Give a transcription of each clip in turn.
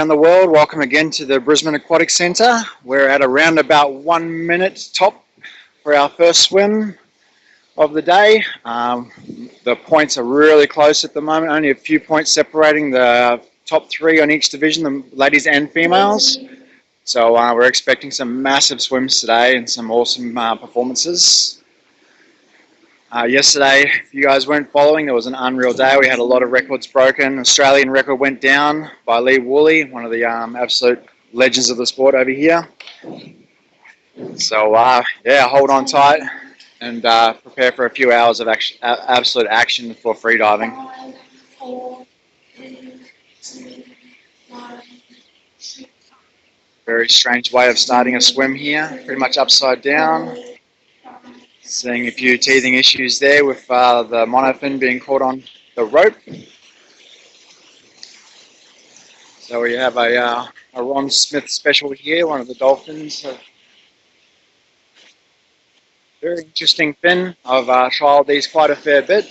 around the world, welcome again to the Brisbane Aquatic Centre. We're at around about 1 minute top for our first swim of the day. The points are really close at the moment, only a few points separating the top three on each division, the ladies and females. So we're expecting some massive swims today and some awesome performances. Yesterday, if you guys weren't following, there was an unreal day. We had a lot of records broken. Australian record went down by Wooley, one of the absolute legends of the sport over here. So, yeah, hold on tight and prepare for a few hours of absolute action for freediving. Very strange way of starting a swim here, pretty much upside down. Seeing a few teething issues there with the monofin being caught on the rope. So we have a Ron Smith special here, one of the dolphins. Very interesting fin. I've trialed these quite a fair bit.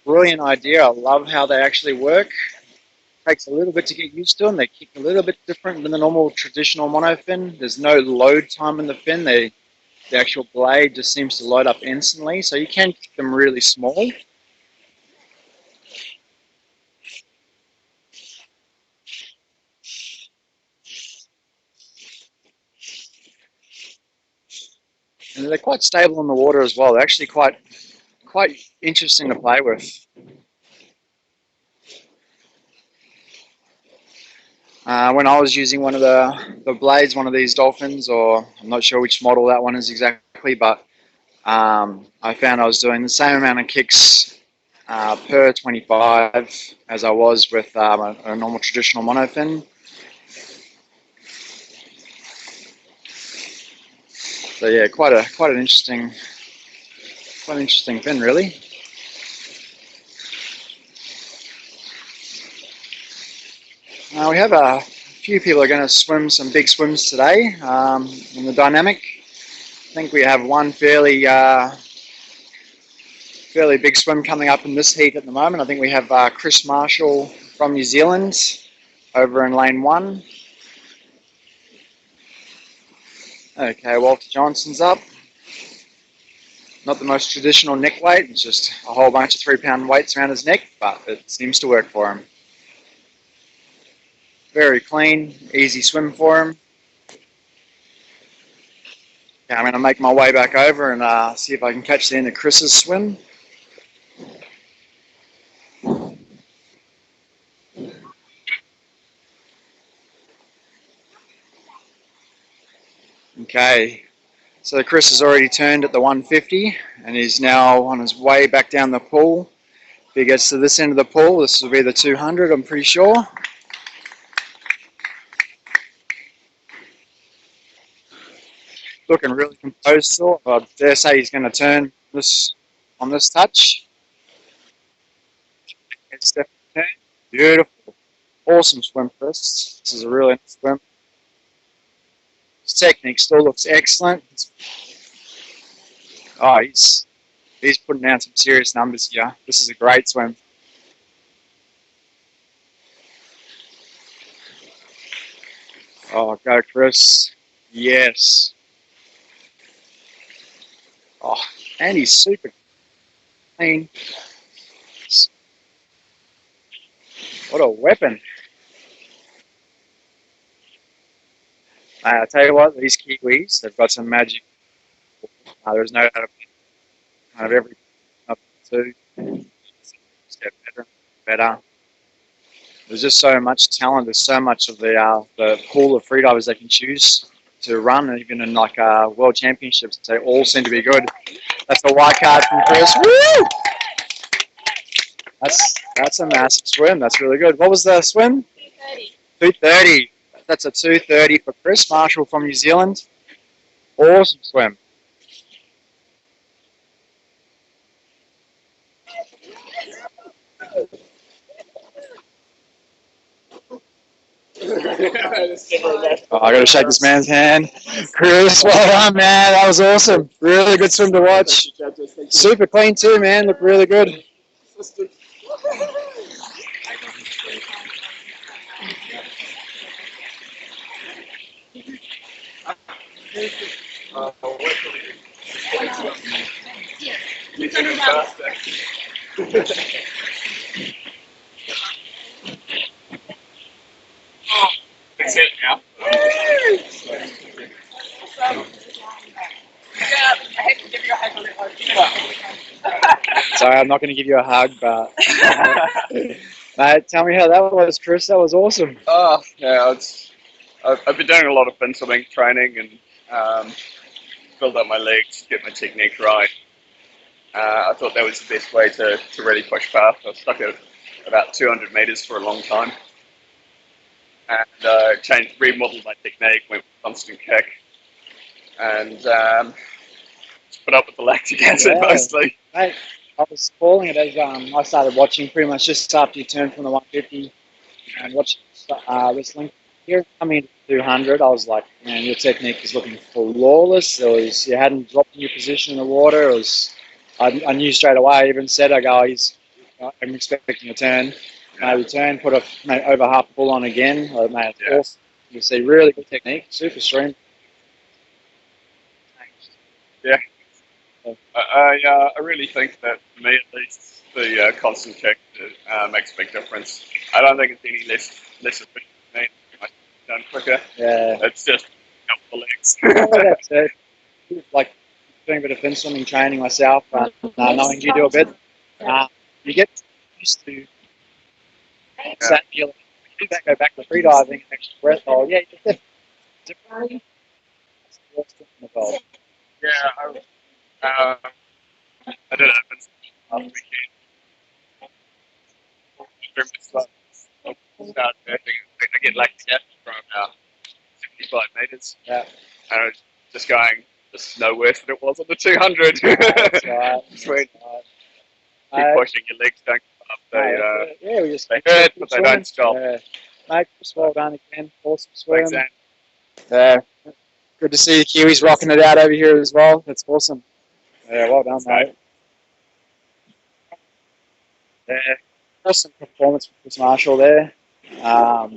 Brilliant idea. I love how they actually work. Takes a little bit to get used to them. They kick a little bit different than the normal traditional monofin. There's no load time in the fin. The actual blade just seems to load up instantly, so you can keep them really small. And they're quite stable in the water as well. They're actually quite interesting to play with. When I was using one of the blades, one of these dolphins, or I'm not sure which model that one is exactly, but I found I was doing the same amount of kicks per 25 as I was with a normal traditional monofin. So yeah, quite an interesting fin, really. We have a few people are going to swim some big swims today in the dynamic. I think we have one fairly big swim coming up in this heat at the moment. I think we have Chris Marshall from New Zealand over in lane 1. Okay, WalterJohnson's up. Not the most traditional neck weight, it's just a whole bunch of 3-pound weights around his neck, but it seems to work for him. Very clean, easy swim for him. Okay, I'm going to make my way back over and see if I can catch the end of Chris's swim. Okay, so Chris has already turned at the 150 and he's now on his way back down the pool. If he gets to this end of the pool, this will be the 200, I'm pretty sure. Looking really composed, so I dare say he's going to turn this on this touch. It's definitely turned. Beautiful. Awesome swim, Chris. This is a really nice swim. His technique still looks excellent. Oh, he's putting down some serious numbers here. This is a great swim. Oh, go Chris. Yes. Oh, and he's super clean. What a weapon. I tell you what, these Kiwis, they've got some magic. There's no doubt kind of every up to step better. There's just so much talent. There's so much of the pool of freedivers they can choose to run, and even in like world championships, they all seem to be good. That's the white card from Chris. Woo! That's a massive swim. That's really good. What was the swim? 2:30. 2:30. That's a 2:30 for Chris Marshall from New Zealand. Awesome swim. Oh, I got to shake this man's hand. Chris, well done, man. That was awesome. Really good swim to watch. Super clean too, man. Looked really good. It's it now. Sorry, I'm not going to give you a hug, but mate, tell me how that was, Chris. That was awesome. Oh, yeah, I've been doing a lot of fin swimming training and build up my legs, get my technique right. I thought that was the best way to really push past. I was stuck at about 200 meters for a long time, and remodeled my technique, went with constant kick, and just put up with the lactic acid mostly. Mate, I was calling it as I started watching pretty much just after you turned from the 150 and watched wrestling. Here coming into 200, I was like, man, your technique is looking flawless. You hadn't dropped in your position in the water. I knew straight away. I even said, I'm expecting a turn. Maybe turn, put over half a bull on again. Mate, it's awesome. You see, really good technique, super stream. Yeah. I really think that, for me at least, the constant kick makes a big difference. I don't think it's any less efficient for me. I done quicker. Yeah. It's just help the legs. That's it. Like doing a bit of fin swimming training myself, knowing you do a bit, you get used to that feeling. You go back to freediving and extra breath. Oh yeah, it's different. Yeah, I did it last weekend. I get lactic acid from about 75 meters. Yeah. And I was just going, just no worse than it was on the 200. That's right. Sweet. Right. Keep pushing, your legs don't come up. We just they hurt, but they don't stop. Mate, just well done again. Awesome swim. Thanks, good to see the Kiwis rocking it out over here as well. That's awesome. Yeah, well done, mate. Yeah, awesome performance from Chris Marshall there. I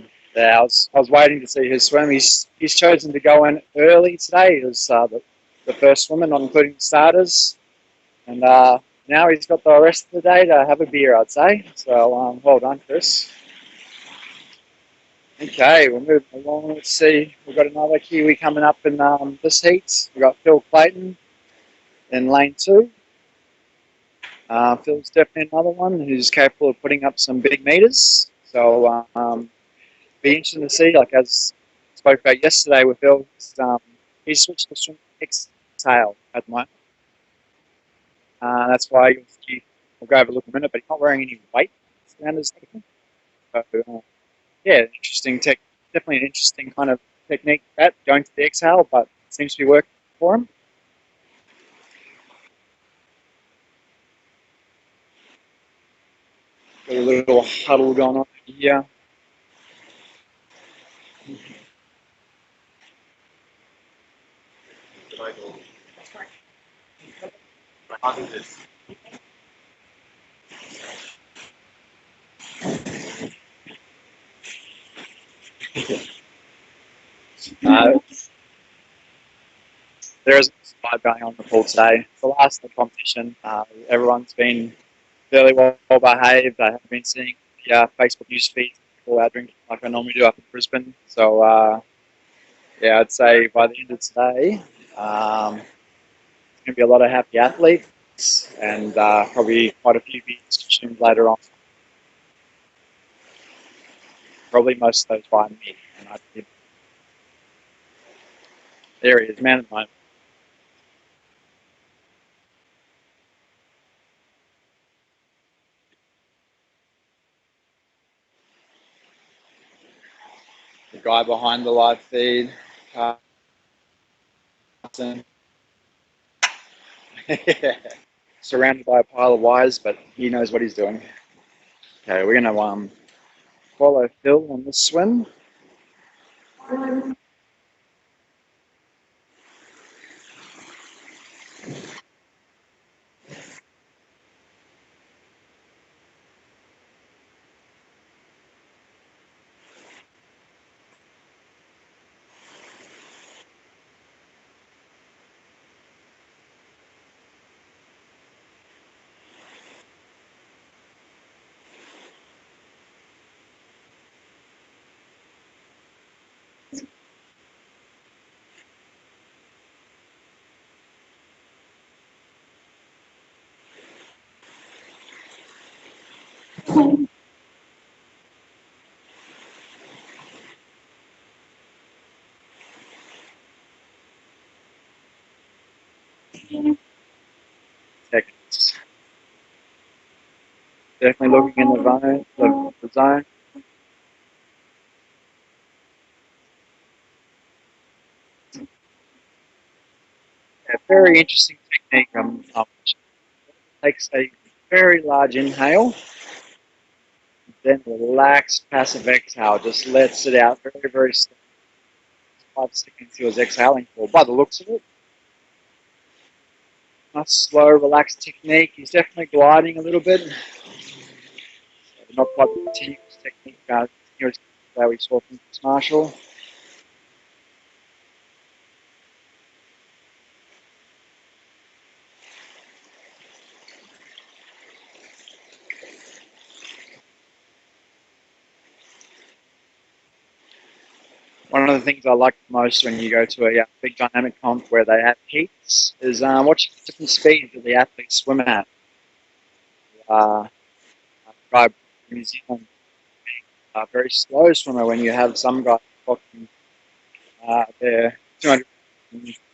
was waiting to see his swim. He's chosen to go in early today. He was the first swimmer, not including the starters. And now he's got the rest of the day to have a beer, I'd say. So well done, Chris. Okay, we'll move along. Let's see. We've got another Kiwi coming up in this heat. We've got Clayton in lane 2. Phil's definitely another one who's capable of putting up some big meters. So be interesting to see. Like as I spoke about yesterday with Phil, he's switched to swim exhale at the moment. That's why we'll go over a look in a minute, but he's not wearing any weight around his neck. So, yeah, definitely an interesting kind of technique at going to the exhale, but it seems to be working for him. Got a little huddle going on here. There is a fight going on in the pool today. It's the last of the competition. Everyone's been fairly well behaved. I have been seeing the Facebook news feed people out drinking like I normally do up in Brisbane. So, yeah, I'd say by the end of today, there's going to be a lot of happy athletes and probably quite a few beers consumed later on. Probably most of those by me. There he is, man at the moment. The guy behind the live feed, Carson. Surrounded by a pile of wires, but he knows what he's doing. Okay, we're going to follow Phil on this swim. Seconds. Definitely looking in the zone. Yeah, very interesting technique. Takes a very large inhale, then relaxed passive exhale. Just lets it out very, very slow. 5 seconds he was exhaling for, by the looks of it. Nice, slow, relaxed technique. He's definitely gliding a little bit. Not quite the continuous technique, continuous that we saw from Chris Marshall. One of the things I like most when you go to a big dynamic comp where they have heats is watching the different speeds that the athletes swim at. Guy from New Zealand, very slow swimmer when you have some guys talking they're 200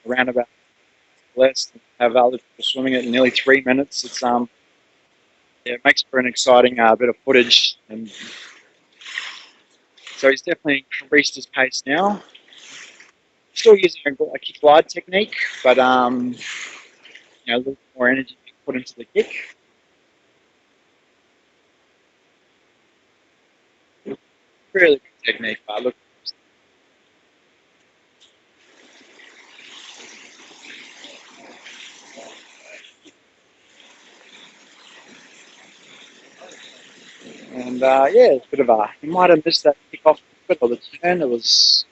around about less, and have other people swimming at nearly 3 minutes. It's it makes for an exciting bit of footage, and so he's definitely increased his pace now. Still using a kick glide technique, but a little more energy put into the kick. Really good technique. Look. And yeah, it's a bit of he might have missed that kick off or the turn. It's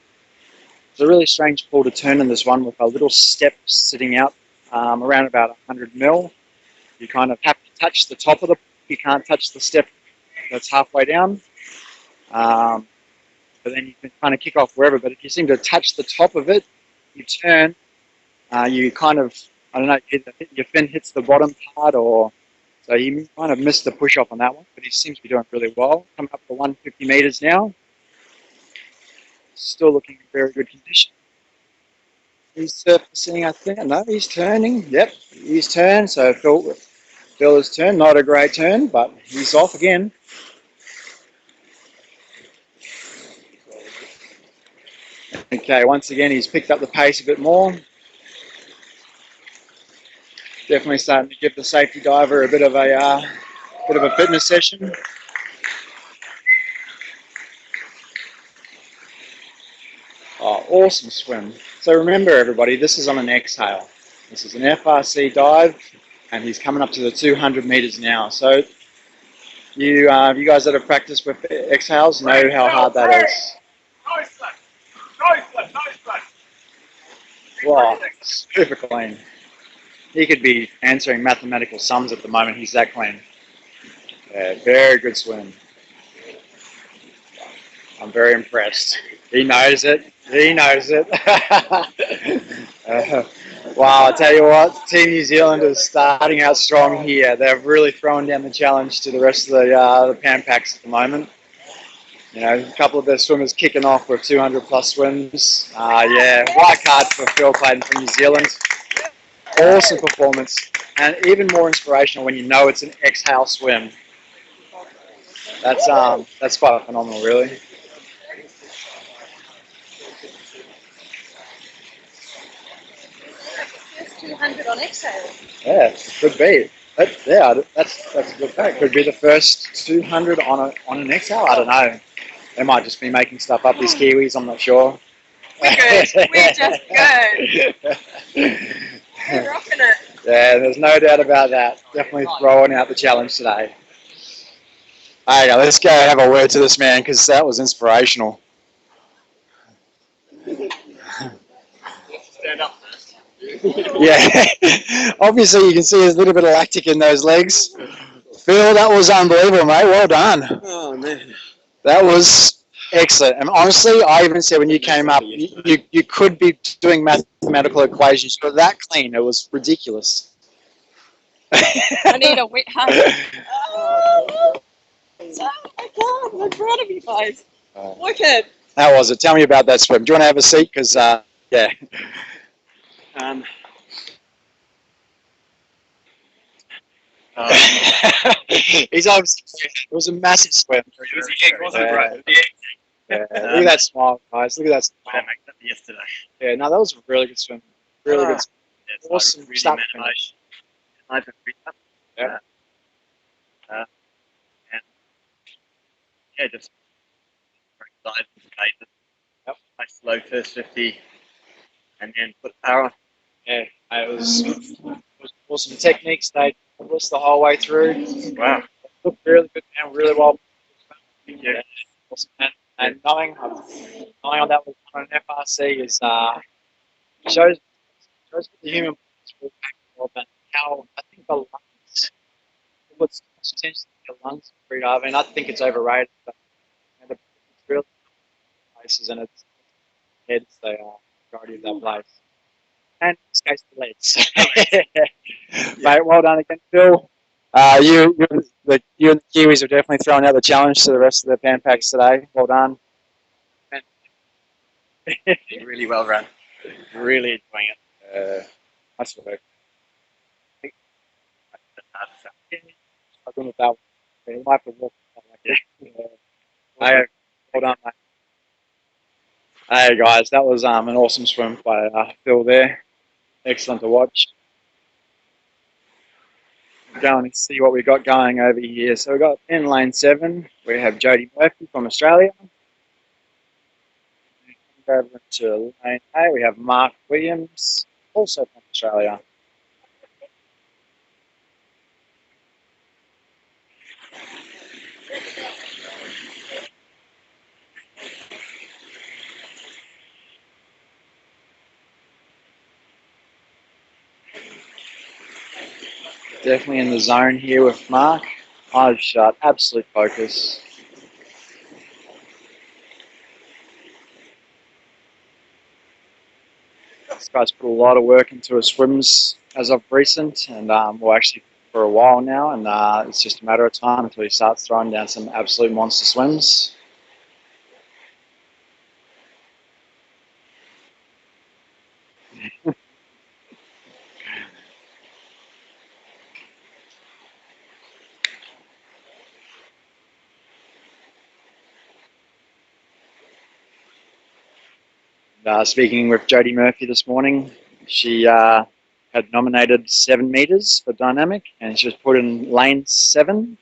a really strange pull to turn in this one with a little step sitting out around about 100 mil. You kind of have to touch the top of you can't touch the step that's halfway down. But then you can kind of kick off wherever. But if you seem to touch the top of it, you turn, you kind of, I don't know, your fin hits the bottom part, or so he kind of missed the push off on that one. But he seems to be doing really well. Coming up for 150 meters now. Still looking in very good condition. He's surfacing, I think. No, he's turning. Yep, he's turned. So Phil has turned. Not a great turn, but he's off again. Okay, once again, he's picked up the pace a bit more. Definitely starting to give the safety diver a bit of a fitness session. Oh, awesome swim. So remember, everybody, this is on an exhale. This is an FRC dive, and he's coming up to the 200 meters now. So you guys that have practiced with exhales know how hard that is. Wow, super clean. He could be answering mathematical sums at the moment. He's that clean. Yeah, very good swim. I'm very impressed. He knows it. He knows it. Wow, I tell you what, Team New Zealand is starting out strong here. They're really throwing down the challenge to the rest of the Pan Packs at the moment. You know, a couple of their swimmers kicking off with 200 plus swims. Yeah, white card for Phil Clayton from New Zealand. Awesome performance, and even more inspirational when you know it's an exhale swim. That's quite phenomenal, really. First 200 on exhale. Yeah, could be. That's a good fact. Could be the first 200 on an exhale. I don't know. They might just be making stuff up. These Kiwis, I'm not sure. We're good. We're just good. We're rocking it. Yeah, there's no doubt about that. Definitely throwing out the challenge today. Okay, let's go have a word to this man because that was inspirational. Stand up first. Yeah, obviously you can see there's a little bit of lactic in those legs. Phil, that was unbelievable, mate. Well done. Oh, man. That was excellent. And honestly, I even said when you came up, you could be doing mathematical equations. You're that clean. It was ridiculous. I need a wet hug. Oh my God, I'm proud of you guys. Wicked. How was it? Tell me about that swim. Do you want to have a seat? Because, yeah. He's obviously, it was a massive swim. It was the egg, wasn't it, Yeah. bro? The egg. Yeah, look at that smile, guys. Look at that I smile. make that yesterday. Yeah, no, that was a really good swim. Really good swim. Yeah, it's Awesome really start to managed. I did really well. Yeah. And yeah, just very excited for the pace. Yep. Nice slow first 50 and then put the power on. Yeah, it was awesome technique. Stayed focused the whole way through. Wow. Looked really good, man. Really well. Thank you. Awesome, man. And knowing on that was on an FRC is shows what the human body is really capable of and how I think the lungs, what's potentially the lungs for freediving. I mean, I think it's overrated, but it's really places and it's heads they are majority of that place. And in this case, the legs. Mate, well done again, Phil. You and the Kiwis are definitely throwing out the challenge to the rest of the Pan Packs today. Well done. Really well run. Really enjoying it. Nice work. That's hard to say. I don't know if that you might have to walk like this. Hey, well done, mate. Hey guys, that was an awesome swim by Phil there. Excellent to watch. Go and see what we got going over here. So we've got in lane 7, we have Jodie Murphy from Australia. Over to lane 8, we have Mark Williams, also from Australia. Definitely in the zone here with Mark. Eyes shut, absolute focus. This guy's put a lot of work into his swims as of recent, and well, actually for a while now, and it's just a matter of time until he starts throwing down some absolute monster swims. Speaking with Jodie Murphy this morning, she had nominated 7 meters for dynamic, and she was put in lane 7,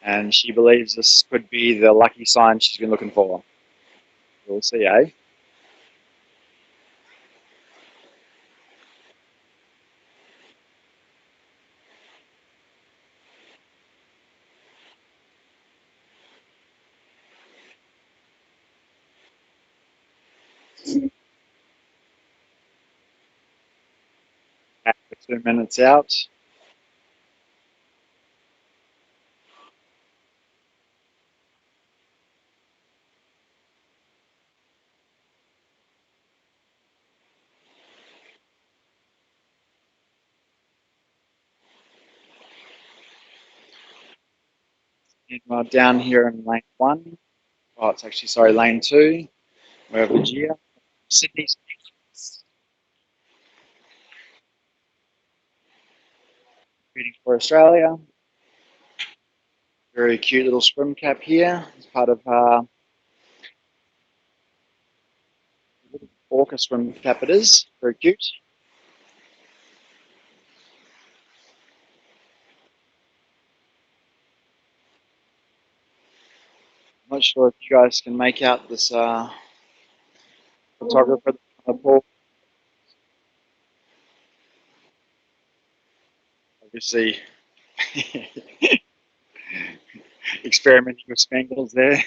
and she believes this could be the lucky sign she's been looking for. We'll see, eh? After 2 minutes out. And down here in lane 1, oh, it's actually, sorry, lane 2, we have Chia, Sydney's competing for Australia. Very cute little swim cap here. It's part of Bourke swim cap it is. Very cute. I'm not sure if you guys can make out this photographer on the pool. Obviously, experimenting with spangles there.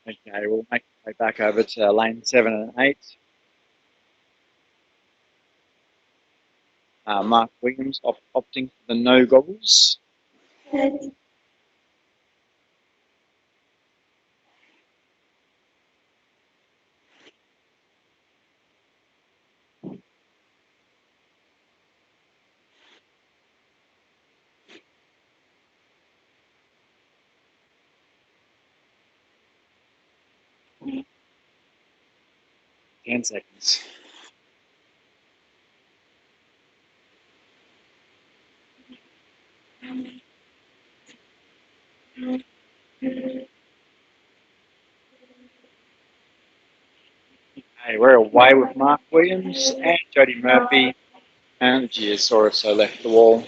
Okay, we'll make our way back over to lane 7 and 8. Mark Williams opting for the no goggles. 10 seconds. Hey, we're away with Mark Williams and Jodie Murphy, and the Giasaurus left the wall.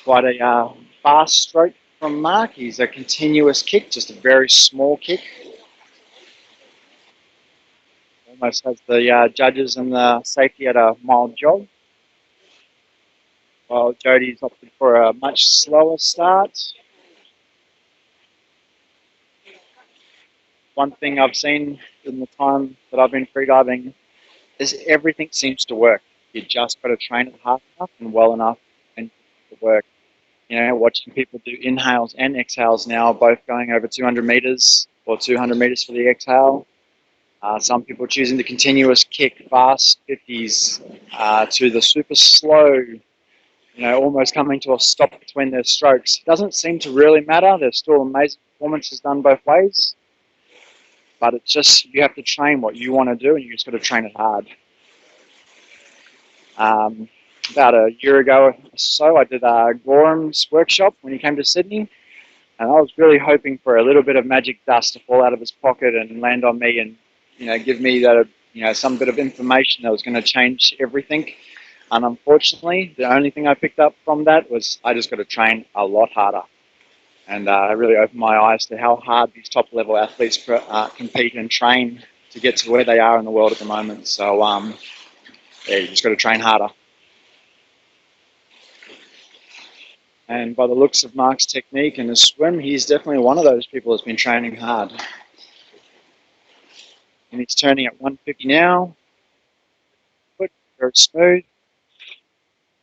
Quite a fast stroke from Mark. He's a continuous kick, just a very small kick. Almost has the judges and the safety at a mild jog. While Jodie's opted for a much slower start. One thing I've seen in the time that I've been freediving is everything seems to work. You just got to train it hard enough and well enough and it will work. You know, watching people do inhales and exhales now, both going over 200 meters or 200 meters for the exhale. Some people choosing the continuous kick, fast 50s to the super slow, almost coming to a stop between their strokes. Doesn't seem to really matter. There's still amazing performances done both ways. But it's just, you have to train what you want to do and you just got to train it hard. About a year ago or so, I did Gorham's workshop when he came to Sydney. And I was really hoping for a little bit of magic dust to fall out of his pocket and land on me and, give me that, some bit of information that was going to change everything. And unfortunately, the only thing I picked up from that was I just got to train a lot harder. And it really opened my eyes to how hard these top-level athletes compete and train to get to where they are in the world at the moment. So, yeah, you just got to train harder. And by the looks of Mark's technique and his swim, he's definitely one of those people that's been training hard. And he's turning at 150 now. Very smooth.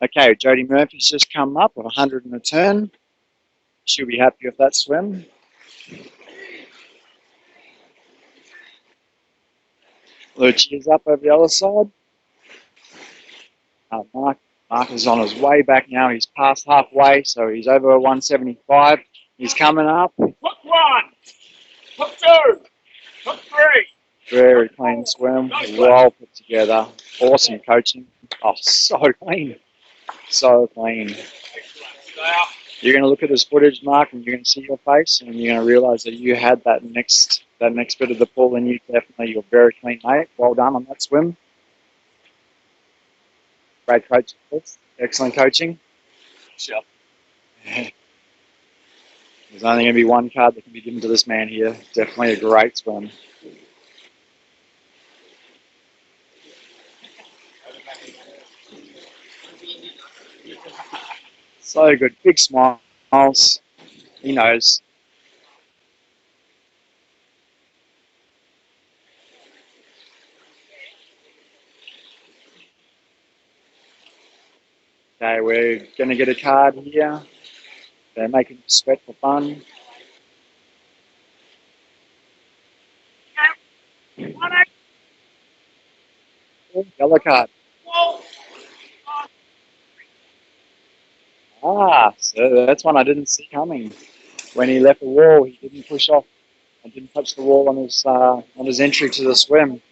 Okay, Jodie Murphy's just come up with 100 in a turn. She'll be happy with that swim. Lucia's up over the other side. Mark is on his way back now. He's past halfway, so he's over 175. He's coming up. Hook one, hook two, hook three. Very clean swim, well put together. Awesome coaching. Oh, so clean. So clean. You're going to look at this footage, Mark, and you're going to see your face, and you're going to realise that you had that next bit of the pull in you. Definitely, you're very clean, mate. Well done on that swim. Great coaching. Excellent coaching. Sure. There's only going to be one card that can be given to this man here. Definitely a great swim. So good. Big smiles. He knows. Okay, we're going to get a card here. They're making you sweat for fun. Yellow card. So that's one I didn't see coming. When he left the wall, he didn't push off and didn't touch the wall on his entry to the swim.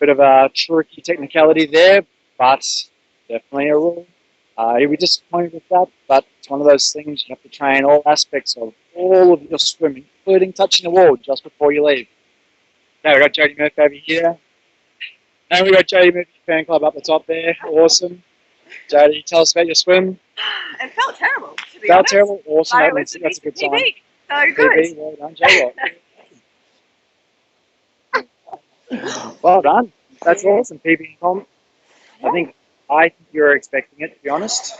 Bit of a tricky technicality there, but definitely a rule. He'll be disappointed with that, but it's one of those things you have to train all aspects of all of your swimming, including touching the wall just before you leave. Now we've got Jodie Murphy over here. And we've got Jodie Murphy fan club up the top there. Awesome. Jodie, tell us about your swim. It felt terrible, to be Felt honest. terrible? Awesome. But it was That's a good sign. PB, so good. PB, well done, Jerger. Well done. That's awesome. PB comp. I think you were expecting it, to be honest.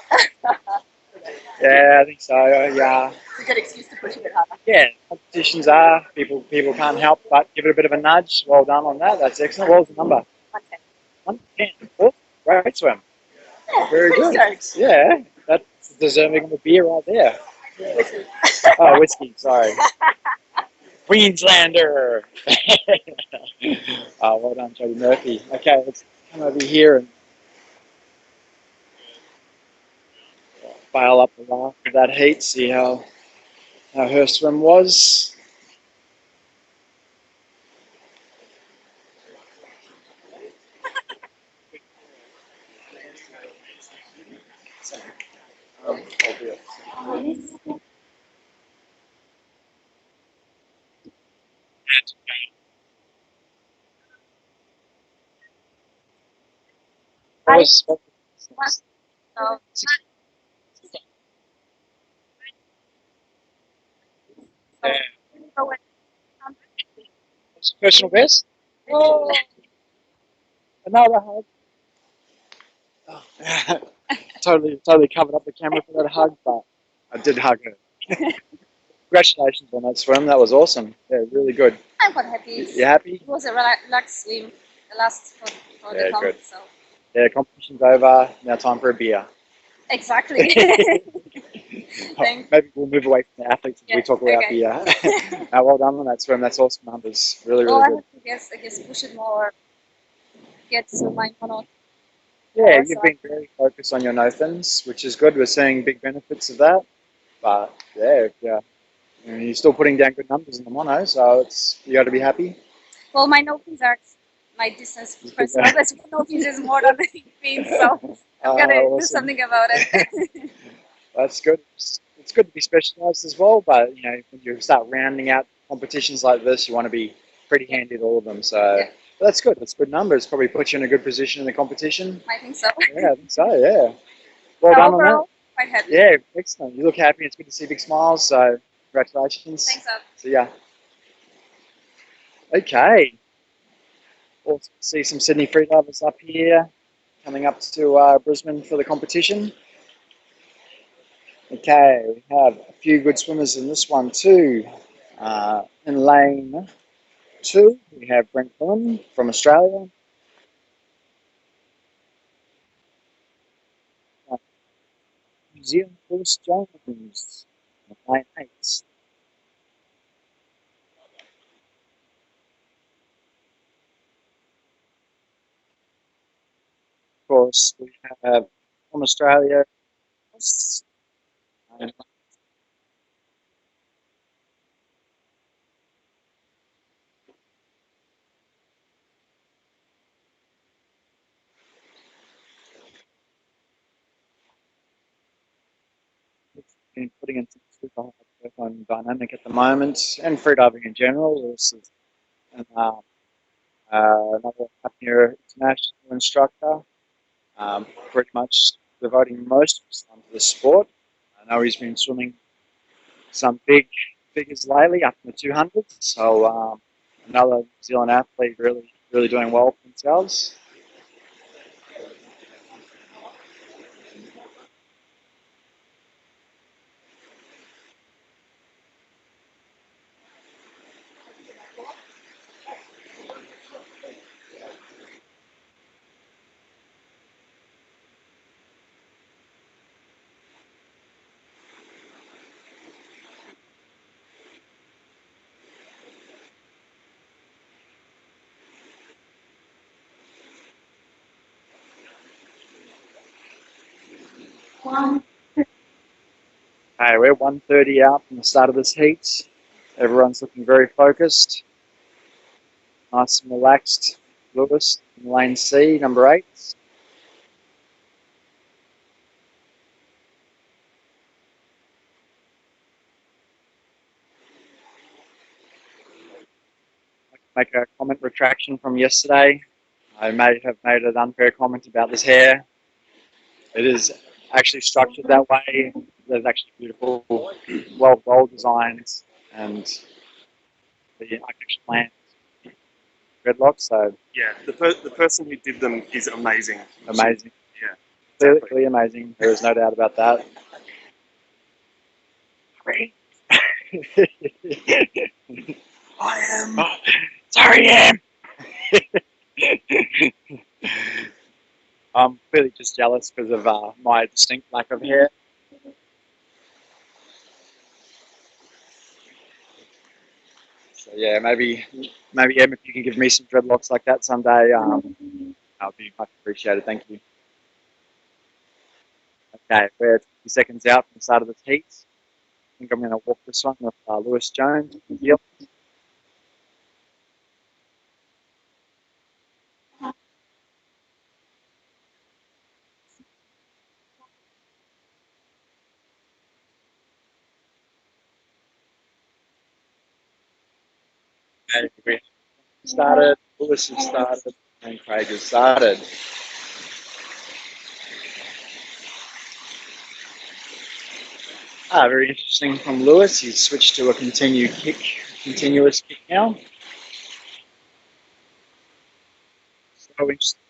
Yeah, I think so. Yeah. It's a good excuse to push a bit harder. Yeah, competitions are. People can't help but give it a bit of a nudge. Well done on that. That's excellent. What was the number? 110. 110. Oh, great swim. Yeah, Very good. stoked. Yeah, that's deserving of a beer right there. Whiskey. Oh, whiskey, sorry. Queenslander. Oh, well done, Jodie Murphy. Okay, let's come over here and bail up the last of that heat, see how her swim was. Albeit. What was- So, Yeah. so when- What's your personal best? Oh. Another hug. Totally covered up the camera for that hug, but I did hug her. Congratulations on that swim. That was awesome. Yeah, really good. I'm quite happy. You happy? It was a relaxed swim, the last for Yeah, the comp. good. So Yeah, competition's over. Now time for a beer. exactly. Thanks. Maybe we'll move away from the athletes as we Yes, talk about okay. beer. Well done on that swim. That's awesome numbers. Really, Well, really I good. have to guess, push it more, get to my mono. Yeah, more, you've so been very focused on your no-fins, which is good. We're seeing big benefits of that. But yeah, you're still putting down good numbers in the mono, so you got to be happy. well, my no fins are my distance personal best. No fins is more than the fins, so I've got to do Awesome. something about it. That's good. It's good to be specialised as well, but when you start rounding out competitions like this, you want to be pretty handy at all of them. So Yeah. but that's good. That's good numbers. Probably puts you in a good position in the competition. I think so. Yeah, I think so. Yeah. Well So done on overall, quite happy. that. Yeah, excellent. You look happy. It's good to see big smiles. So congratulations. Thanks, up. So yeah. Okay. Also see some Sydney freedivers up here coming up to Brisbane for the competition. Okay, we have a few good swimmers in this one too. In lane 2, we have Brent from Australia. New Zealand, WalterJohnson, lane 8. Of course, we have from Australia. And been putting in some super hard work on dynamic at the moment and freediving in general. This is another apnea international instructor. Pretty much devoting most of his time to the sport. I know he's been swimming some big figures lately, up in the 200s. So another New Zealand athlete really doing well for themselves. Okay, we're 1:30 out from the start of this heat. Everyone's looking very focused, nice and relaxed. Lewis in lane C, number 8. Make a comment retraction from yesterday. I may have made an unfair comment about this hair. It is actually structured that way. There's actually beautiful, well designed, and I can actually plant dreadlocks. So Yeah, the person who did them is amazing. amazing, Yeah, clearly amazing. There is no doubt about that. I am. Oh, sorry, Em. I'm really just jealous because of my distinct lack of hair. So yeah, maybe Em, if you can give me some dreadlocks like that someday, I'll be much appreciated. Thank you. Okay, we're 20 seconds out from the start of the heat. I think I'm going to walk this one with Lewis Jones. Yep. Okay, we started, Lewis has started, and Craig has started. Very interesting from Lewis. He's switched to a continuous kick now. So interesting.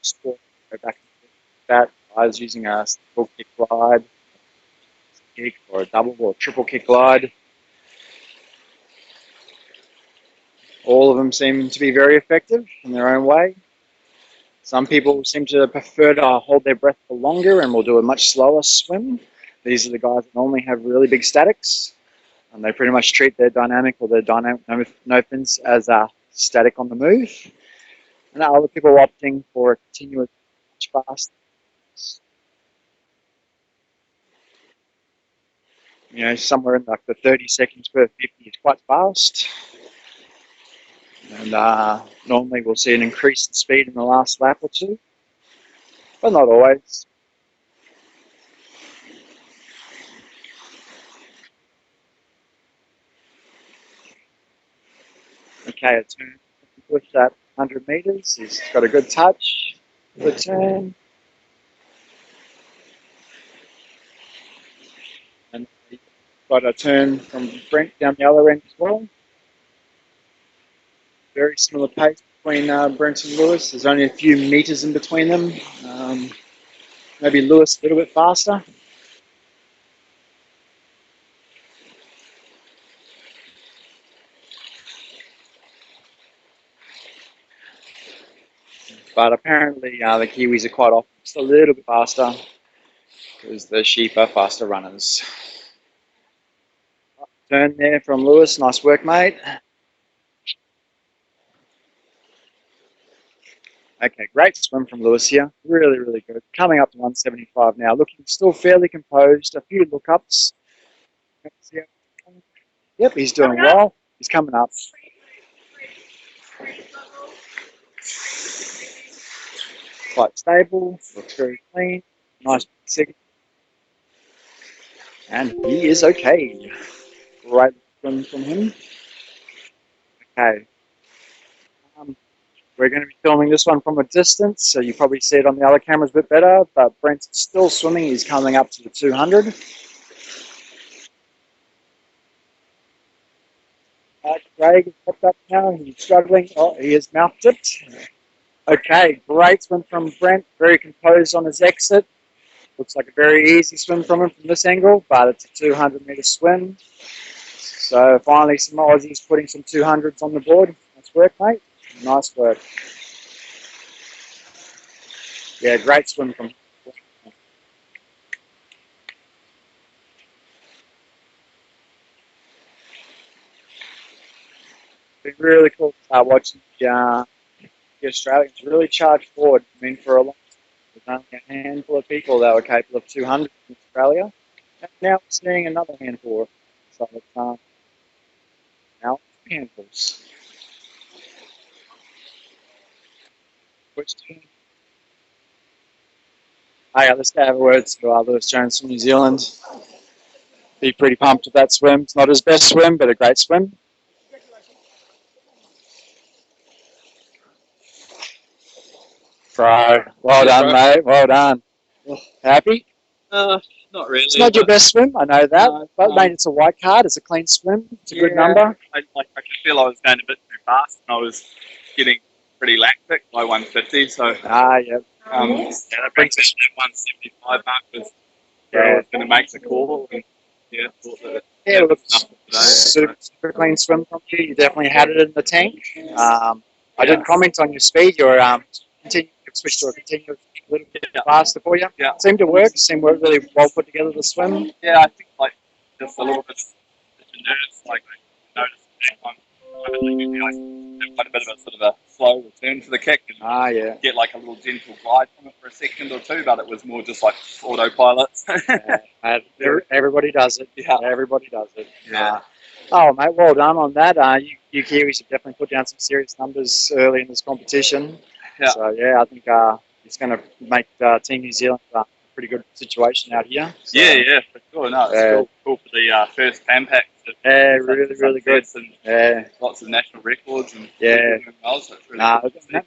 Sport, go back and forth. That I was using a single kick glide, kick, or a double or triple kick glide. All of them seem to be very effective in their own way. Some people seem to prefer to hold their breath for longer and will do a much slower swim. These are the guys that normally have really big statics, and they pretty much treat their dynamic or their dynamic no fins as static on the move. And other people are opting for a continuous, much fast. You know, somewhere in like the 30 seconds per 50 is quite fast. And normally we'll see an increase in speed in the last lap or two, but not always. Okay, a turn. Push that 100 meters. He's got a good touch. Good turn. And he's got a turn from Brent down the other end as well. Very similar pace between Brent and Lewis. There's only a few meters in between them. Maybe Lewis a little bit faster. But apparently the Kiwis are quite often just a little bit faster because the sheep are faster runners. Turn there from Lewis. Nice work, mate. Okay, great swim from Lewis here. Really, really good. Coming up to 175 now. Looking still fairly composed. A few lookups. Yep, he's doing well. He's coming up. Quite stable. Looks very clean. Nice second. And he is okay. Great swim from him. Okay. We're going to be filming this one from a distance, so you probably see it on the other cameras a bit better, but Brent's still swimming. He's coming up to the 200. Craig has popped up now. He's struggling. Oh, he is mouth dipped. Okay, great swim from Brent. Very composed on his exit. Looks like a very easy swim from him from this angle, but it's a 200-meter swim. So finally some Aussies putting some 200s on the board. Nice work, mate. Nice work. Yeah, great swim from him. It's been really cool to start watching the Australians really charge forward. I mean, for a long time, there's only a handful of people that were capable of 200 in Australia. And now we're seeing another handful. So it's now two handfuls. Which team? Hey, let's have a word to WalterJohnson from New Zealand. Be pretty pumped with that swim. It's not his best swim, but a great swim. Bro, well done, mate. Well done. Happy? Not really. It's not your best swim, I know that. But mate, it's a white card. It's a clean swim. It's a good number. I could feel I was going a bit too fast, and I was getting pretty lactic by 150. So Yeah. that brings us to 175 mark was where I was going to make the call. And thought that It looks enough for today. super clean swim from you. You definitely had it in the tank. I did comment on your speed. Your switch to a continuous a little bit faster for you. Yeah. Seemed to work. Seemed really well put together, the swim. Yeah, I think like just a little bit of nerves. Like I noticed that I have quite a bit of a sort of a slow return to the kick and get like a little gentle glide from it for a second or two, but it was more just like autopilot. Everybody does it. Yeah. Everybody does it. Yeah. Oh, mate, well done on that. You Kiwis have definitely put down some serious numbers early in this competition. Yeah. So, yeah, I think it's going to make Team New Zealand pretty good situation out here. So, Yeah, for sure. No, it's cool for the first Pan Pack. Yeah, really good. And Yeah, lots of national records and Yeah. well, so it's really cool to see.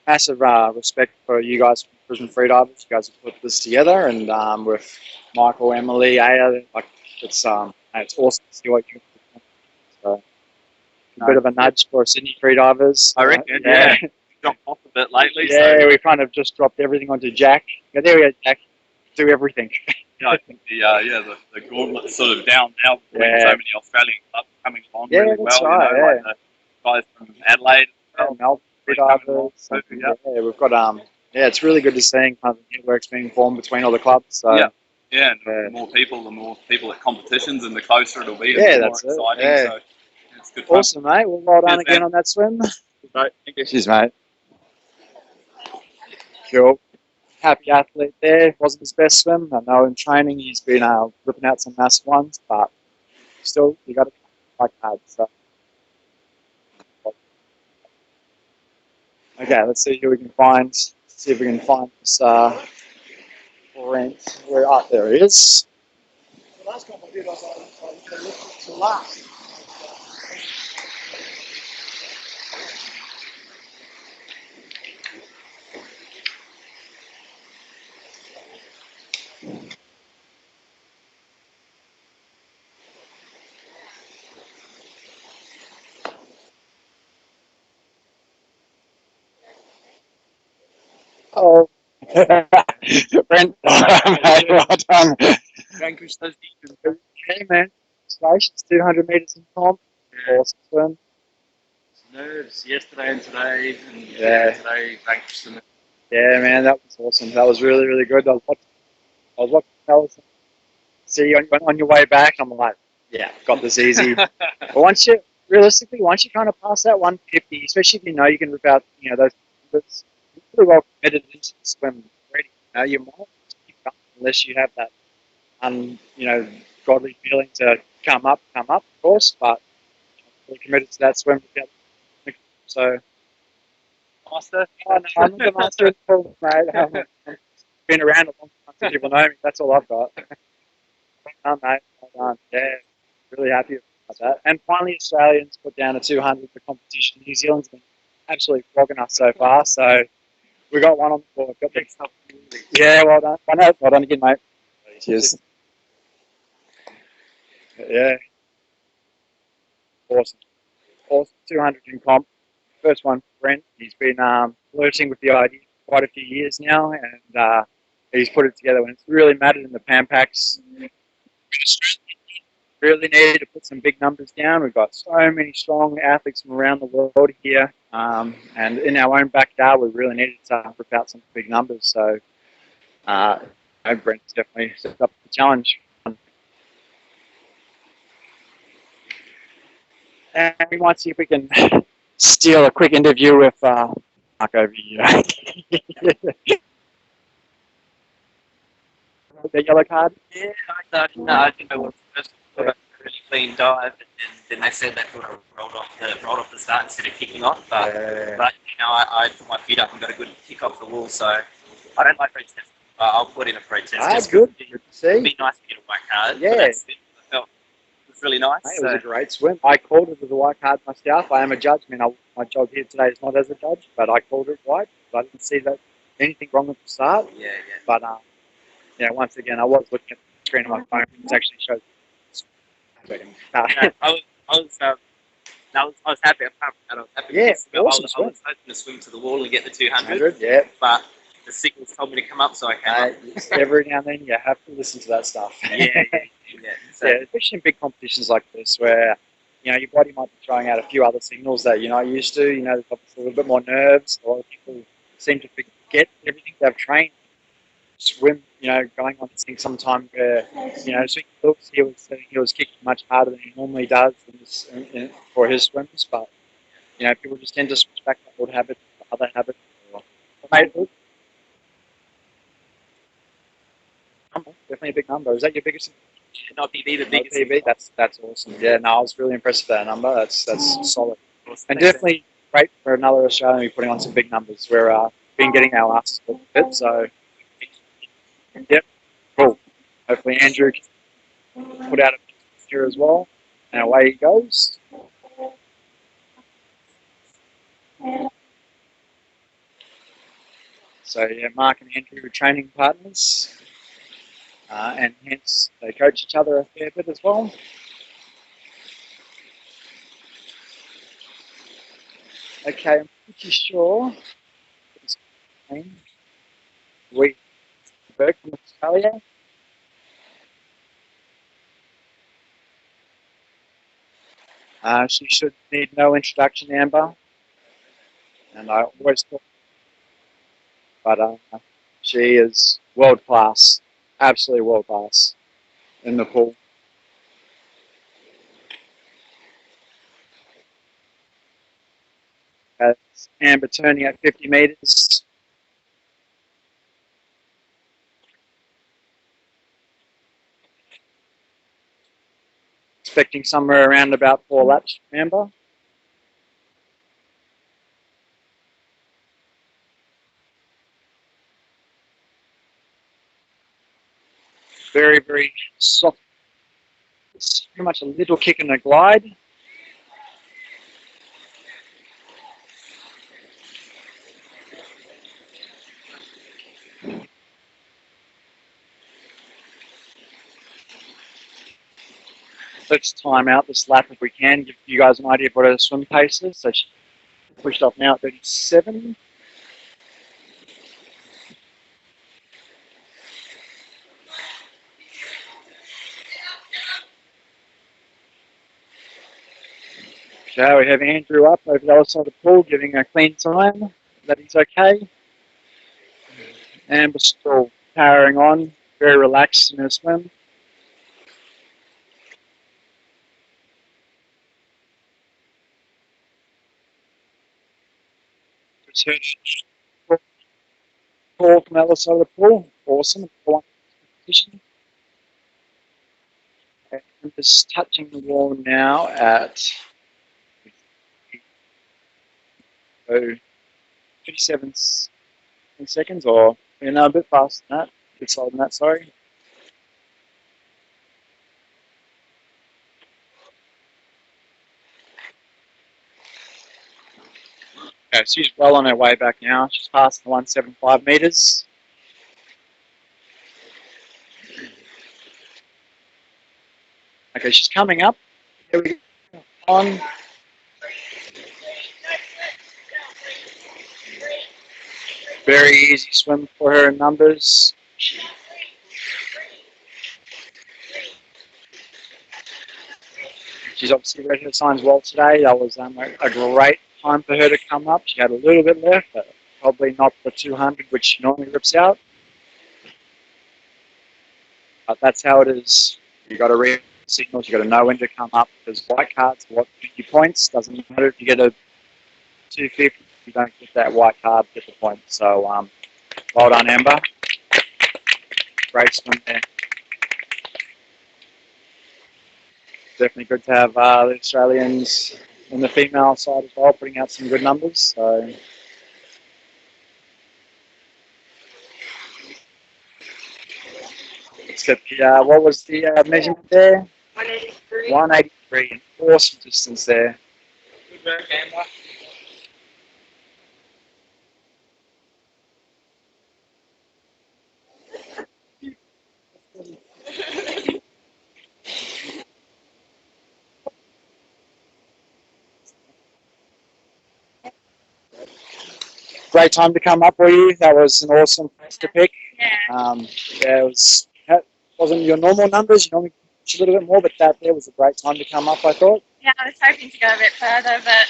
massive respect for you guys, Brisbane Freedivers. You guys have put this together, and with Michael, Emily, Aya, like it's awesome to see what you. So, a bit of a nudge for Sydney Freedivers. I reckon, yeah. Dropped off a bit lately. Yeah, So, we kind of just dropped everything onto Jack. Yeah, there we go, Jack. Do everything. I think the gauntlet's sort of down now with Yeah. so many Australian clubs coming along Yeah, really that's well. right, Like the guys from Adelaide. Melbourne Freedivers. Yeah, we've got it's really good to see kind of networks being formed between all the clubs. So Yeah, and the more people at competitions, and the closer it'll be, and Yeah, the more that's it, exciting. yeah. So it's good fun. awesome, mate. Well done Cheers, again man. on that swim. Right, thank you. Cheers, mate. Cool. Happy athlete there. Wasn't his best swim. I know in training he's been ripping out some massive ones, but still, you got to work hard. So. Okay, let's see who we can find. See if we can find this Brent. There he is. The last couple I did, I looked to last. Oh, Brent, mate, well done. Vanquish those demons. Okay, man. Congratulations, 200 metres in comp. Awesome swim. Nerves yesterday and today, and Yeah. today vanquished them. Yeah, man, that was awesome. That was really good. I was watching Allison. See you on your way back. I'm like, yeah, got this easy. But once you kind of pass that 150, especially if you know you can rip out, those numbers, you're pretty well committed into the swim already. You might just keep going unless you have that, godly feeling to come up, of course. But you're committed to that swim. So, Master. oh, no, I'm not the master of the pool, mate. I've been around a long time, so people know me. That's all I've got. Well done, mate. Well done. Yeah, really happy about that. And finally, Australians put down a 200 for competition. New Zealand's been absolutely flogging us so far. So we got one on the board. Got next up. Yeah, well done. Well done again, mate. Cheers. Yeah. Awesome. 200 in comp. First one for Brent. He's been flirting with the idea for quite a few years now, and he's put it together when it's really mattered in the Pan Packs. Really needed to put some big numbers down. We've got so many strong athletes from around the world here, and in our own backyard, we really needed to rip out some big numbers. So, Brent's definitely stepped up to the challenge. And we might see if we can steal a quick interview with Mark over here. The yellow card? Yeah, I think I was first for a really clean dive, and then they said they could have rolled off the start instead of kicking off. But I put my feet up and got a good kick off the wall. So I don't like protest. I'll put in a protest. That's good. Good to see. It'd be nice to get a white card. Yeah. But that's it. I felt it was really nice. Mate, it was a great swim. I called it as a white card myself. I am a judge. I mean, my job here today is not as a judge, but I called it white. But I didn't see that anything wrong with the start. Yeah. But once again, I was looking at the screen on my phone. It actually shows. I was happy. Apart from that, I was happy. Yeah, I was awesome hoping to swim to the wall and get the 200. 100, yeah. But the signals told me to come up, so I came up. Every now and then you have to listen to that stuff. Yeah. So, Yeah, especially in big competitions like this where, your body might be throwing out a few other signals that you're not used to. There's obviously a little bit more nerves. A lot of people seem to forget everything they've trained. Swim, going on this thing sometime where, Lucia he was saying he was kicking much harder than he normally does for his swims, but, people just tend to switch back to old habits, other habits. Definitely a big number. Is that your biggest? not PB, the biggest. PB, that's awesome. Yeah, no, I was really impressed with that number. That's solid. And Thanks, definitely great for another Australian to be putting on some big numbers. We're been getting our asses a bit, so yep, Hopefully Andrew can put out a here as well. And away he goes. So yeah, Mark and Andrew are training partners. And hence they coach each other a fair bit as well. Okay, I'm pretty sure it's we Bourke from Australia. She should need no introduction, Amber. And I always thought, but she is world class, absolutely world class in the pool. That's Amber turning at 50 meters. Expecting somewhere around about 4 laps from Amber. Very, very soft. It's pretty much a little kick and a glide. Let's time out this lap if we can, give you guys an idea of what her swim pace is. So she pushed off now at 37. So we have Andrew up over the other side of the pool, giving a clean time that he's okay. Amber's still powering on, very relaxed in her swim. Call from the other side of the pool, awesome. Competition. And just touching the wall now at 57 seconds, or a bit faster than that, a bit slower than that, sorry. Okay, so she's well on her way back now. She's past the 175 meters. Okay, she's coming up. Here we go. On. Very easy swim for her in numbers. She's obviously read her signs well today. That was a great time for her to come up. She had a little bit left, but probably not the 200, which she normally rips out. But that's how it is. You got to read signals. You got to know when to come up. Because white cards, what 50 points doesn't matter if you get a 250. If you don't get that white card, get the point. So, well done, Amber. Great swim there. Definitely good to have the Australians on the female side as well, putting out some good numbers. So, except what was the measurement there? 183. 183. An awesome distance there. Good work, Amber. Great time to come up for you. That was an awesome place to pick. Yeah. Yeah, that wasn't your normal numbers. You normally push a little bit more, but that there was a great time to come up, I thought. Yeah, I was hoping to go a bit further, but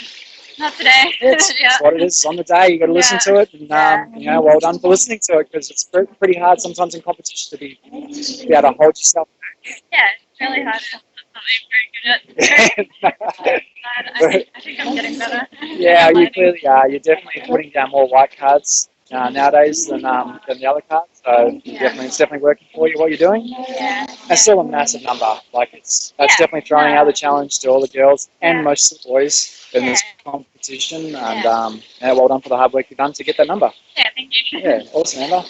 not today. It's what it is on the day. You got to listen to it, and well done for listening to it, because it's pretty hard sometimes in competition to be able to hold yourself. Yeah, it's really hard. I'm very good at. I think I'm getting better. Yeah, you clearly are. You're definitely putting down more white cards nowadays than the other cards. So it's definitely working for you what you're doing. Yeah. It's still a massive number. That's definitely throwing out the challenge to all the girls and most of the boys in this competition. And well done for the hard work you've done to get that number. Yeah, thank you. Yeah, awesome, Amber.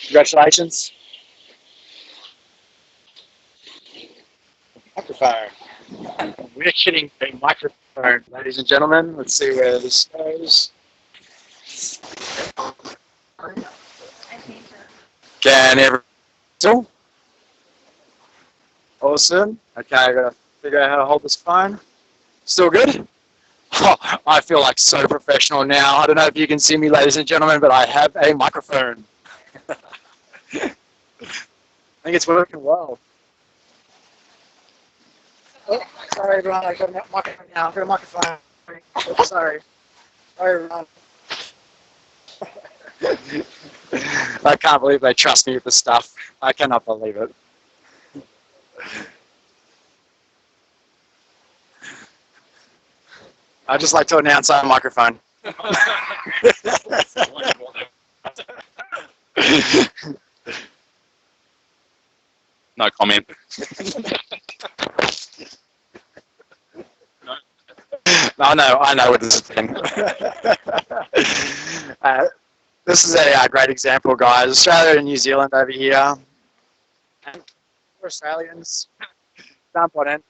Congratulations. microphone. We're getting a microphone, ladies and gentlemen. Let's see where this goes. Can everyone still? Awesome. Okay, I gotta figure out how to hold this phone. Still good? Oh, I feel like so professional now. I don't know if you can see me, ladies and gentlemen, but I have a microphone. I think it's working well. Oh, sorry everyone, I got a microphone now. I've got a microphone. Oh, sorry. Sorry everyone. I can't believe they trust me with this stuff. I cannot believe it. I'd just like to announce I have a microphone. No comment. I know what this has been. This is a great example, guys. Australia and New Zealand over here. We're Australians. Jump on in.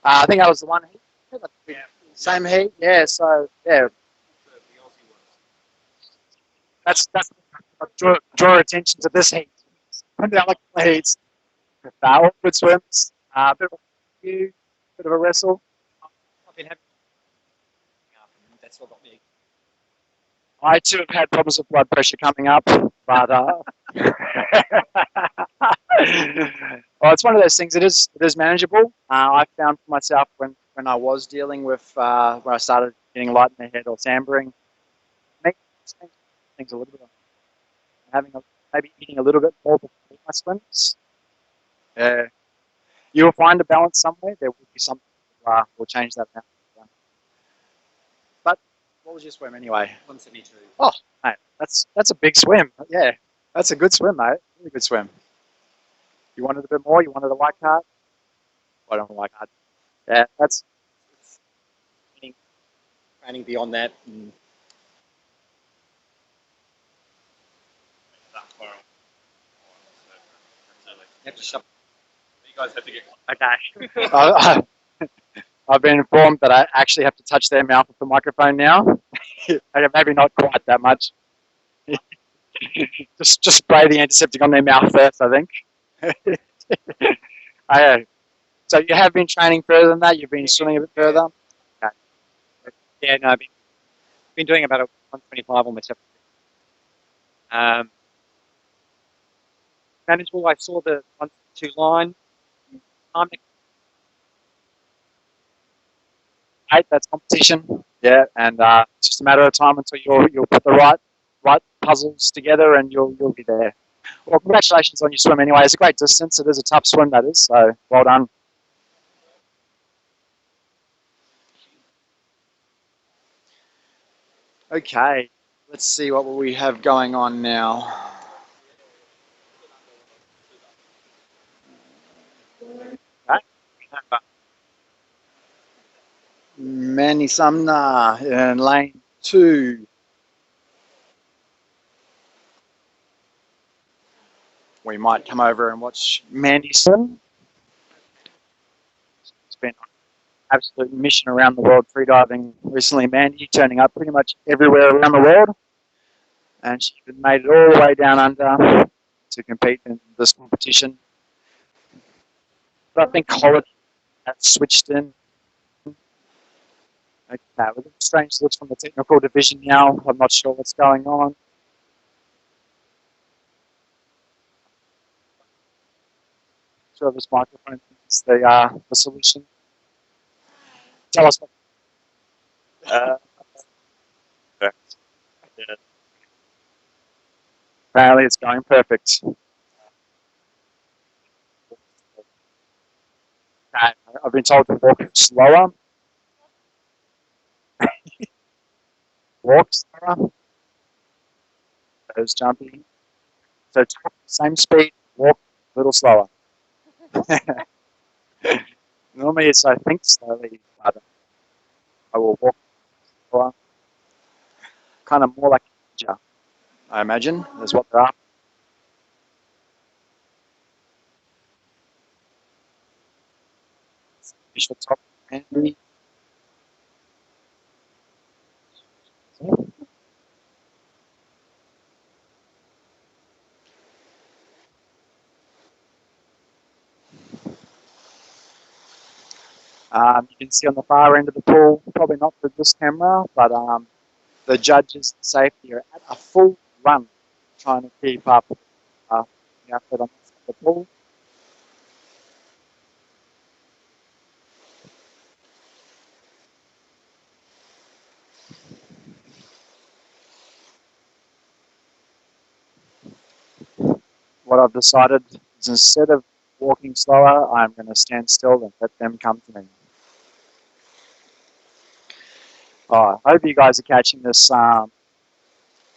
I think that was the one heat. Same heat, yeah. So yeah, that's draw attention to this heat. I like the heats. All good swims. Bit of a bit of a wrestle. I've been having. That's what got me. I too have had problems with blood pressure coming up, but well, it's one of those things. It is manageable. I found for myself when I was dealing with when I started getting light in the head or sambering, making things a little bit, maybe eating a little bit more before my swims. You will find a balance somewhere. There will be something that will change that balance. But what was your swim anyway? 172. Oh, mate, that's a big swim. Yeah, that's a good swim, mate. Really good swim. You wanted a bit more? You wanted a white card? I don't like card. Yeah, that's training beyond that. Have to shop. You guys have to get. Okay. I've been informed that I actually have to touch their mouth with the microphone now. Okay, maybe not quite that much. just spray the antiseptic on their mouth first, I think. So you have been training further than that? You've been swimming a bit further? Okay. Yeah, no, I've been doing about a 125 almost every day. Manageable. I saw the 1-2 line. That's competition. Yeah, and it's just a matter of time until you'll put the right puzzles together and you'll be there. Well, congratulations on your swim anyway. It's a great distance. It is a tough swim, that is. So well done. Okay, let's see what we have going on now. Mandy Sumner in lane 2. We might come over and watch Mandy swim. It's been an absolute mission around the world freediving recently. Mandy turning up pretty much everywhere around the world. And she made it all the way down under to compete in this competition. But I think college has switched in. Okay, with strange looks from the technical division now. I'm not sure what's going on. Sure, this microphone is the solution. Tell us what. Yeah. Apparently, it's going perfect. Okay, I've been told to walk slower. Walk slower. There's jumping. So same speed, walk a little slower. Normally it's I think slowly, but I will walk slower. Kind of more like a ninja, I imagine, is what they're after. Official top. Mandy. You can see on the far end of the pool, probably not with this camera, but the judges and safety are at a full run trying to keep up the outfit on the pool. What I've decided is instead of walking slower, I'm going to stand still and let them come to me. Oh, I hope you guys are catching this on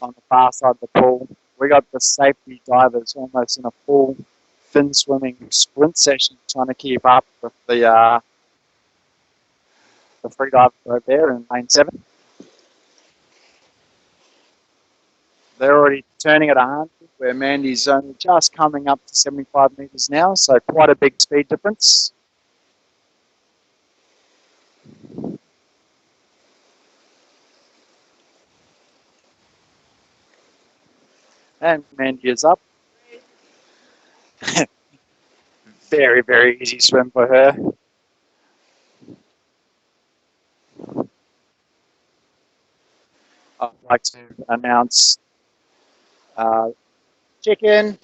the far side of the pool. We got the safety divers almost in a full fin swimming sprint session trying to keep up with the free diver right there in lane 7. They're already turning at 100, where Mandy's only just coming up to 75 metres now, so quite a big speed difference. And Mandy is up. Very, very easy swim for her. I'd like to announce chicken.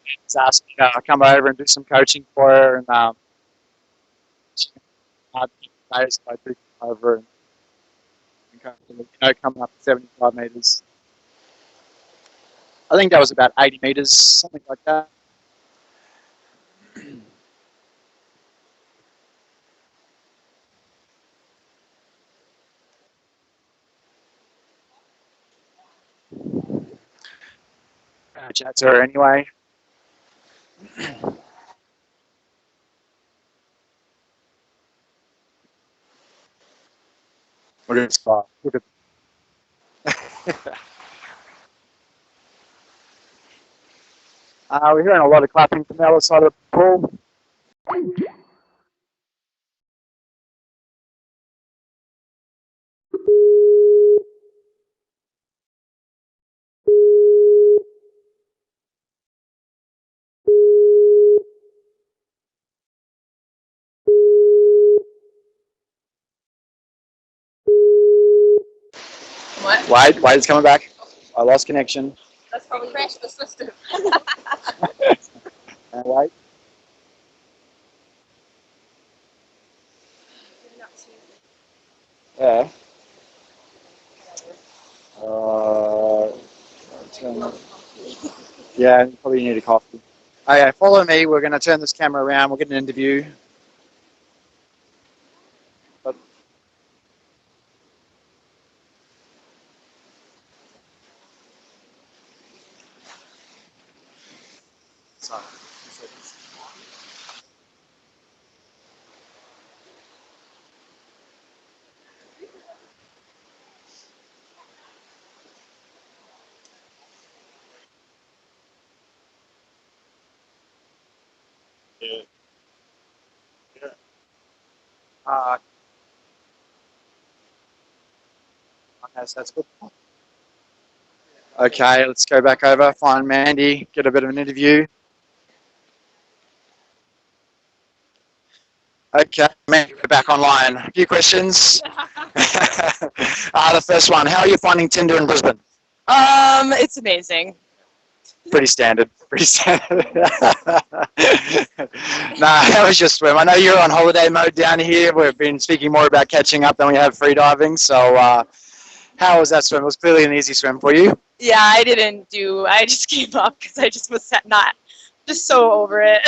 She's asked me to come over and do some coaching for her, and days I do come over and coming up to 75 metres. I think that was about 80 metres, something like that. Chat to her anyway. Look at this guy. Look at we're hearing a lot of clapping from the other side of the pool. What? Wade is coming back. I lost connection. That's probably crashed the system. And Wade. Yeah. Yeah, you probably need a coffee. Okay, follow me. We're going to turn this camera around. We'll get an interview. But sorry. Uh, okay, so that's good. Okay, let's go back over, find Mandy, get a bit of an interview. Okay, Mandy, we're back online. A few questions. The first one, how are you finding Tinder in Brisbane? It's amazing. Pretty standard. Pretty standard. Nah, how was your swim? I know you're on holiday mode down here. We've been speaking more about catching up than we have free diving. So how was that swim? It was clearly an easy swim for you. Yeah, I just gave up because I just was just so over it.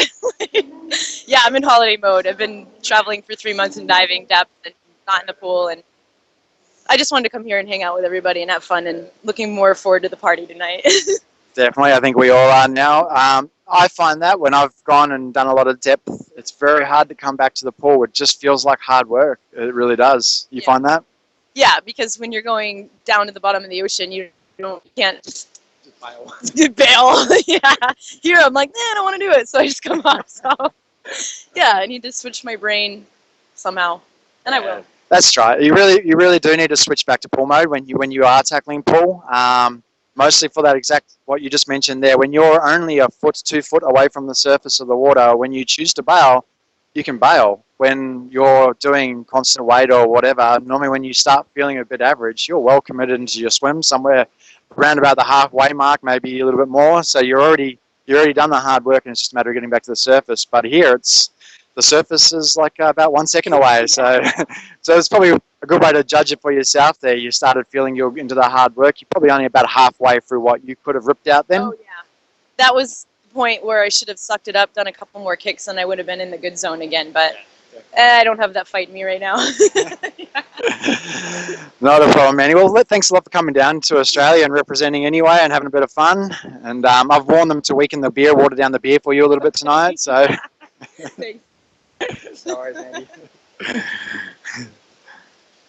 Yeah, I'm in holiday mode. I've been traveling for 3 months in diving depth and not in the pool, and I just wanted to come here and hang out with everybody and have fun, and looking more forward to the party tonight. Definitely, I think we all are now. I find that when I've gone and done a lot of depth, it's very hard to come back to the pool. It just feels like hard work. It really does. You find that? Yeah, because when you're going down to the bottom of the ocean, you can't just bail. Yeah. Here I'm like, I don't want to do it, so I just come up. So yeah, I need to switch my brain somehow, and I will. That's right. You really do need to switch back to pull mode when you are tackling pull. Mostly for that exact what you just mentioned there. When you're only a foot, 2 foot away from the surface of the water, when you choose to bail, you can bail. When you're doing constant weight or whatever, normally when you start feeling a bit average, you're well committed into your swim, somewhere around about the halfway mark, maybe a little bit more. So you're already done the hard work, and it's just a matter of getting back to the surface. But here, the surface is like about 1 second away. So so it's probably a good way to judge it for yourself there. You started feeling you're into the hard work. You're probably only about halfway through what you could have ripped out then. Oh yeah, that was the point where I should have sucked it up, done a couple more kicks, and I would have been in the good zone again. But I don't have that fight in me right now. Not a problem, Mandy. Well, thanks a lot for coming down to Australia and representing anyway and having a bit of fun. And I've warned them to weaken the beer, water down the beer for you a little bit tonight. So. Thanks. Sorry, Mandy.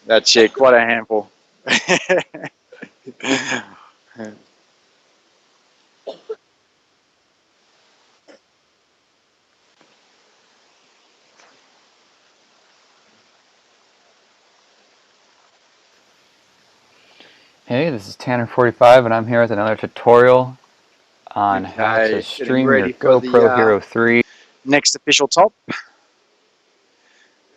That chick, what a handful. Hey, this is Tanner45, and I'm here with another tutorial on how to Getting stream ready your for GoPro the, Hero 3. Next official top.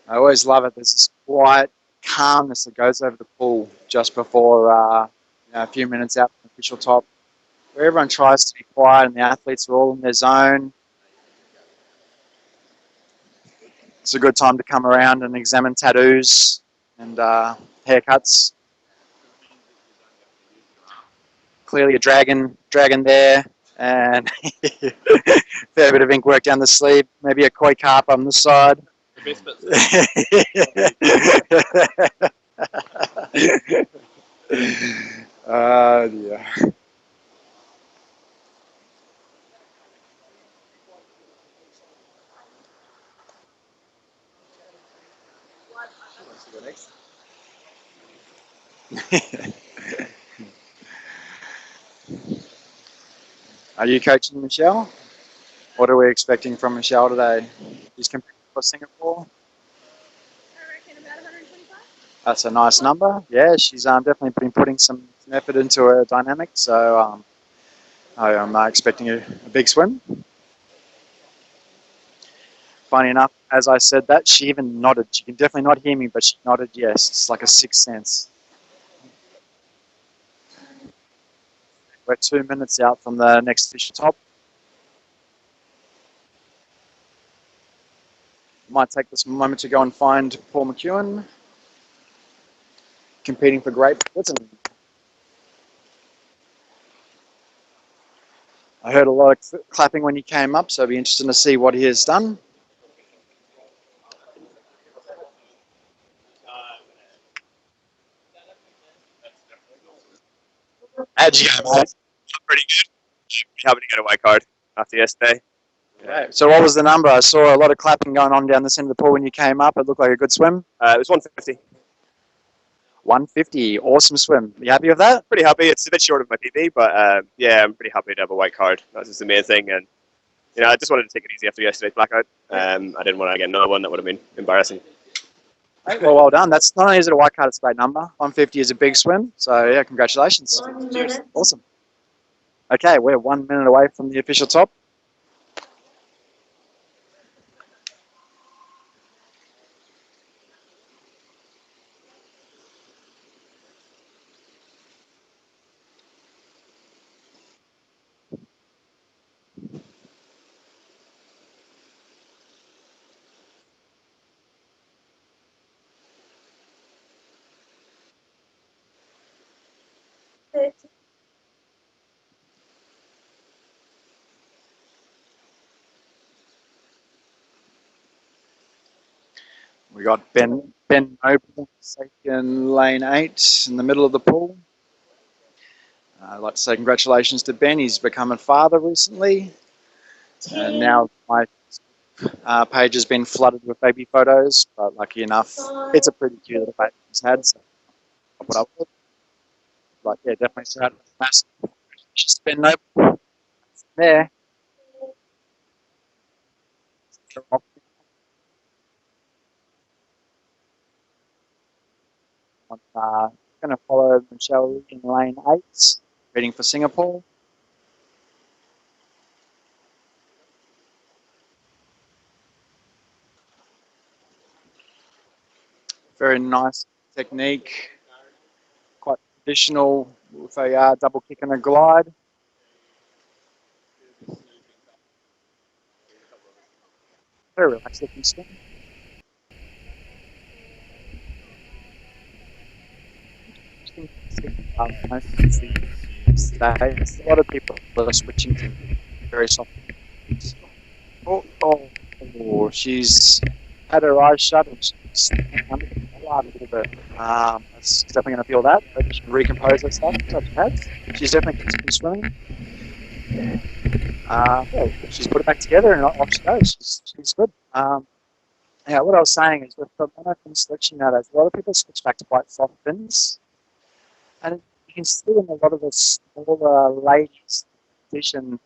I always love it. There's this quiet calmness that goes over the pool just before a few minutes out from the official top, where everyone tries to be quiet and the athletes are all in their zone. It's a good time to come around and examine tattoos and haircuts. Clearly a dragon there, and a fair bit of ink work down the sleeve, maybe a koi carp on the side. Oh dear. Are you coaching Michelle? What are we expecting from Michelle today? She's competing for Singapore. I reckon about 125. That's a nice number. Yeah, she's definitely been putting some effort into her dynamic. So I am expecting a big swim. Funny enough, as I said that, she even nodded. She can definitely not hear me, but she nodded yes. It's like a sixth sense. We're 2 minutes out from the next official top. Might take this moment to go and find Paul McKeown, competing for Great Britain. I heard a lot of clapping when he came up, so it'll be interesting to see what he has done. How'd you go, mate? Pretty good. Happy to get a white card after yesterday. Okay. So what was the number? I saw a lot of clapping going on down this end of the pool when you came up. It looked like a good swim. It was 150. 150, awesome swim. You happy with that? Pretty happy. It's a bit short of my PB, but yeah, I'm pretty happy to have a white card. That's just the main thing. And I just wanted to take it easy after yesterday's blackout. I didn't want to get another one. That would have been embarrassing. Well done. That's not only is it a white card, it's a great number. 150 is a big swim. So yeah, congratulations. Cheers. Awesome. Okay, we're 1 minute away from the official top. We got Ben Noble, second lane 8 in the middle of the pool. I'd like to say congratulations to Ben. He's become a father recently. And now my page has been flooded with baby photos, but lucky enough, it's a pretty cute little baby he's had. So I'll put up with it. But yeah, definitely massive Just been noble there. Going to follow Michelle in lane 8, heading for Singapore. Very nice technique, quite traditional with a double kick and a glide. Very relaxed looking swim. A lot of people are switching to very soft. Oh, she's had her eyes shut and she's under the blood a little bit. That's definitely going to feel that. But she can recompose herself. She's definitely continuing swimming. Well, she's put it back together and off she goes. She's good. Yeah, what I was saying is with the monofin selection nowadays, a lot of people switch back to quite soft fins. And you can see in a lot of the smaller ladies' competition,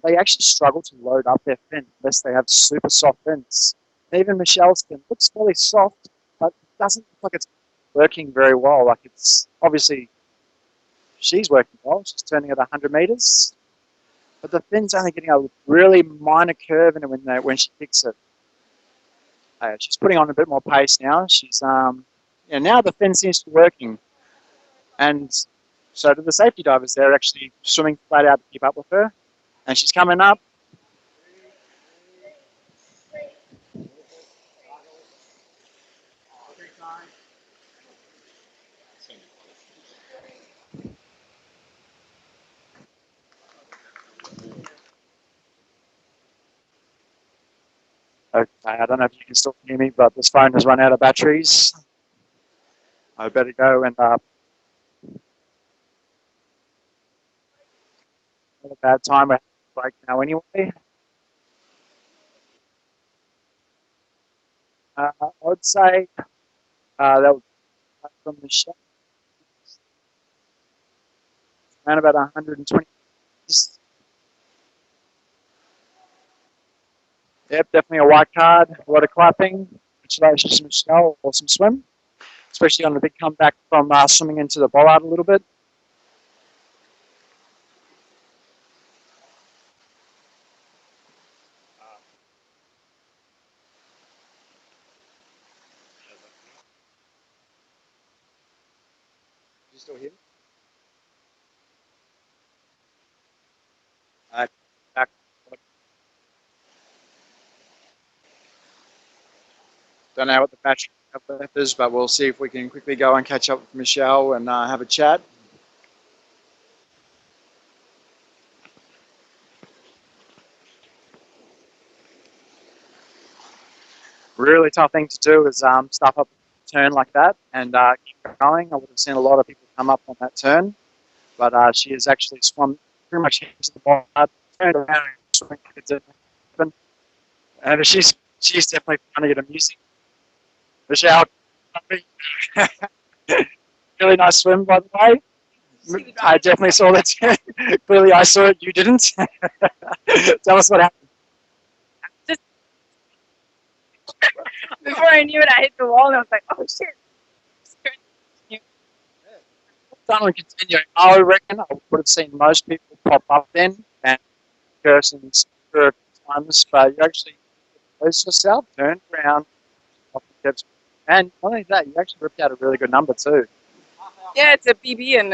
they actually struggle to load up their fin unless they have super soft fins. Even Michelle's fin looks fairly soft, but it doesn't look like it's working very well. Like it's obviously she's working well. She's turning at 100 meters, but the fin's only getting a really minor curve in it when she kicks it. She's putting on a bit more pace now. She's now the fin seems to be working, and so do the safety divers. They're actually swimming flat out to keep up with her, and she's coming up. Okay, I don't know if you can still hear me, but this phone has run out of batteries. I better go and not a bad time. We're break now anyway. I would say that would be from the show around about 120. Yep, definitely a white card. A lot of clapping. Congratulations, Michelle. Awesome swim, especially on the big comeback from swimming into the bollard a little bit. You still here? Back. Don't know what the battery left is, but we'll see if we can quickly go and catch up with Michelle and have a chat. Really tough thing to do is stuff up a turn like that and keep going. I would have seen a lot of people come up on that turn, but she has actually swum pretty much into the ball, turned around and she's definitely finding it amusing. Michelle, really nice swim, by the way. I definitely saw that turn. Clearly I saw it, you didn't. Tell us what happened. Before I knew it, I hit the wall and I was like, oh shit. Done continuing. I reckon I would have seen most people pop up then and persons for a few times, but you actually close yourself, turned around, and not only that, you actually ripped out a really good number too. Yeah, it's a PB and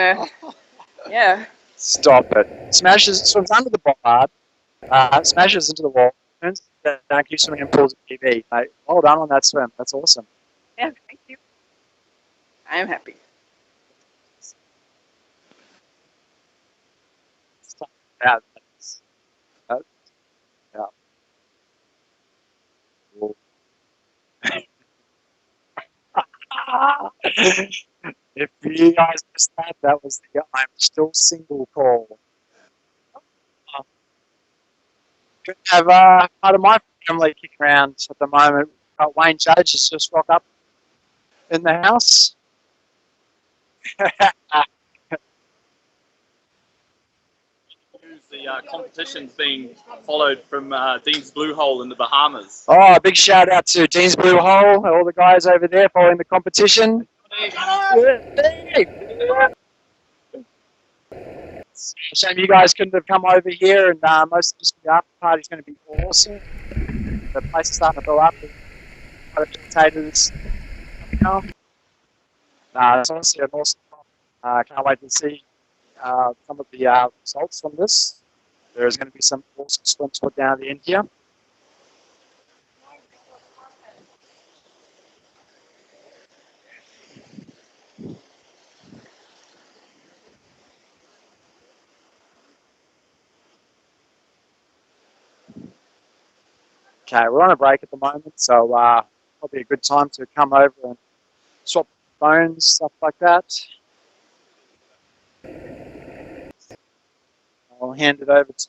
yeah. Stop it. Swims under the bollard, smashes into the wall, turns down, keeps swimming and pulls a PB. Mate, well done on that swim. That's awesome. Yeah, thank you. I am happy. Yeah. If you guys missed that, that was the I'm still single call. Could have part of my family kicking around at the moment. Wayne Judge has just rocked up in the house. competition's being followed from Dean's Blue Hole in the Bahamas. Oh, a big shout out to Dean's Blue Hole, all the guys over there following the competition. Shame you guys couldn't have come over here, and most of the after party's going to be awesome. The place is starting to fill up with spectators. It's honestly an awesome. Can't wait to see some of the results from this. There's going to be some awesome swims put down at the end here. Okay, we're on a break at the moment, so probably a good time to come over and swap phones, stuff like that. I'll hand it over to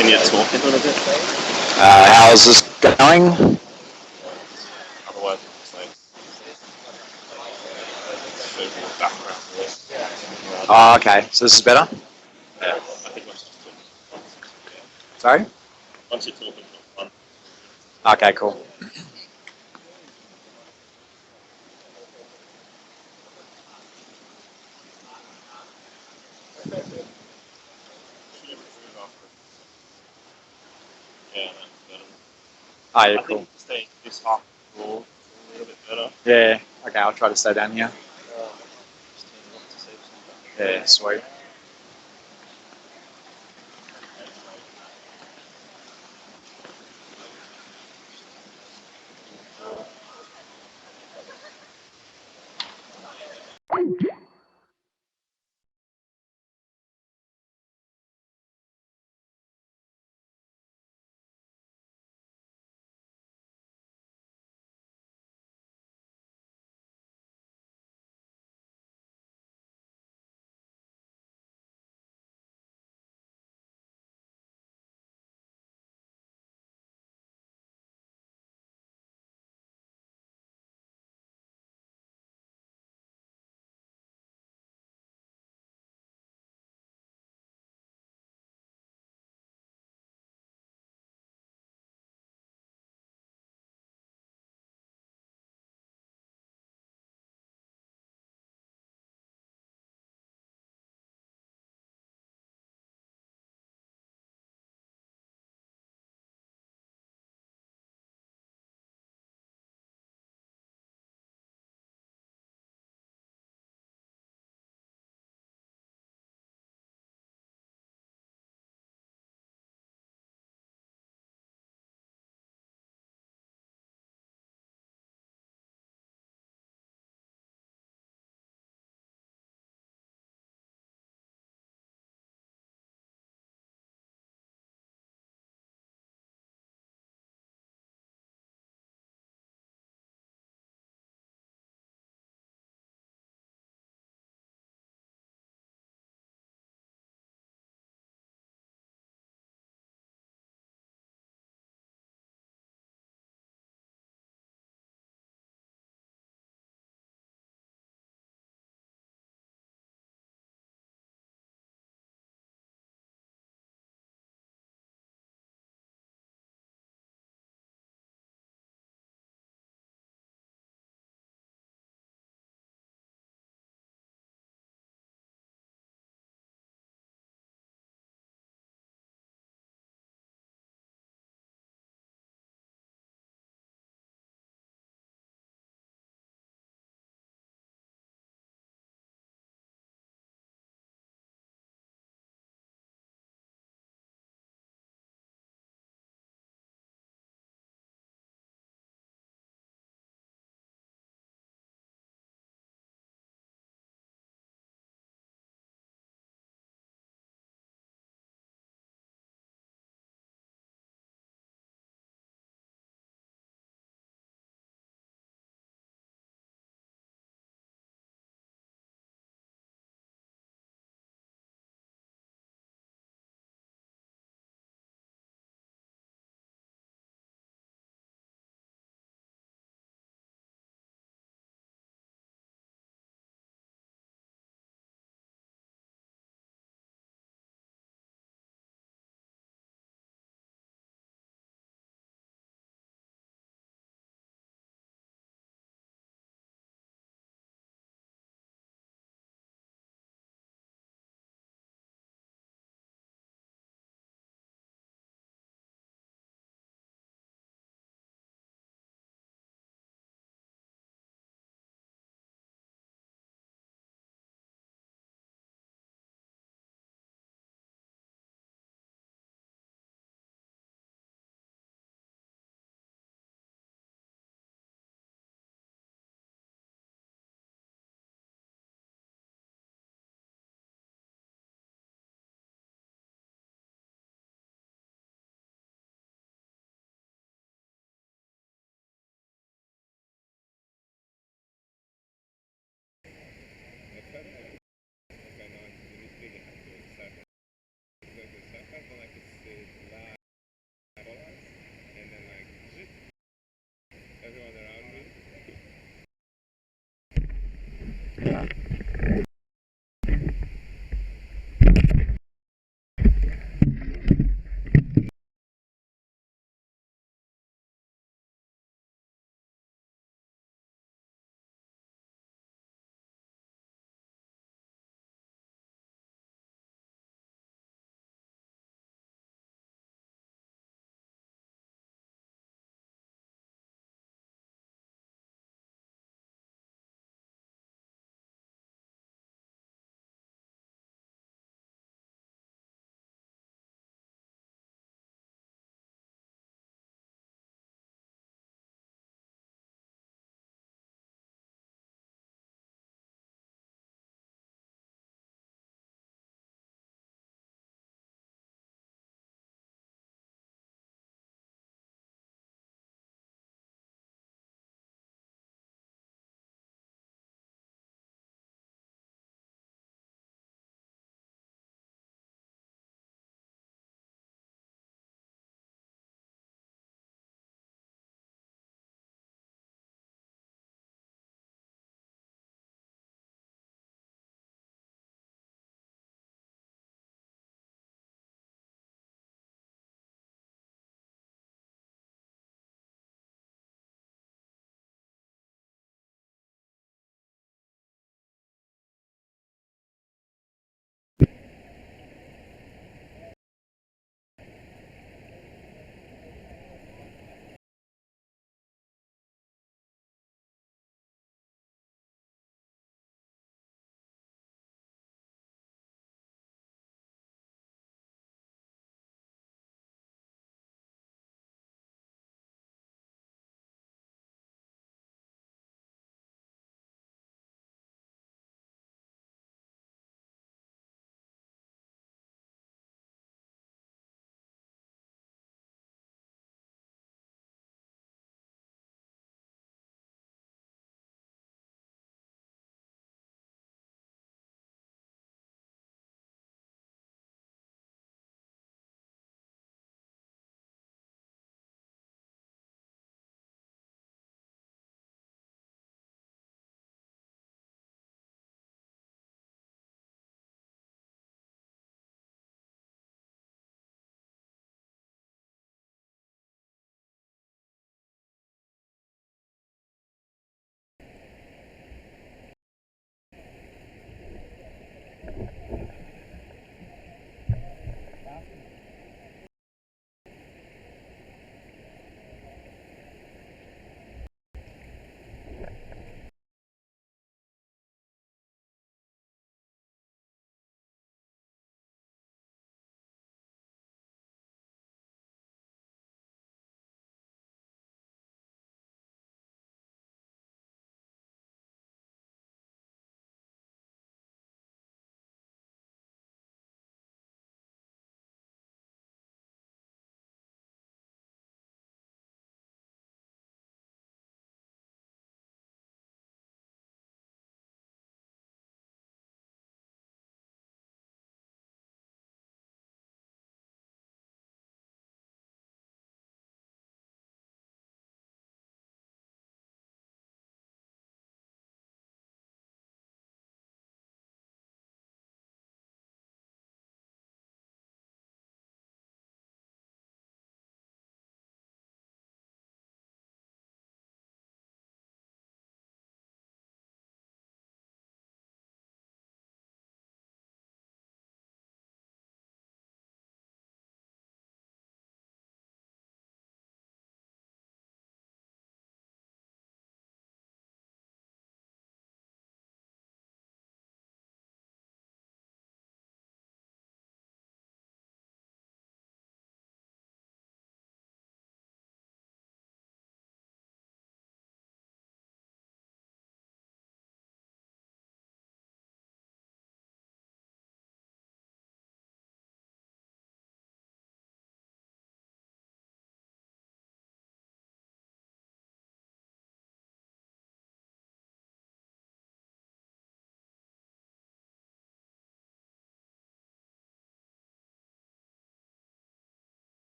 Can you talk a little bit? how's this going? Otherwise, it's like social background voice. Oh, okay. So this is better? Yeah, I think that's just good. Sorry? Once you're talking for fun. Okay, cool. Yeah, that's better. Oh, yeah, I cool. think staying this half raw is a little bit better. Yeah, okay, I'll try to stay down here. Just turn it off to save some battery. Yeah, sweet.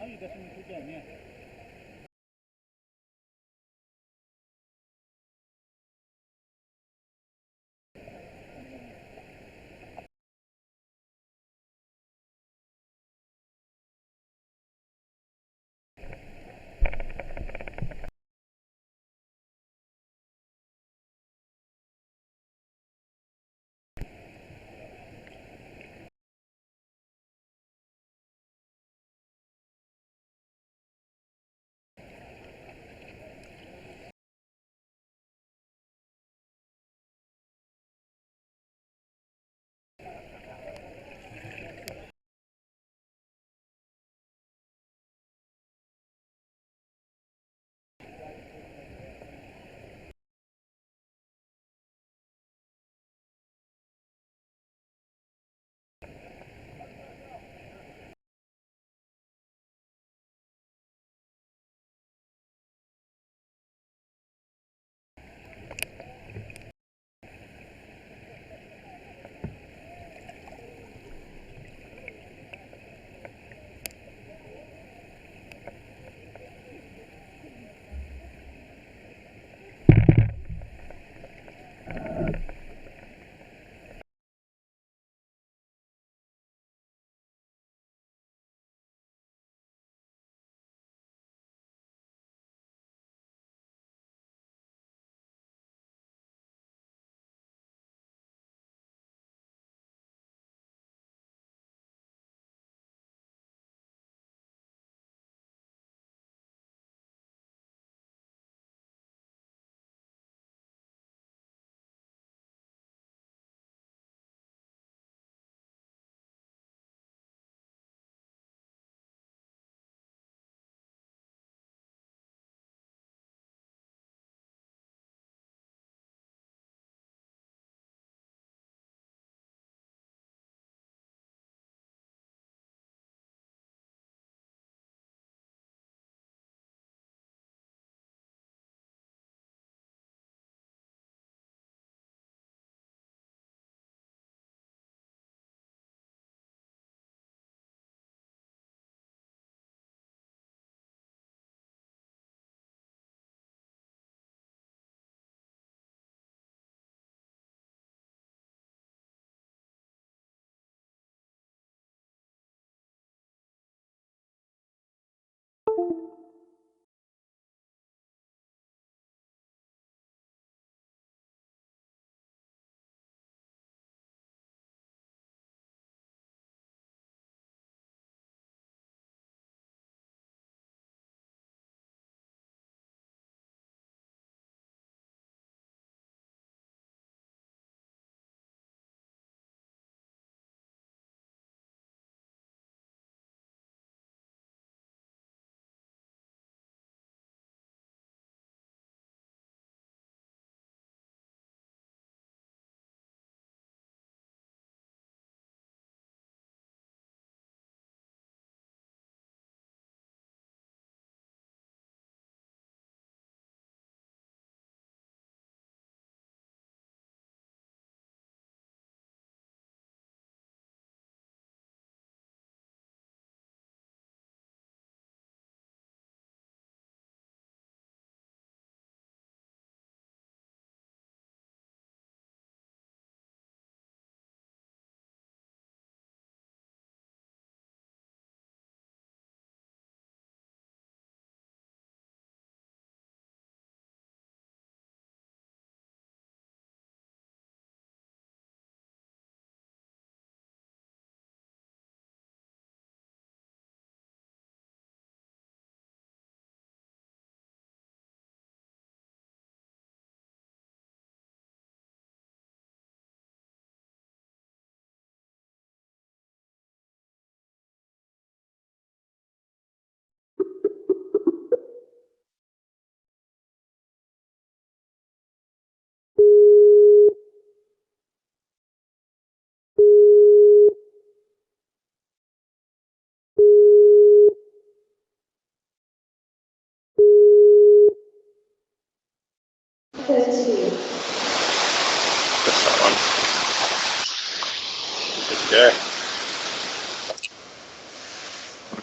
Ayo, dah semua hujan ya.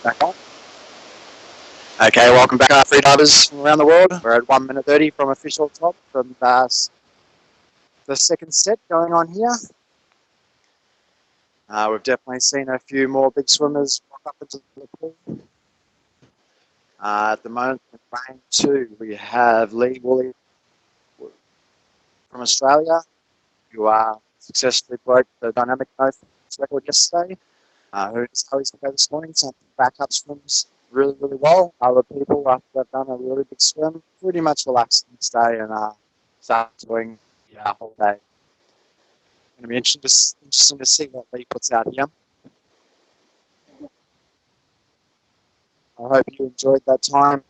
Back on. Okay, welcome back, freedivers from around the world. We're at 1 minute 30 from official top from the second set going on here. We've definitely seen a few more big swimmers walk up into the pool. At the moment, in lane 2, we have Leigh, Wooley from Australia, who successfully broke the dynamic nose record yesterday. Who knows how he's going to go this morning? Some backup swims really, really well. Other people, after they've done a really big swim, pretty much relaxed the next day and start doing the whole day. Going to be interesting to see what Leigh puts out here. I hope you enjoyed that time.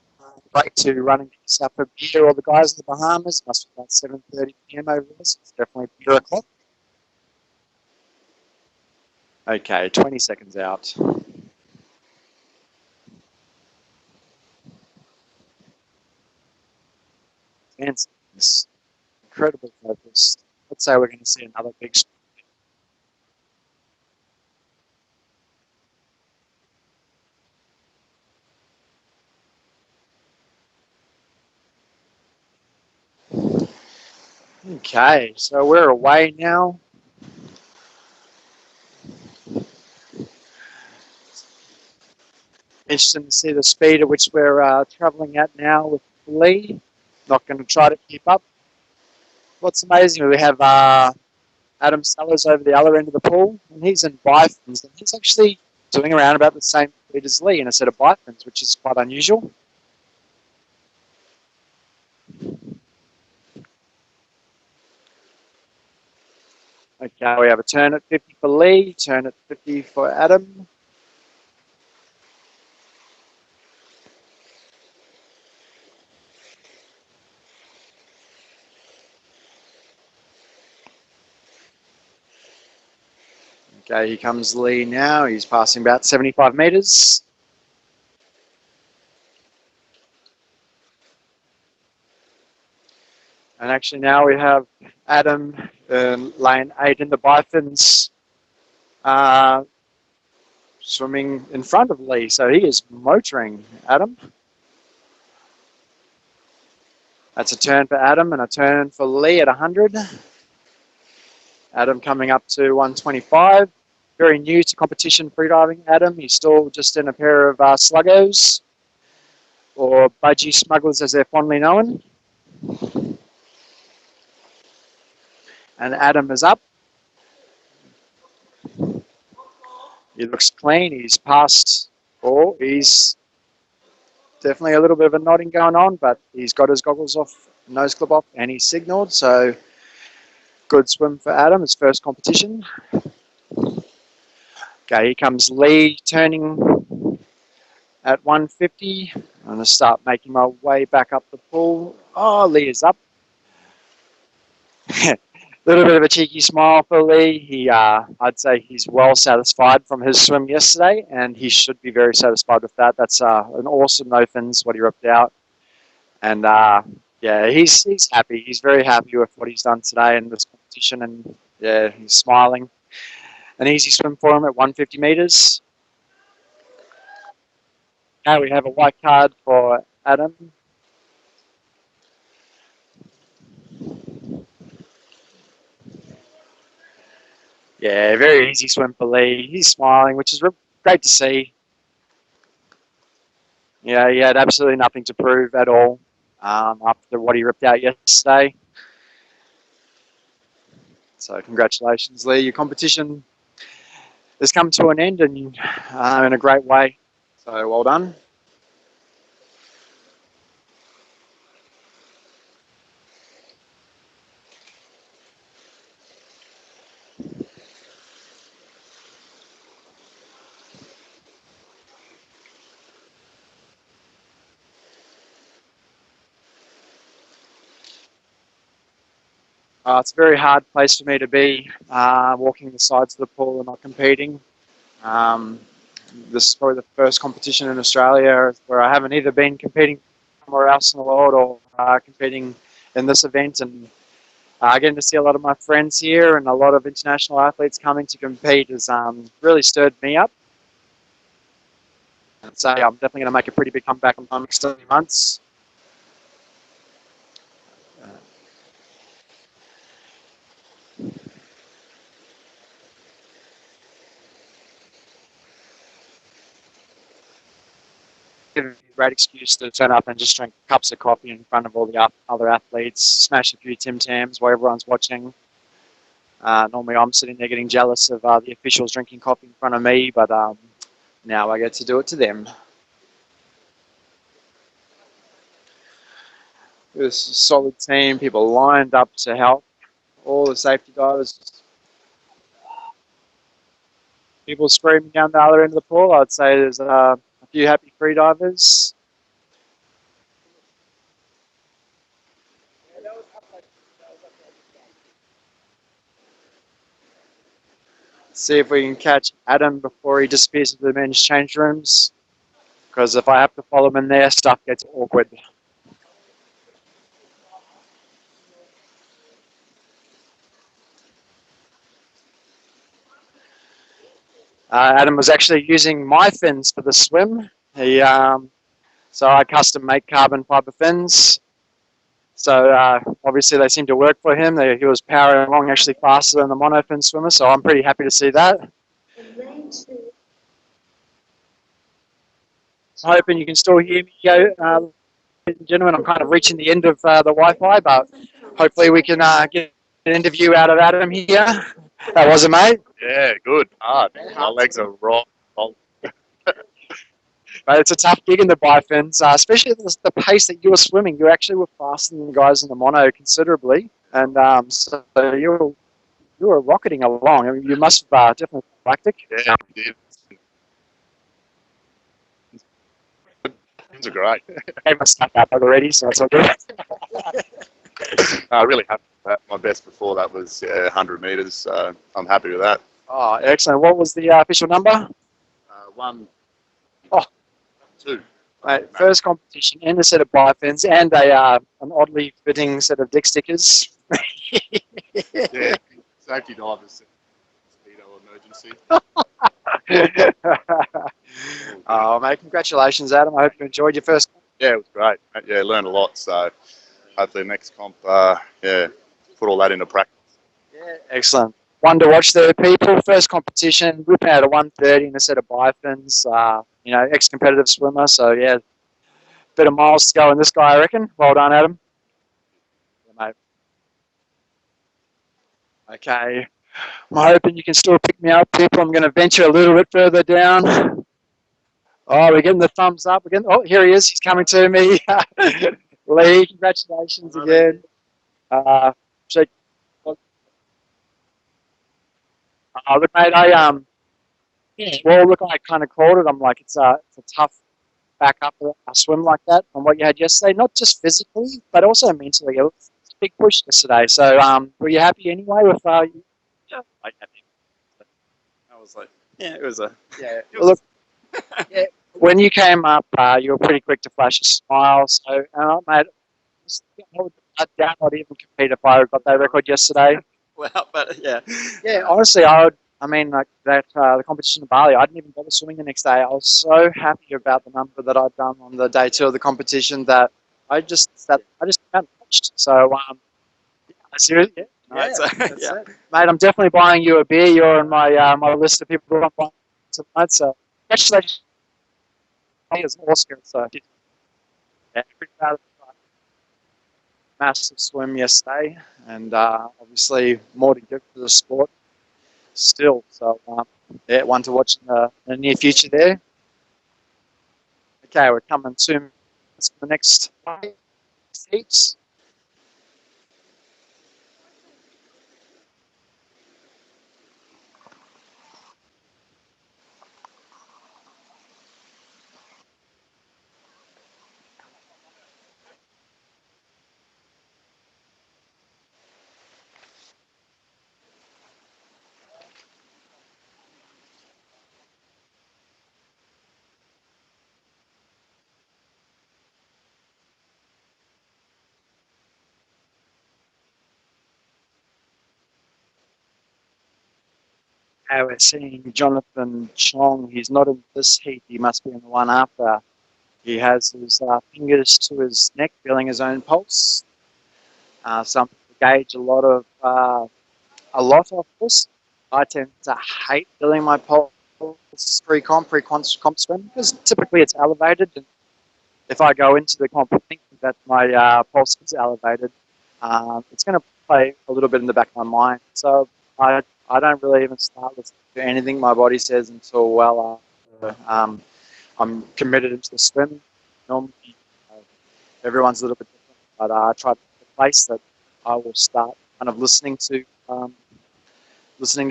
Break to run and get yourself a beer. All the guys in the Bahamas, must be about 7:30 p.m. over there, so it's definitely beer o'clock. Okay, 20 seconds out. And seconds. Incredibly focused. Let's say we're going to see another big. Okay, so we're away now. Interesting to see the speed at which we're travelling at now with Leigh. Not going to try to keep up. What's amazing, we have Adam Sellars over the other end of the pool, and he's in bifins, and he's actually doing around about the same speed as Leigh in a set of bifins, which is quite unusual. Okay, we have a turn at 50 for Leigh, turn at 50 for Adam. Okay, here comes Leigh now. He's passing about 75 metres. And actually now we have Adam lane 8 in the bifins swimming in front of Leigh. So he is motoring Adam. That's a turn for Adam and a turn for Leigh at 100. Adam coming up to 125. Very new to competition freediving, Adam. He's still just in a pair of sluggos, or budgie smugglers as they're fondly known. And Adam is up. He looks clean. He's passed, or he's definitely a little bit of a nodding going on, but he's got his goggles off, nose clip off, and he's signalled. So good swim for Adam, his first competition. Okay, here comes Leigh turning at 150. I'm going to start making my way back up the pool. Oh, Leigh is up. A little bit of a cheeky smile for Leigh. He, I'd say he's well satisfied from his swim yesterday, and he should be very satisfied with that. That's an awesome no fins, what he ripped out. And yeah, he's happy. He's very happy with what he's done today in this competition, and yeah, he's smiling. An easy swim for him at 150 metres. Now we have a white card for Adam. Yeah, very easy swim for Leigh. He's smiling, which is great to see. Yeah, he had absolutely nothing to prove at all after what he ripped out yesterday. So congratulations, Leigh. Your competition has come to an end, and in a great way. So well done. It's a very hard place for me to be, walking the sides of the pool and not competing. This is probably the first competition in Australia where I haven't either been competing somewhere else in the world or competing in this event, and getting to see a lot of my friends here and a lot of international athletes coming to compete has really stirred me up. So I'm definitely going to make a pretty big comeback in the next 3 months. Great excuse to turn up and just drink cups of coffee in front of all the other athletes, smash a few Tim Tams while everyone's watching. Normally I'm sitting there getting jealous of the officials drinking coffee in front of me, but now I get to do it to them. This solid team, people lined up to help. All the safety divers, people screaming down the other end of the pool. I'd say there's a few happy free divers. See if we can catch Adam before he disappears into the men's change rooms. Because if I have to follow him in there, stuff gets awkward. Adam was actually using my fins for the swim. So I custom make carbon fiber fins. So obviously they seem to work for him. He was powering along actually faster than the monofin swimmer. So I'm pretty happy to see that. I'm hoping you can still hear me, ladies and gentlemen. I'm kind of reaching the end of the Wi-Fi, but hopefully we can get an interview out of Adam here. How was it, mate? Yeah, good. Hard. My legs are raw. But it's a tough gig in the bifins, especially at the pace that you were swimming. You actually were faster than the guys in the mono considerably, and so you were rocketing along. I mean, you must have definitely been lactic. Yeah, we did. Things are great. Gave my stuff up already, so it's all good. Really happy with that. My best before that was 100 metres, so I'm happy with that. Oh, excellent. What was the official number? 1, Oh. 2. Mate, first competition and a set of bifins and an oddly fitting set of dick stickers. Yeah, safety divers, speedo emergency. Oh, mate, congratulations, Adam. I hope you enjoyed your first. Yeah, it was great. Yeah, learned a lot. So hopefully next comp, put all that into practice. Yeah, excellent. One to watch there, people. First competition, whipping out a 130 in a set of bifins. Ex-competitive swimmer. So, yeah, bit of miles to go in this guy, I reckon. Well done, Adam. Yeah, mate. Okay. I'm hoping you can still pick me up, people. I'm going to venture a little bit further down. Oh, we're getting the thumbs up. Oh, here he is. He's coming to me. Leigh, congratulations again. Shake. Look, mate, I kind of called it. I'm like, it's a tough back up a swim like that from what you had yesterday, not just physically, but also mentally. It was a big push yesterday. So, were you happy anyway with you? Yeah, I was like, yeah, it was a. Yeah. Look, yeah, when you came up, you were pretty quick to flash a smile. So, mate, I doubt I'd even compete if I got that record yesterday. Well, but yeah. Yeah, honestly, like that, the competition in Bali, I didn't even bother swimming the next day. I was so happy about the number that I'd done on the day 2 of the competition that I just watched. So, seriously, Yeah, yeah. Mate, I'm definitely buying you a beer. You're on my list of people I'm buying tonight. So, congratulations. It was awesome. So, yeah, pretty proud of the massive swim yesterday, and obviously more to give to the sport still. So, yeah, one to watch in the near future there. Okay, we're coming to the next heats. We're seeing Jonathan Chong. He's not in this heat. He must be in the one after. He has his fingers to his neck, feeling his own pulse. Something to gauge a lot of this. I tend to hate feeling my pulse pre-comp swim because typically it's elevated. And if I go into the comp thinking that my pulse is elevated, it's going to play a little bit in the back of my mind. So I don't really even start listening to anything my body says until well after I'm committed into the swim. Normally, everyone's a little bit different, but I try to find a place that I will start kind of listening to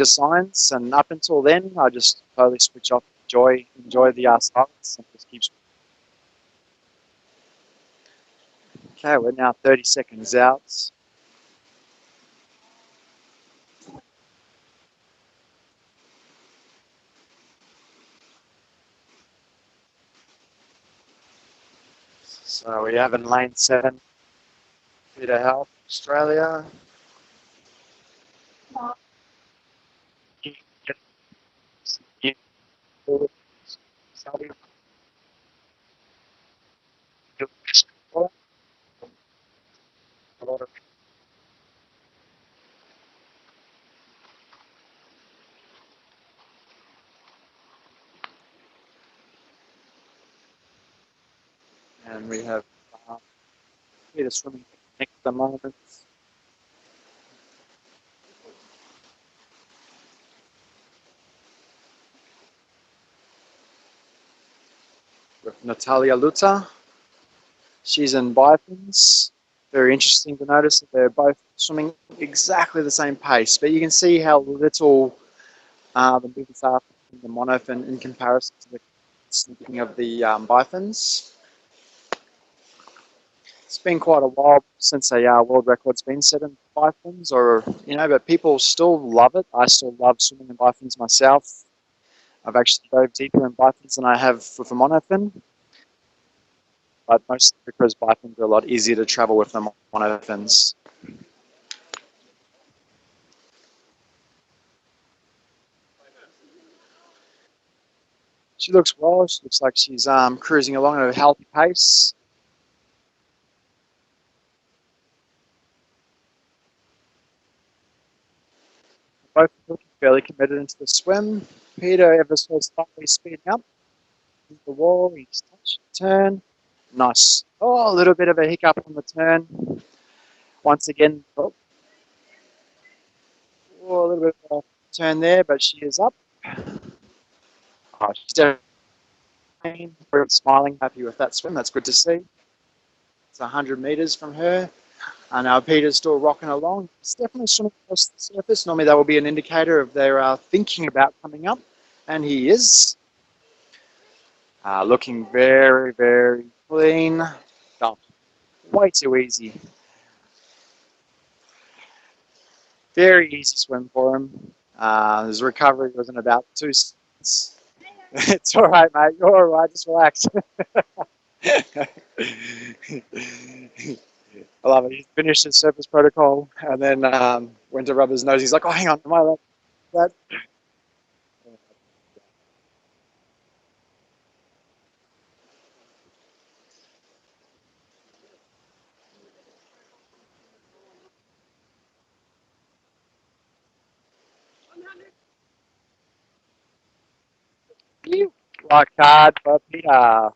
signs, and up until then, I just totally switch off, enjoy the silence, and just keep. Okay, we're now 30 seconds out. So we have in lane 7, Peter Health, Australia. And we have Peter swimming next to the moment. With Natalia Luter. She's in Bifins. Very interesting to notice that they're both swimming exactly the same pace, but you can see how little the movements are in the monofin in comparison to the slipping of the Bifins. It's been quite a while since a world record's been set in Bifins, but people still love it. I still love swimming in Bifins myself. I've actually dove deeper in Bifins than I have with a monofin. But mostly because Bifins are a lot easier to travel with than monofins. She looks well. She looks like she's cruising along at a healthy pace. Both looking fairly committed into the swim. Peter ever so slightly speeding up. The wall, he's touched the turn. Nice. Oh, a little bit of a hiccup on the turn. Once again, a little bit of a turn there, but she is up. Oh, she's definitely smiling, happy with that swim. That's good to see. It's 100 meters from her. And now Peter's still rocking along. It's definitely swimming close to the surface. Normally that will be an indicator of they're thinking about coming up. And he is. Looking very, very clean. Oh, way too easy. Very easy swim for him. His recovery was in about 2 seconds. It's all right, mate. You're all right. Just relax. I love it. He finished his surface protocol and then went to rub his nose. He's like, oh, hang on. Am I like that? Rock hard, but Peter.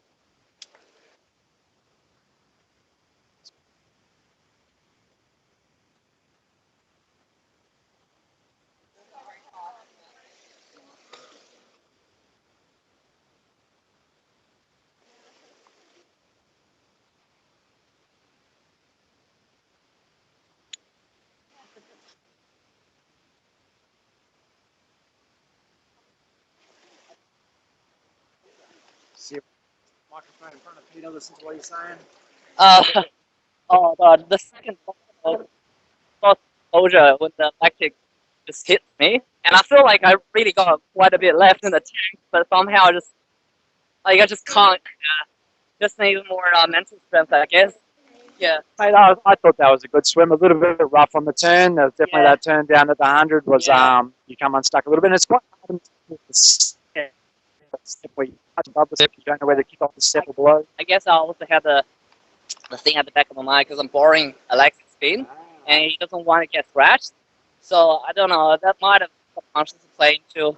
See microphone in front of Peter. Listen to what he's saying. The second exposure when the lactic just hit me, and I feel like I really got quite a bit left in the tank, but somehow I just can't. Just need more mental strength, I guess. Yeah. Mate, I thought that was a good swim. A little bit rough on the turn. There was definitely that turn down at the 100 was you come unstuck a little bit. And it's quite hard step where you touch above the step, you don't know whether to kick off the step or below. I guess I also had the thing at the back of my mind because I'm borrowing Alex's spin, and he doesn't want to get scratched. So I don't know. That might have subconsciously played into,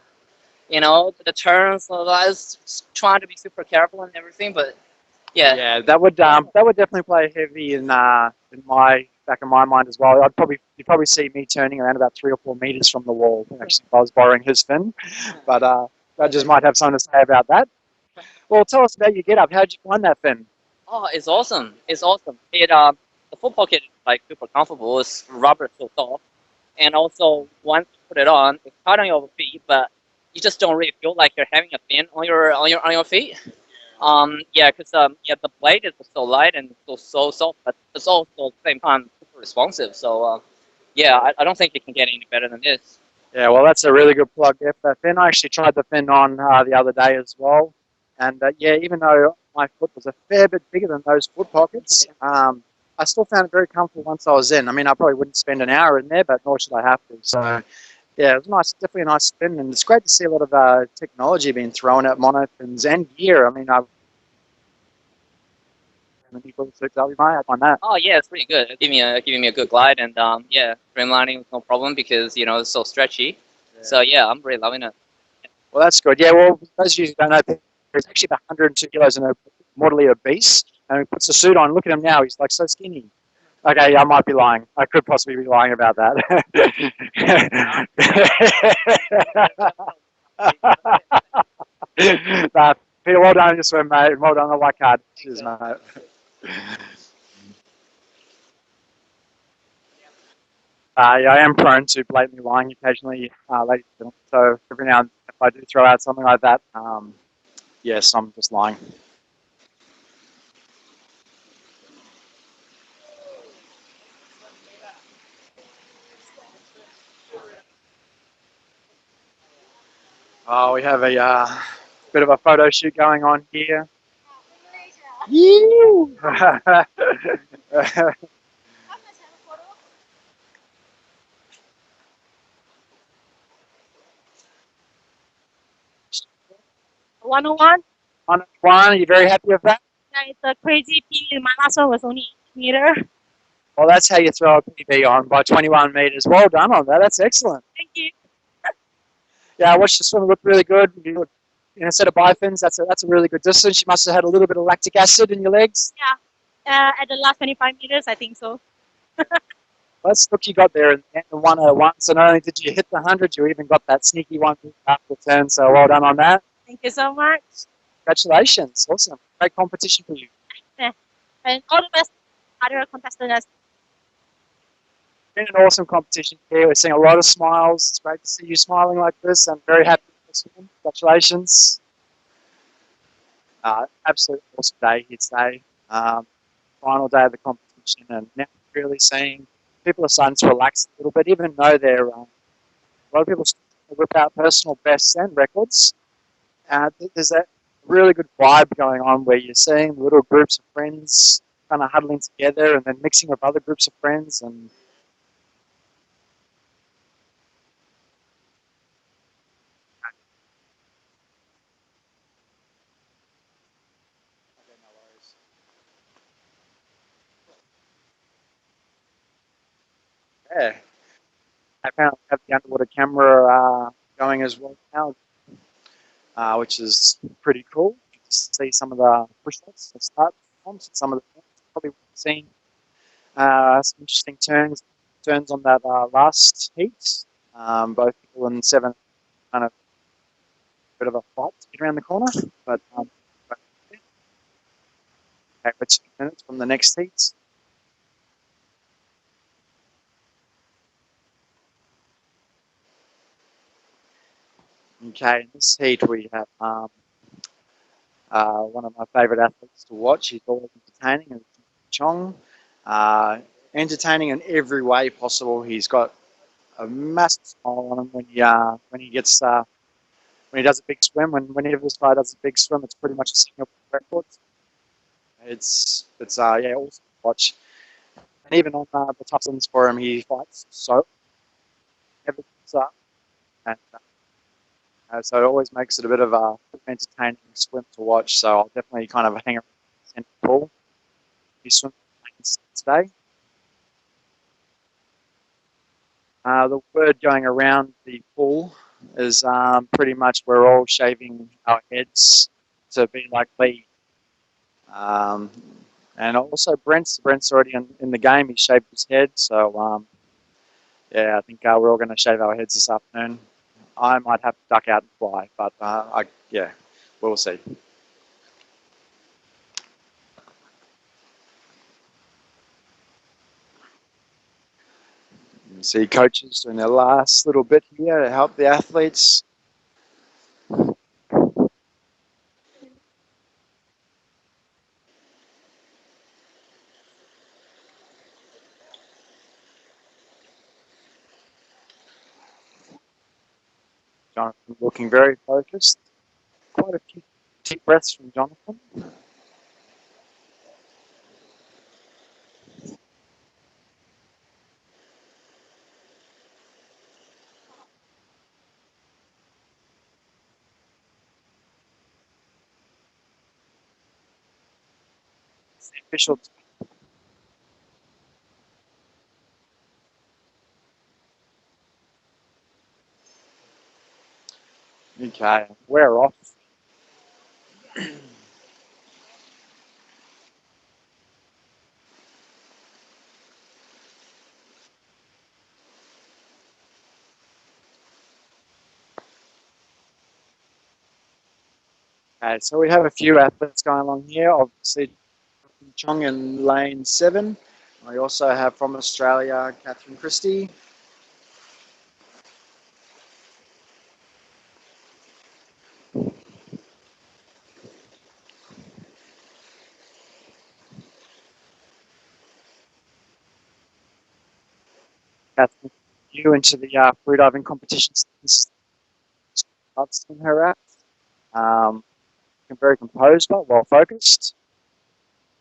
the turns. So I was trying to be super careful and everything, but yeah. Yeah, that would definitely play heavy in my back of my mind as well. You'd probably see me turning around about 3 or 4 meters from the wall. Actually, if I was borrowing his fin, but I just might have something to say about that. Well, tell us about your get up. How did you find that fin? Oh, it's awesome. It's awesome. The full pocket is like super comfortable. It's rubber so soft, and also once you put it on, it's hard on your feet, but you just don't really feel like you're having a fin on your feet. Because the blade is so light and so soft, but it's also at the same time super responsive. So I don't think it can get any better than this. Yeah, well, that's a really good plug there for that fin. I actually tried the fin on the other day as well, and even though my foot was a fair bit bigger than those foot pockets, I still found it very comfortable once I was in. I mean, I probably wouldn't spend an hour in there, but nor should I have to. So, yeah, it was nice, definitely a nice spin, and it's great to see a lot of technology being thrown at monofins and gear. I mean, I find that. Oh yeah, it's pretty good. It's giving me a good glide, and streamlining was no problem because it's so stretchy. Yeah. So yeah, I'm really loving it. Well, that's good. Yeah, well, those of you who don't know, he's actually about 102 kilos and mortally obese, and he puts a suit on. Look at him now; he's like so skinny. Okay, I might be lying. I could possibly be lying about that. Peter, well done on your swim, mate. Well done on the white card. Cheers, mate. I am prone to blatantly lying occasionally, ladies and gentlemen. So every now and then, if I do throw out something like that, yes, I'm just lying. Oh, we have a bit of a photo shoot going on here. You. One-on-one. On one, are you very happy with that? Yeah, it's a crazy PB. My last one was only 8 meter. Well, that's how you throw a PB on, by 21 meters. Well done on that. That's excellent. Thank you. Yeah, I watched the swim look really good. A set of bifins, that's a really good distance. You must have had a little bit of lactic acid in your legs. Yeah, at the last 25 meters, I think so. Let's look, you got there in the 101. So not only did you hit the 100, you even got that sneaky one after the turn. So well done on that. Thank you so much. Congratulations. Awesome. Great competition for you. Yeah. And all the best other contestants. Been an awesome competition here. We're seeing a lot of smiles. It's great to see you smiling like this. I'm very happy with this one. Congratulations. Absolutely awesome day here today. Final day of the competition, and now really seeing people are starting to relax a little bit, even though they're a lot of people whip out personal bests and records. There's that really good vibe going on where you're seeing little groups of friends kind of huddling together and then mixing with other groups of friends, and yeah, I apparently have the underwater camera going as well now, which is pretty cool to see some of the push shots that start on some of the probably seen some interesting turns on that last heat. Both people in 7 kind of a bit of a fight to get around the corner, but okay, we're 2 minutes from the next heat. Okay, in this heat we have one of my favourite athletes to watch. He's always entertaining, and Chong. Entertaining in every way possible. He's got a massive smile on him when he gets when he does a big swim. Whenever this guy does a big swim, it's pretty much a single record. It's awesome to watch. And even on the tough ones for him, he fights so everything's up. And So it always makes it a bit of a entertaining swim to watch. So I'll definitely kind of hang around the centre pool. You swim today. The word going around the pool is pretty much we're all shaving our heads to be like Leigh. And also Brent's already in the game. He shaved his head. So, yeah, I think we're all going to shave our heads this afternoon. I might have to duck out and fly, but yeah, we'll see. You see coaches doing their last little bit here to help the athletes. Jonathan looking very focused. Quite a few deep breaths from Jonathan. It's the official. Okay, we're off. Okay, so we have a few athletes going along here. Obviously, Chong in lane 7. We also have from Australia, Christie. Catherine new into the freediving competitions. I've seen her at. Very composed but well focused.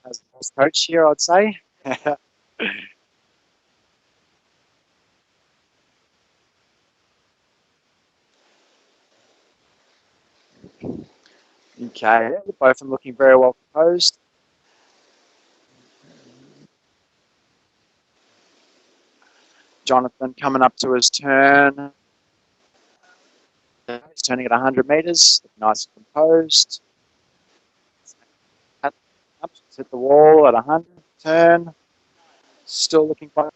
As a coach here, I'd say. Okay, both of them looking very well composed. Jonathan coming up to his turn. He's turning at 100 meters. Nice and composed. Up, hit the wall at 100. Turn. Still looking quite.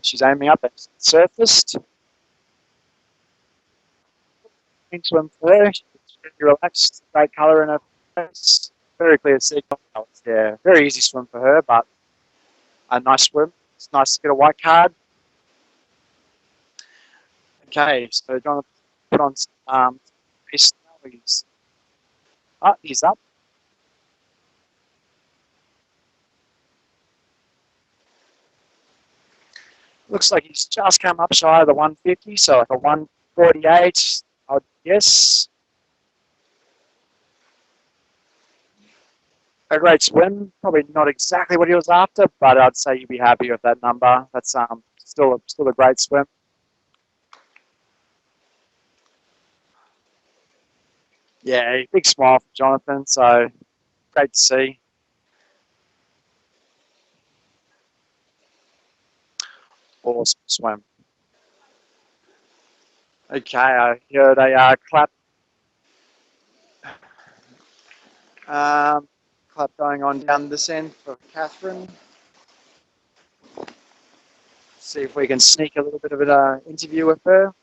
She's aiming up at the surfaced. Swim for her. She's very relaxed. Great colour in her face. Very clear sea colours. Yeah, very easy swim for her, but a nice swim. It's nice to get a white card. Okay, so Jonathan put on he's up. Looks like he's just come up shy of the 150, so like a 148, I would guess. A great swim, probably not exactly what he was after, but I'd say you'd be happy with that number. That's still a great swim. Yeah, big smile from Jonathan, so great to see. Awesome swim. Okay, I heard a clap. Clap going on down this end for Catherine. See if we can sneak a little bit of an interview with her.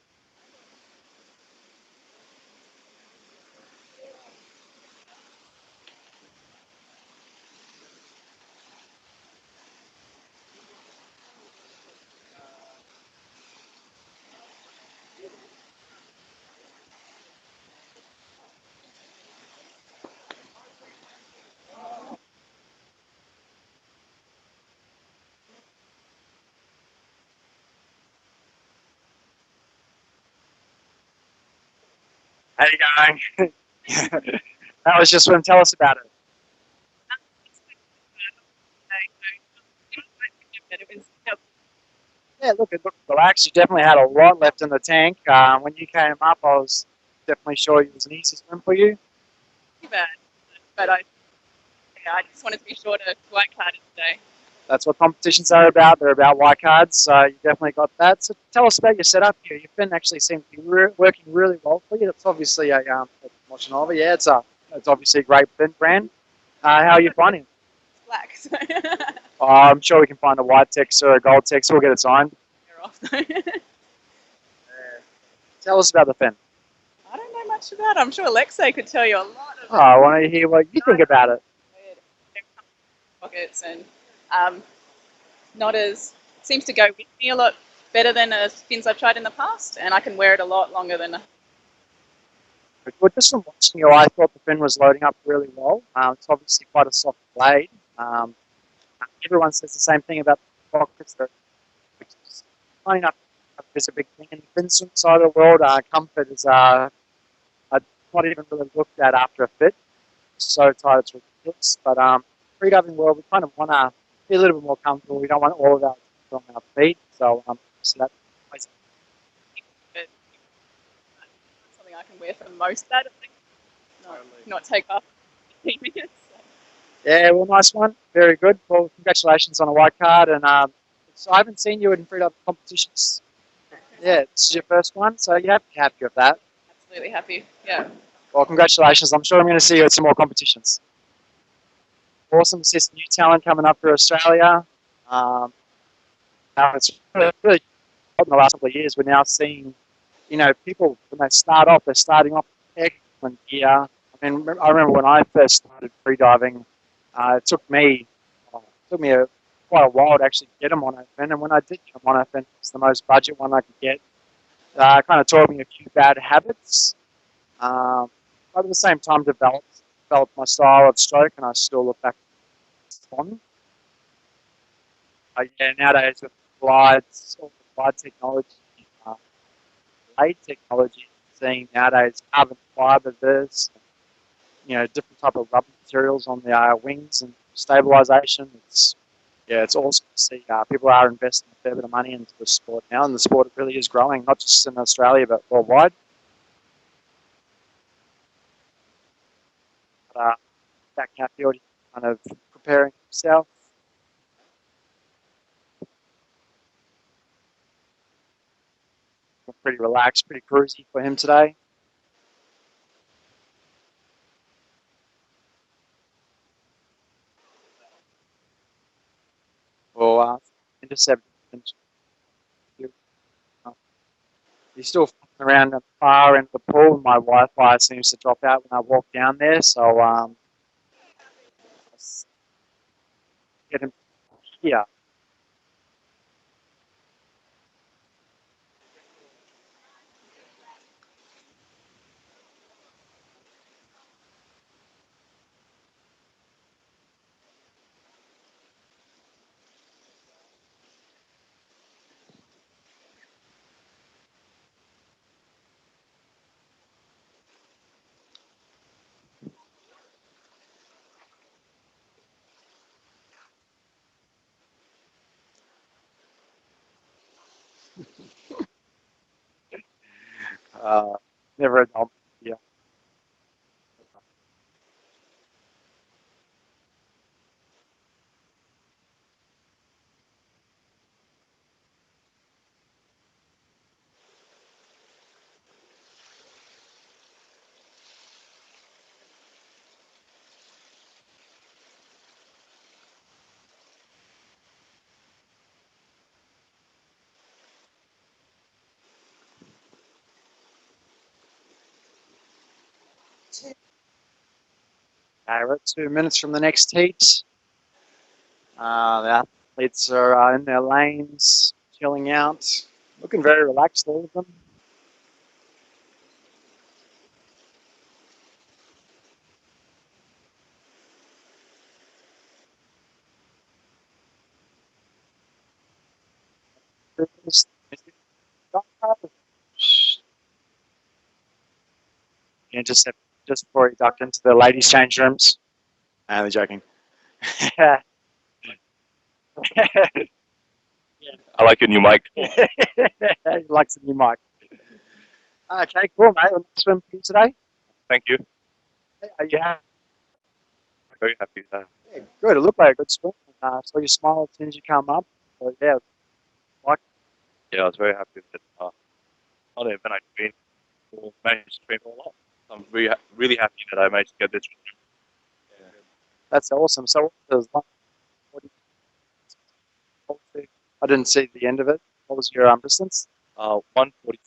How you going? How was your swim? Tell us about it. It was Yeah, look, it looked relaxed. You definitely had a lot left in the tank. When you came up, I was definitely sure it was an easy swim for you. Too bad, but I just wanted to be sure to work harder today. That's what competitions are about. They're about white cards, so you definitely got that. So tell us about your setup here. Your fin actually seems to be working really well for you. It's obviously a watching over. Yeah, it's obviously a great fin brand. How are you finding it? It's black, so I'm sure we can find a white text or a gold text. We'll get it signed. you're off. Tell us about the fin. I don't know much about it. I'm sure Alexei could tell you a lot Oh, I want to hear what you think about it. pockets and not as seems to go with me a lot better than fins I've tried in the past, and I can wear it a lot longer than. But just from watching you, I thought the fin was loading up really well. It's obviously quite a soft blade. Everyone says the same thing about the pockets, which is funny enough, is a big thing in the fin swim side of the world. Comfort is not even really looked at after a fit. So tight it's ridiculous. But freediving world, we kind of want to be a little bit more comfortable. We don't want all of our on our feet. So that's Something I can wear for most of that, not take off 15 minutes. yeah, well, nice one. Very good. Well, congratulations on a white card. And so I haven't seen you in freediving competitions. Yeah, this is your first one, so you have to be happy with that. Absolutely happy. Yeah. Well, congratulations. I'm sure I'm going to see you at some more competitions. Awesome to see some new talent coming up for Australia. It's really in the last couple of years, we're now seeing, people, when they start off, they're starting off with excellent gear. I mean, I remember when I first started freediving, it took me quite a while to actually get a monofin, and when I did get a monofin, it's the most budget one I could get. Kind of taught me a few bad habits, but at the same time developed my style of stroke, and I still look back on. Yeah, nowadays with glides, all the glide technology, blade technology, seeing nowadays carbon fiber this, different type of rubber materials on the wings and stabilization. It's awesome to see people are investing a fair bit of money into the sport now, and the sport really is growing, not just in Australia but worldwide. But back outfield, kind of preparing himself. Pretty relaxed, pretty cruisy for him today. Well, intercept. He's still fucking around the far end of the pool, and my Wi-Fi seems to drop out when I walk down there. So get him here. Never a dull idea. We're at 2 minutes from the next heat. The athletes are in their lanes, chilling out, looking very relaxed, all of them. And just before he ducked into the ladies' change rooms. Only joking. I like your new mic. He likes the new mic. Okay, cool, mate. Well, nice swim for you today. Thank you. Are you happy? Very happy with that. Yeah, good. It looked like a good swim. Saw you smile as soon as you come up. So, yeah, Yeah, I was very happy with it. Not even I trained or managed to train a lot. I'm really happy that I managed to get this. that's awesome. So, there's I didn't see the end of it. What was your distance? 140.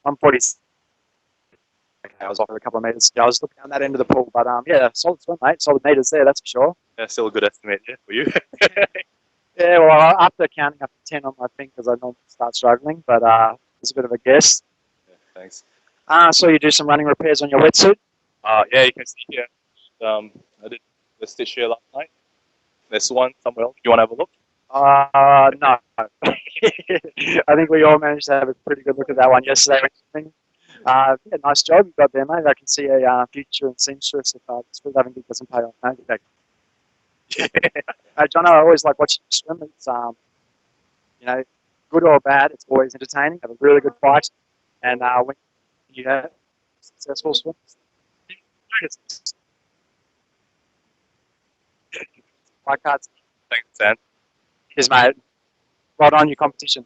140. Okay, I was off a couple of meters. Yeah, I was looking down that end of the pool, but yeah, solid swim, mate. Solid meters there, that's for sure. Yeah, still a good estimate, yeah, for you. Yeah, well, after counting up to 10 on my fingers, I normally start struggling, but it's a bit of a guess. Yeah, thanks. So you do some running repairs on your wetsuit? Yeah, you can see here. I did the stitch here last night. There's one somewhere else. You want to have a look? No. I think we all managed to have a pretty good look at that one yesterday. Yeah, nice job you got there, mate. I can see a future in seamstress if this freediving gig doesn't pay off. No, John, I always like watching you swim. It's good or bad, it's always entertaining. Have a really good fight, and when you have successful swims, my cards. Thanks, Sam. Cheers, mate. Well done, your competition.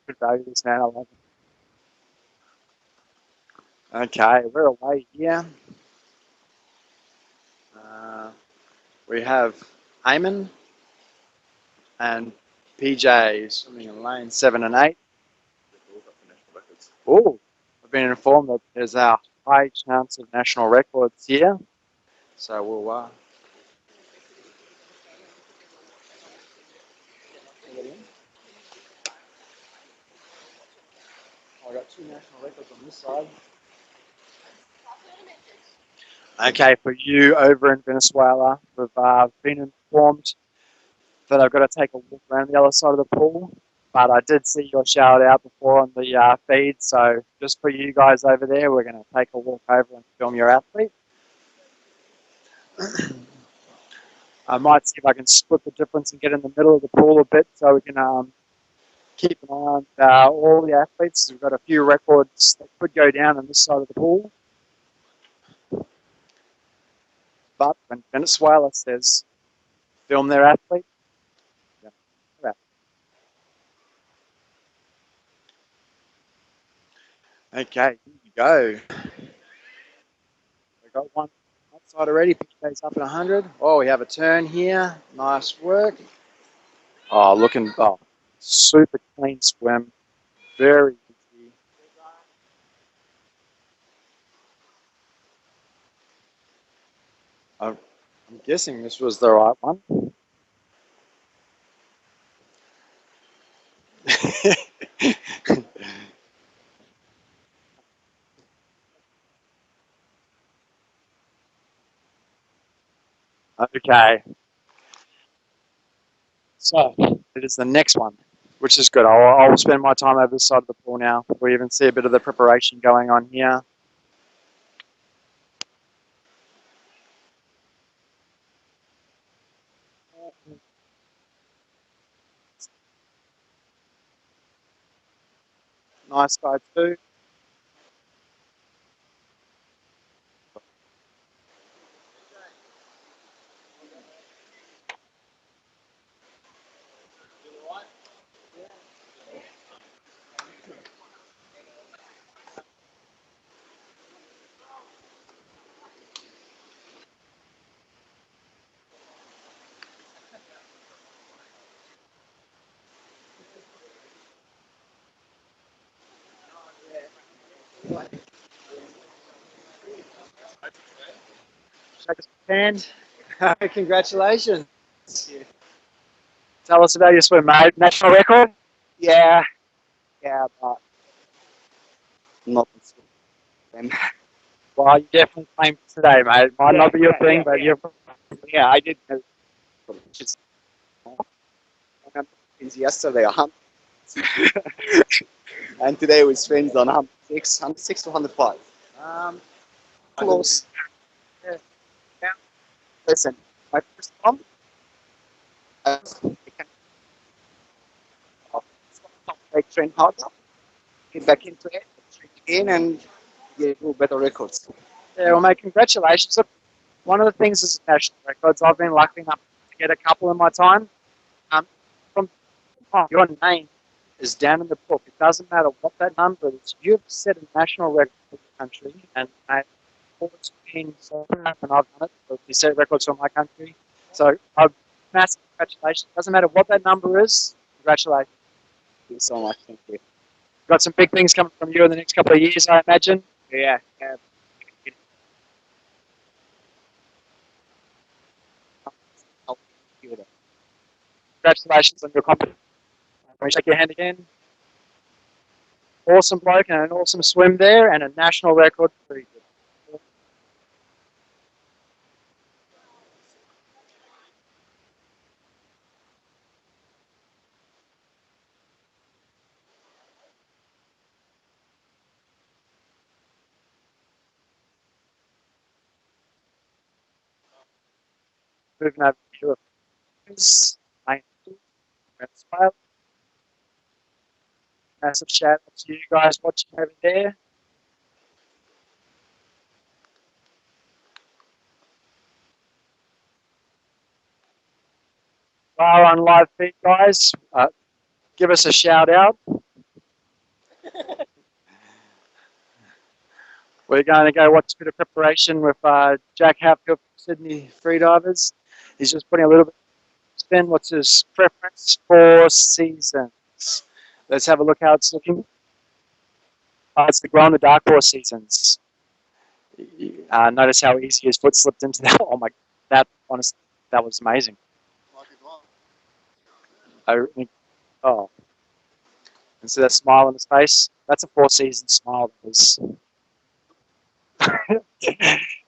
Good value, this man. I love it. Okay, we're away here. We have Eamon and PJ swimming in lane 7 and 8. Oh, I've been informed that there's a high chance of national records here. So we'll I got 2 national records on this side. Okay, for you over in Venezuela, we've been informed that I've got to take a walk around the other side of the pool. But I did see your shout out before on the feed, so just for you guys over there, we're going to take a walk over and film your athlete. I might see if I can split the difference and get in the middle of the pool a bit so we can keep an eye on all the athletes. We've got a few records that could go down on this side of the pool. But when Venezuela says film their athlete, yeah. Okay, here we go. We got one outside already. PK's up at 100. Oh, we have a turn here. Nice work. Oh, super clean swim. Very easy. I'm guessing this was the right one. Okay. So, it is the next one, which is good. I'll spend my time over this side of the pool now. We even see a bit of the preparation going on here. Nice guy too. Shake us hand. Congratulations. Tell us about your swim, mate. National record? Yeah, but not the swim. Well, you definitely claimed today, mate. Might not be your thing, but you're... Yeah, I did know. Just since yesterday, 100. And today we swims on 106 to 105. Close. Yeah. Listen, my first one, like train harder, get back into it, train again, and do better records. Yeah, well, mate, congratulations. Look, one of the things is national records. I've been lucky enough to get a couple in my time. From your name is down in the book. It doesn't matter what that number is. You've set a national record for the country, and it's been so and I've done it. So we set records for my country. So, massive congratulations. Doesn't matter what that number is. Congratulations. Thank you so much. Thank you. Got some big things coming from you in the next couple of years, I imagine. Yeah. Congratulations on your competition. Can we shake your hand again? Awesome bloke and an awesome swim there and a national record. Very good. Moving over to your friends. Massive shout out to you guys watching over there. Are on live feed, guys. Give us a shout out. We're going to go watch a bit of preparation with Jack Hatfield from Sydney Freedivers. He's just putting a little bit of spin. What's his preference? 4 seasons. Let's have a look how it's looking. It's the Glow in the Dark 4 seasons. Notice how easy his foot slipped into that. Oh my, that honestly, that was amazing. Oh, and see that smile on his face? That's a 4-season smile.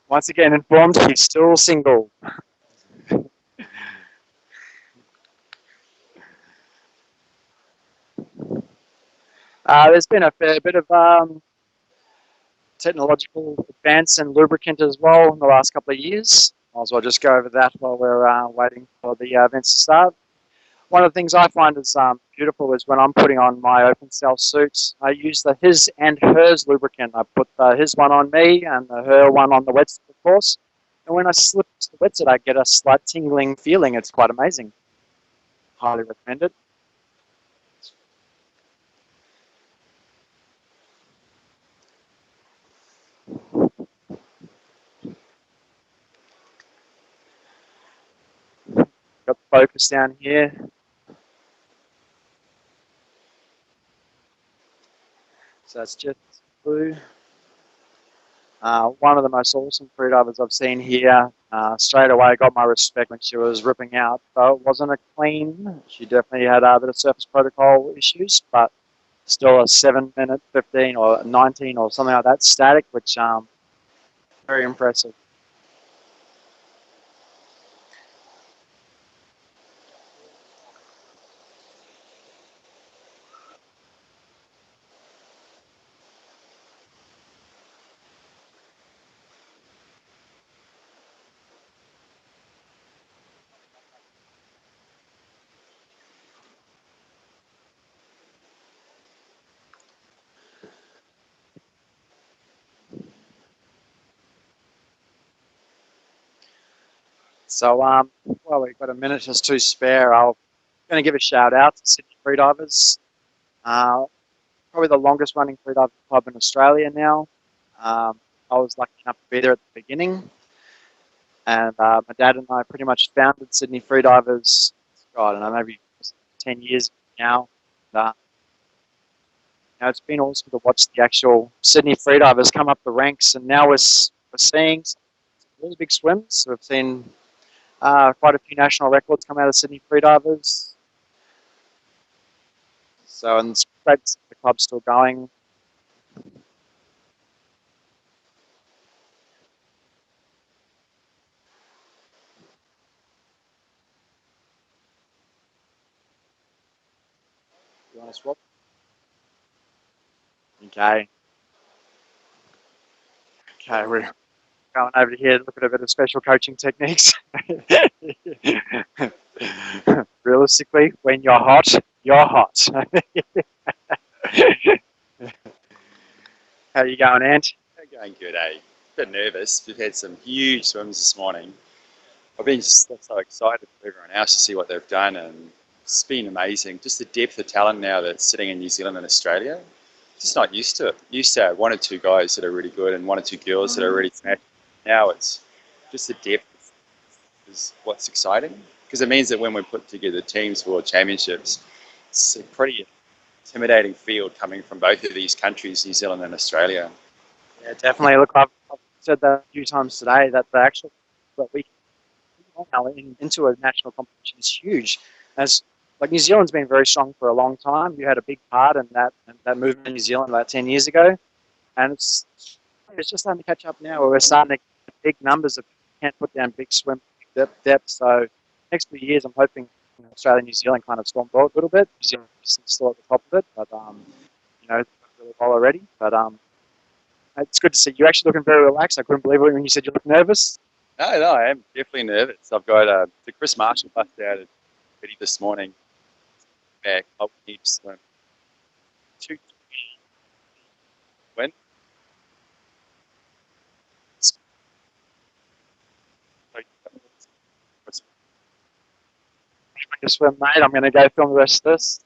Once again informed, he's still single. There's been a fair bit of technological advance in lubricant as well in the last couple of years. Might as well just go over that while we're waiting for the events to start. One of the things I find is beautiful is when I'm putting on my open cell suits, I use the his and hers lubricant. I put his one on me and the her one on the wetsuit, of course. And when I slip to the wetsuit, I get a slight tingling feeling. It's quite amazing. Highly recommend it. Got the focus down here. So that's just blue. One of the most awesome freedivers I've seen here. Straight away got my respect when she was ripping out. So it wasn't a clean. She definitely had a bit of surface protocol issues, but still a 7-minute 15 or 19 or something like that static, which very impressive. So, well, we've got a minute just to spare. I'm going to give a shout out to Sydney Freedivers. Probably the longest running freediving club in Australia now. I was lucky enough to be there at the beginning. And my dad and I pretty much founded Sydney Freedivers, God, I don't know, maybe 10 years now. It's been awesome to watch the actual Sydney Freedivers come up the ranks. And now we're seeing some really big swims. We've seen quite a few national records come out of Sydney Freedivers. So, and it's great to see the club's still going. You want to swap? Okay. Okay, we're going over here to look at a bit of special coaching techniques. Realistically, when you're hot, You're hot. How you going, Ant? Going good, eh? Bit nervous. We've had some huge swims this morning. I've been just so excited for everyone else to see what they've done, and it's been amazing. Just the depth of talent now that's sitting in New Zealand and Australia. Just not used to it. Used to have one or two guys that are really good and one or two girls that are really smashing. Now it's just the depth is what's exciting, because it means that when we put together teams for World Championships, it's a pretty intimidating field coming from both of these countries, New Zealand and Australia. Yeah, definitely. Look, I've said that a few times today that the actual that we can into a national competition is huge. As like New Zealand's been very strong for a long time. You had a big part in that movement in New Zealand about 10 years ago, and it's just starting to catch up now. Where we're starting to get big numbers of can't put down big swim depth. So next few years, I'm hoping Australia and New Zealand kind of storm a little bit. New Zealand is still at the top of it, but really well already. But it's good to see you actually looking very relaxed. I couldn't believe it when you said you look nervous. No, I am definitely nervous. I've got the Chris Marshall bust out at Betty this morning. Back, I'll need to swim 2:20 win. When you swim, mate, I'm going to go film the rest of this.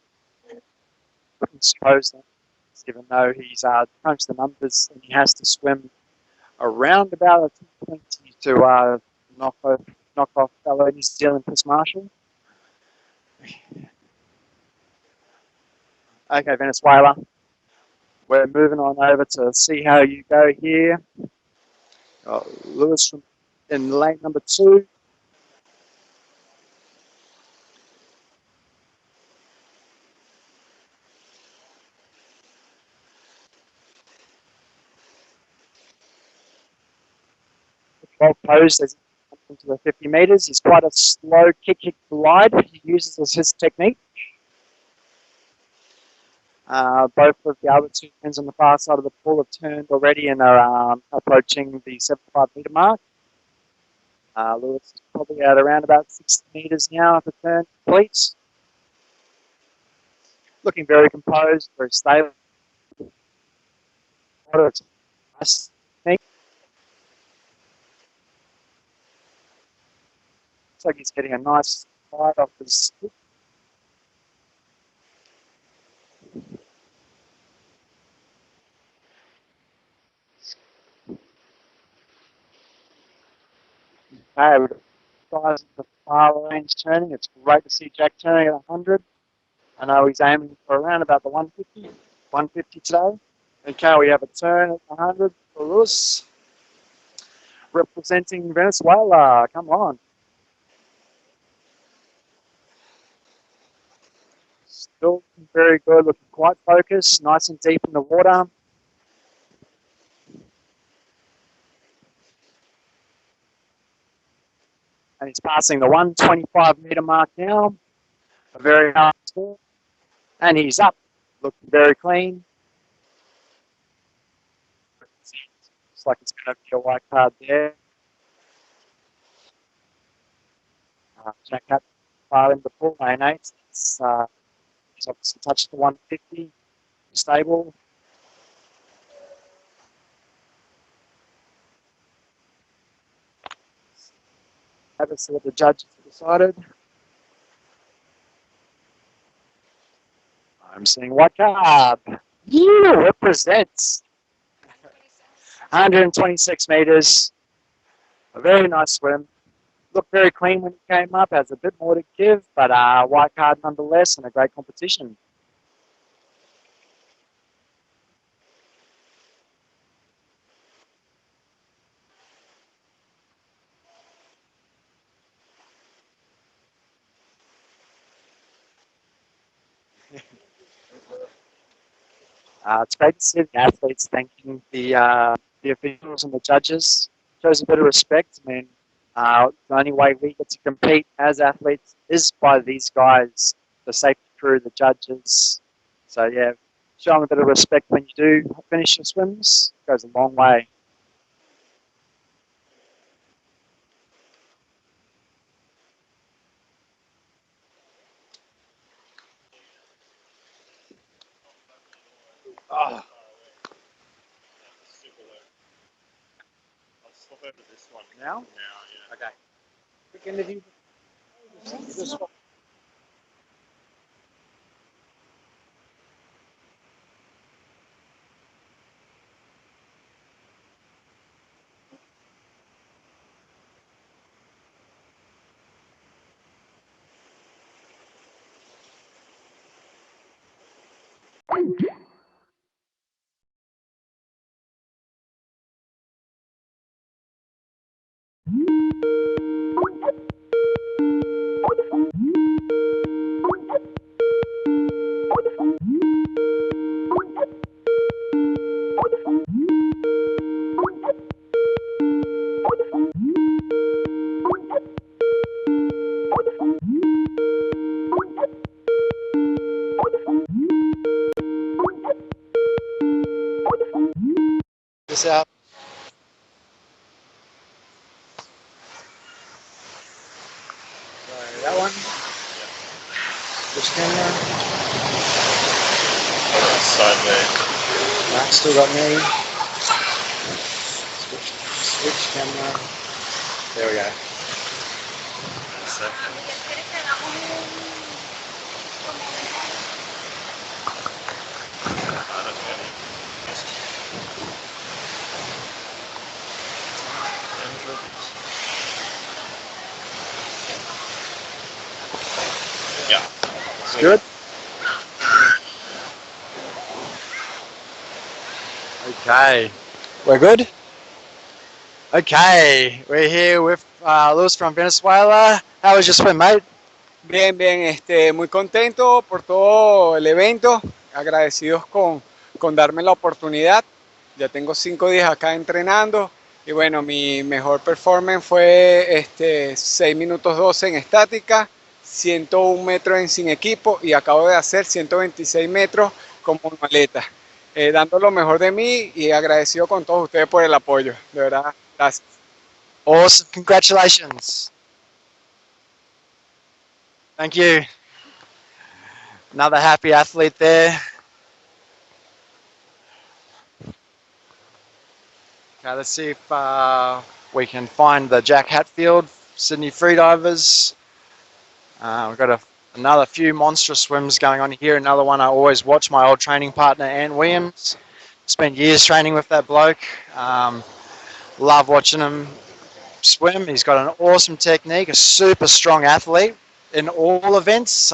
Suppose that, even though he's crunched the numbers and he has to swim around about a 20 to knock off fellow New Zealand Chris Marshall. Okay, Venezuela. We're moving on over to see how you go here. Lewis in lane number 2. Well posed as he comes into the 50 meters. He's quite a slow kick glide he uses as his technique. Both of the other two men on the far side of the pool have turned already and are approaching the 75 meter mark. Lewis is probably at around about 60 meters now at the turn complete. Looking very composed, very stable. It's nice technique. Looks like he's getting a nice slide off his foot. Okay, with guys at the far range turning, it's great to see Jack turning at 100. I know he's aiming for around about the 150 today. Okay, we have a turn at 100 for Lewis. Representing Venezuela, come on. Still very good, looking quite focused, nice and deep in the water. And he's passing the 125 meter mark now. A very hard score. And he's up, looking very clean. Looks like it's going to be a white card there. Jack Hat far in the pool, lane 8. He's obviously touched the 150. Stable. Have a see what the judges have decided. I'm seeing white card. You represents 126 meters. A very nice swim. Looked very clean when he came up. Has a bit more to give, but white card nonetheless, and a great competition. It's great to see the athletes thanking the officials and the judges. Shows a bit of respect. I mean, the only way we get to compete as athletes is by these guys, the safety crew, the judges. So yeah, show them a bit of respect when you do finish your swims. It goes a long way. swap over this one. Now? Now, yeah. Okay. Quick interview. Just swap. This out. So that one. This camera. Side there. Right, still got me. Switch camera. There we go. Yeah. It's good. Okay. We're good? Okay. We're here with Lewis from Venezuela. How was your swim, mate? Bien, bien, muy contento por todo el evento, agradecidos con darme la oportunidad. Ya tengo 5 días acá entrenando y bueno, mi mejor performance fue 6 minutos 12 en estática, 101 metros en sin equipo y acabo de hacer 126 metros con maleta. Dando lo mejor de mí y agradecido con todos ustedes por el apoyo, de verdad, gracias. Awesome, congratulations. Thank you. Another happy athlete there. Okay, let's see if we can find the Jack Hatfield, Sydney Freedivers. We've got another few monstrous swims going on here. Another one I always watch, my old training partner, Ant Williams. Spent years training with that bloke. Love watching him swim. He's got an awesome technique, a super strong athlete in all events.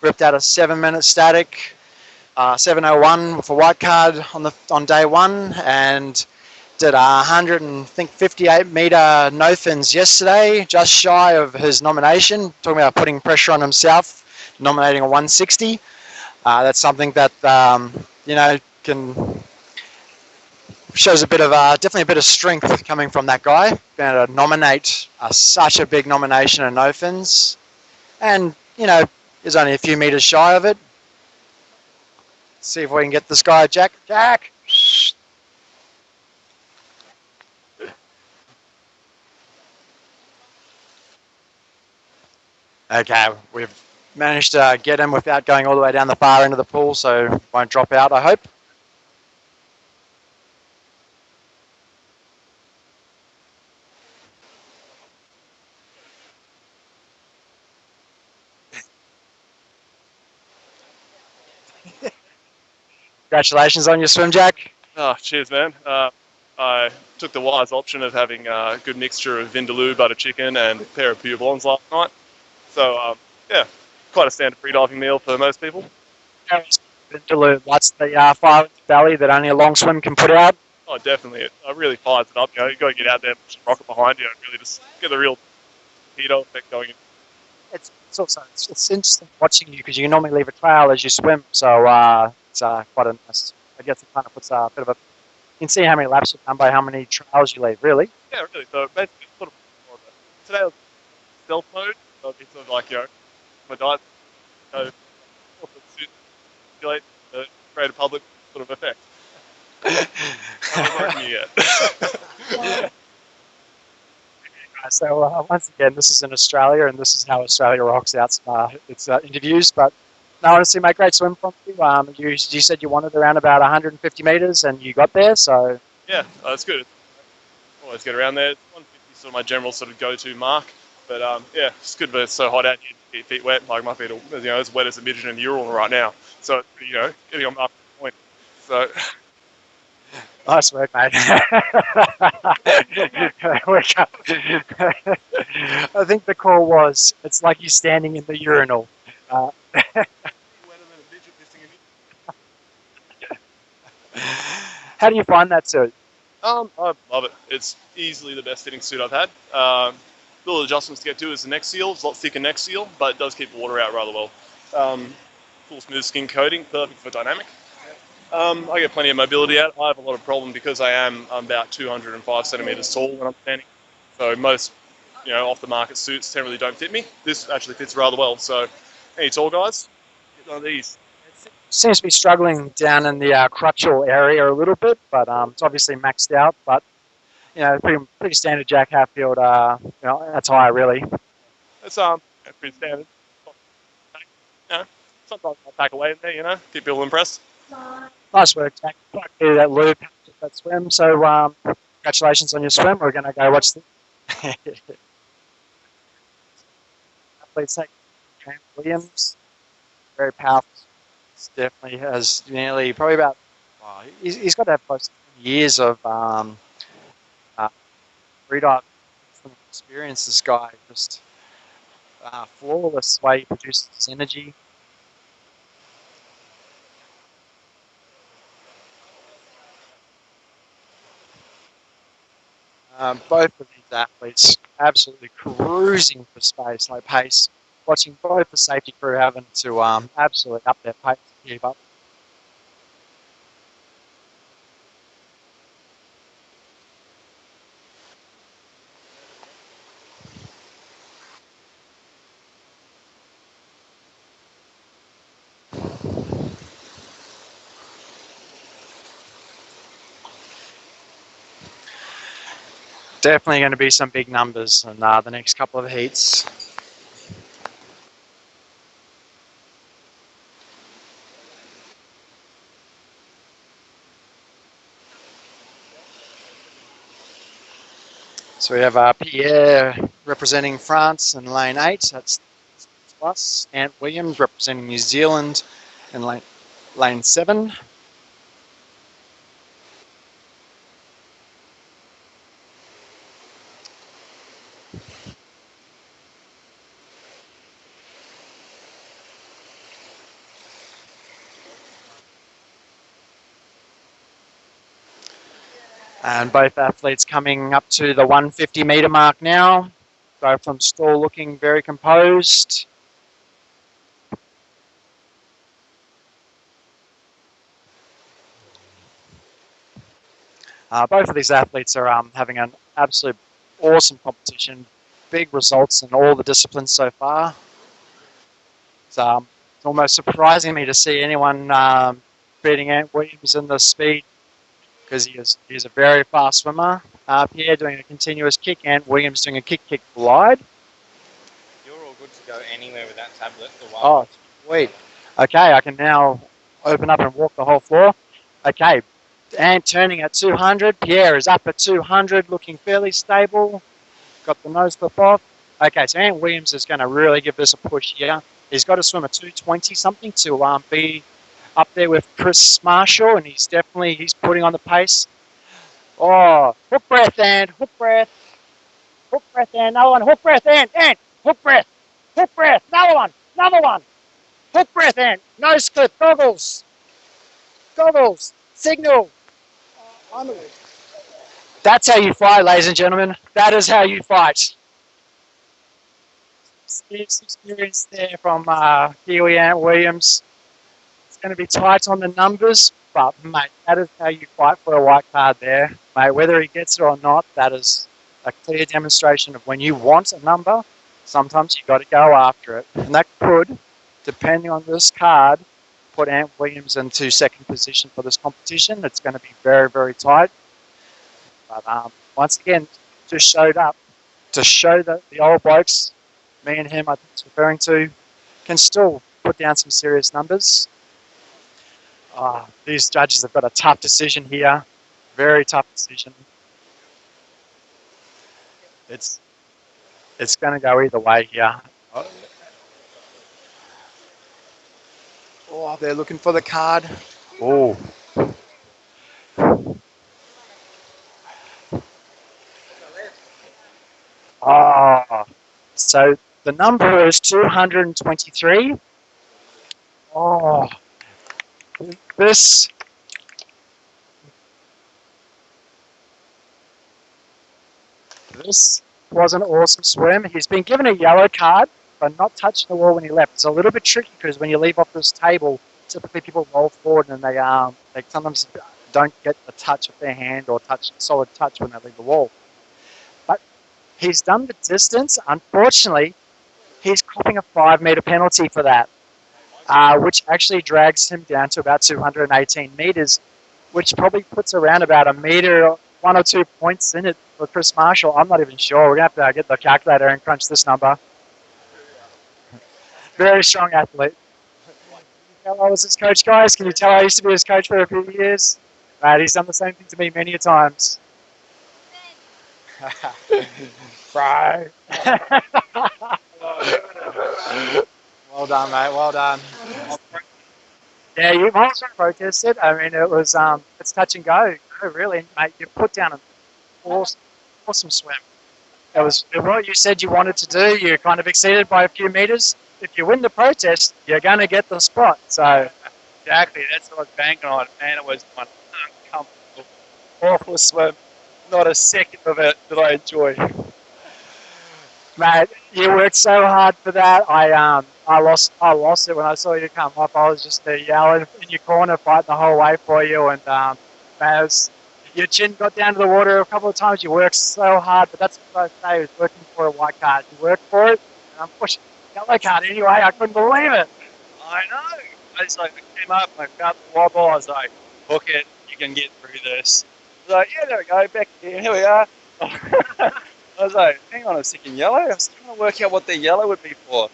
Ripped out a 7-minute static, 7:01 with a white card on day one, and did 158 meter no fins yesterday, just shy of his nomination. Talking about putting pressure on himself, nominating a 160. That's something that shows a bit of definitely a bit of strength coming from that guy. Being able to nominate such a big nomination of no fins, and is only a few meters shy of it. Let's see if we can get this guy, Jack. Okay, we've managed to get him without going all the way down the far end of the pool, so won't drop out, I hope. Congratulations on your swim, Jack. Oh, cheers, man. I took the wise option of having a good mixture of vindaloo, butter chicken, and a pair of pure blondes last night. So, yeah, quite a standard freediving meal for most people. Vindaloo, that's the fire in the belly that only a long swim can put out. Oh, definitely. It really fires it up. You got to get out there, push the rocket behind you, and really just get the real heat effect going. It's also it's interesting watching you because you normally leave a trail as you swim, so it's quite a nice. I guess it kind of puts a bit of a. You can see how many laps you've done by how many trails you leave, really. Yeah, really. So basically, sort of more of a, today was stealth mode. So it's sort of like my diet, simulate the greater public sort of effect. Haven't broken you yet. So once again, this is in Australia, and this is how Australia rocks out its interviews. But no, honestly, mate, great swim from you. You said you wanted around about 150 meters, and you got there. So yeah, that's good. always get around there. 150 is sort of my general sort of go-to mark. But yeah, it's good, but it's so hot out here. Get your feet wet. Like my feet are, as wet as a midget in the Ural right now. So getting on up to the point. So. Nice work, mate. Wake up. I think the call was, it's like you're standing in the urinal. How do you find that suit? I love it. It's easily the best fitting suit I've had. Little adjustments to get to is the neck seal. It's a lot thicker neck seal, but it does keep the water out rather well. Full smooth skin coating, perfect for dynamic. I get plenty of mobility out. I have a lot of problem because I'm about 205 centimeters tall when I'm standing. So most, off the market suits generally don't fit me. This actually fits rather well. So, any tall guys, get one of these. Seems to be struggling down in the crutchal area a little bit, but it's obviously maxed out. But pretty standard Jack Hatfield attire, really. It's pretty standard. Sometimes I pack away in there, keep people impressed. Nice work, Jack. Quite clear that loop, that swim. So congratulations on your swim. We're going to go watch the athletes take Williams. Very powerful. Definitely has probably about, he's got to have close to 10 years of freedive experience. This guy, just flawless way he produces his energy. Both of these athletes absolutely cruising for space, like pace. Watching both the safety crew having to absolutely up their pace to keep up. Definitely going to be some big numbers in the next couple of heats. So we have Pierre representing France in lane 8, that's plus, and Williams representing New Zealand in lane 7. And both athletes coming up to the 150 meter mark now. Both from stall looking very composed. Both of these athletes are having an absolute awesome competition. Big results in all the disciplines so far. It's almost surprising me to see anyone beating Ant Williams in the speed, because he's a very fast swimmer. Pierre doing a continuous kick, and Williams doing a kick glide. You're all good to go anywhere with that tablet. Oh, sweet. Okay, I can now open up and walk the whole floor. Okay, and turning at 200. Pierre is up at 200, looking fairly stable. Got the nose clip off. Okay, so Ant Williams is going to really give this a push here. He's got to swim a 220 something to be up there with Chris Marshall, and he's putting on the pace. Oh, hook breath, and hook breath, and another one, hook breath, and hook breath, another one, hook breath, and nose clip, goggles, signal. That's how you fight, ladies and gentlemen. That is how you fight. Experience there from Quilliam Williams. It's going to be tight on the numbers, but mate, that is how you fight for a white card there, mate. Whether he gets it or not, that is a clear demonstration of when you want a number, sometimes you've got to go after it, and that could, depending on this card, put Ant Williams into second position for this competition. It's going to be very, very tight. But once again, just showed up to show that the old blokes, me and him, I think it's referring to, can still put down some serious numbers. These judges have got a tough decision here. Very tough decision. It's going to go either way here. Oh, they're looking for the card. Oh. Oh. So the number is 223. Oh. This was an awesome swim. He's been given a yellow card for not touching the wall when he left. It's a little bit tricky because when you leave off this table, typically people roll forward and they sometimes don't get a touch of their hand or solid touch when they leave the wall. But he's done the distance. Unfortunately, he's copping a 5-meter penalty for that, which actually drags him down to about 218 meters, which probably puts around about a meter, 1 or 2 points in it for Chris Marshall. I'm not even sure. We're going to have to get the calculator and crunch this number. Very strong athlete. How I was his coach, guys? Can you tell I used to be his coach for a few years? Right, he's done the same thing to me many a times. Bro. Well done, mate. Well done. Yeah, you also protested. I mean, it was it's touch and go. Really, mate. You put down an awesome swim. It was what you said you wanted to do. You kind of exceeded by a few meters. If you win the protest, you're going to get the spot. So exactly, that's what I was banking on, and it was one uncomfortable, awful swim. Not a second of it did I enjoy. Mate, you worked so hard for that. I lost it when I saw you come up. I was just yelling in your corner, fighting the whole way for you, and man, your chin got down to the water a couple of times. You worked so hard, but that's what I say, is working for a white card. You worked for it, and I'm pushing the yellow card anyway. I couldn't believe it. I know. I just I came up and I felt the wobble. I was like, book it, you can get through this. I was like, yeah, there we go, back again, here we are. I was like, hang on a second, yellow? I was trying to work out what the yellow would be for.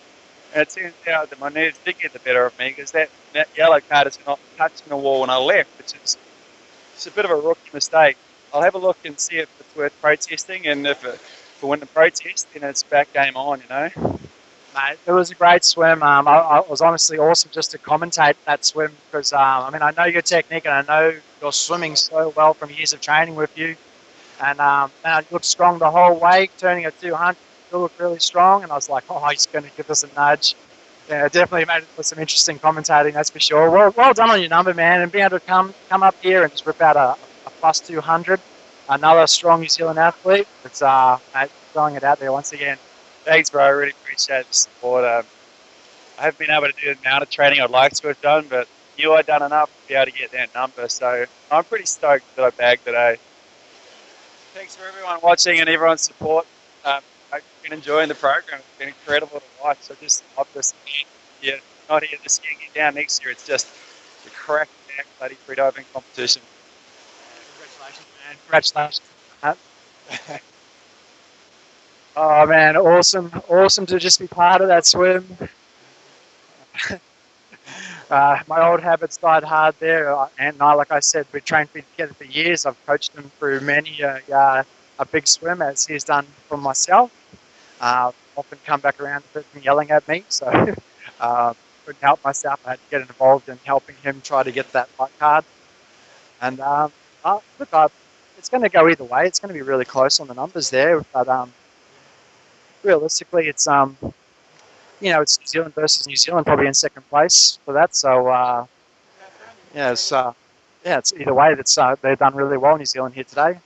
And it turns out that my nerves did get the better of me because that yellow card is not touching the wall when I left, which is it's a bit of a rookie mistake. I'll have a look and see if it's worth protesting, and if we win the protest, then it's back game on, you know. Mate, it was a great swim. It was honestly awesome just to commentate that swim because, I mean, I know your technique and I know you're swimming so well from years of training with you. And it looked strong the whole way, turning at 200, still looked really strong. And I was like, oh, he's going to give us a nudge. Yeah, definitely made it for some interesting commentating, that's for sure. Well done on your number, man, and being able to come up here and just rip out a plus 200. Another strong New Zealand athlete. It's mate, throwing it out there once again. Thanks, bro. I really appreciate the support. I haven't been able to do the amount of training I'd like to have done, but knew I'd done enough to be able to get that number. So I'm pretty stoked that I bagged today. Thanks for everyone watching and everyone's support. I've been enjoying the program. It's been incredible to watch. I just love this. Yeah, not here this year. Get down next year. It's just the crack back bloody freediving competition. Congratulations, man. Congratulations. Oh man, awesome to just be part of that swim. My old habits died hard there, and like I said, we trained together for years. I've coached him through many a big swim, as he's done for myself. Often come back around to him yelling at me, so couldn't help myself. I had to get involved in helping him try to get that white card. And look, it's going to go either way. It's going to be really close on the numbers there, but realistically, it's it's New Zealand versus New Zealand, probably in second place for that. So it's either way. That's they've done really well, New Zealand here today.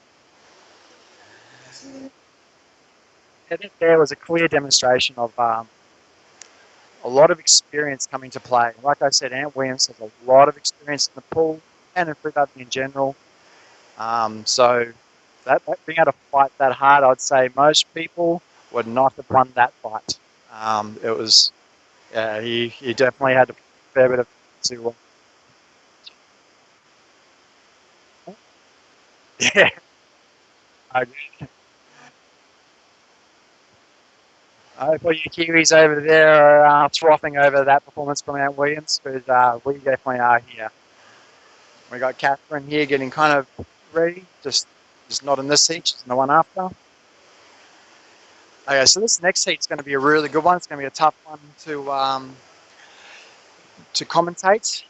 I think there was a clear demonstration of a lot of experience coming to play. Like I said, Ant Williams has a lot of experience in the pool and in freediving in general. So that being able to fight that hard, I'd say most people would not have won that fight. It was, he definitely had a fair bit of to. Yeah. For you Kiwis over there are frothing over that performance from Ant Williams, because we definitely are here. We got Catherine here getting kind of ready, just not in this heat, she's in the one after. Okay, so this next heat's going to be a really good one. It's going to be a tough one to commentate.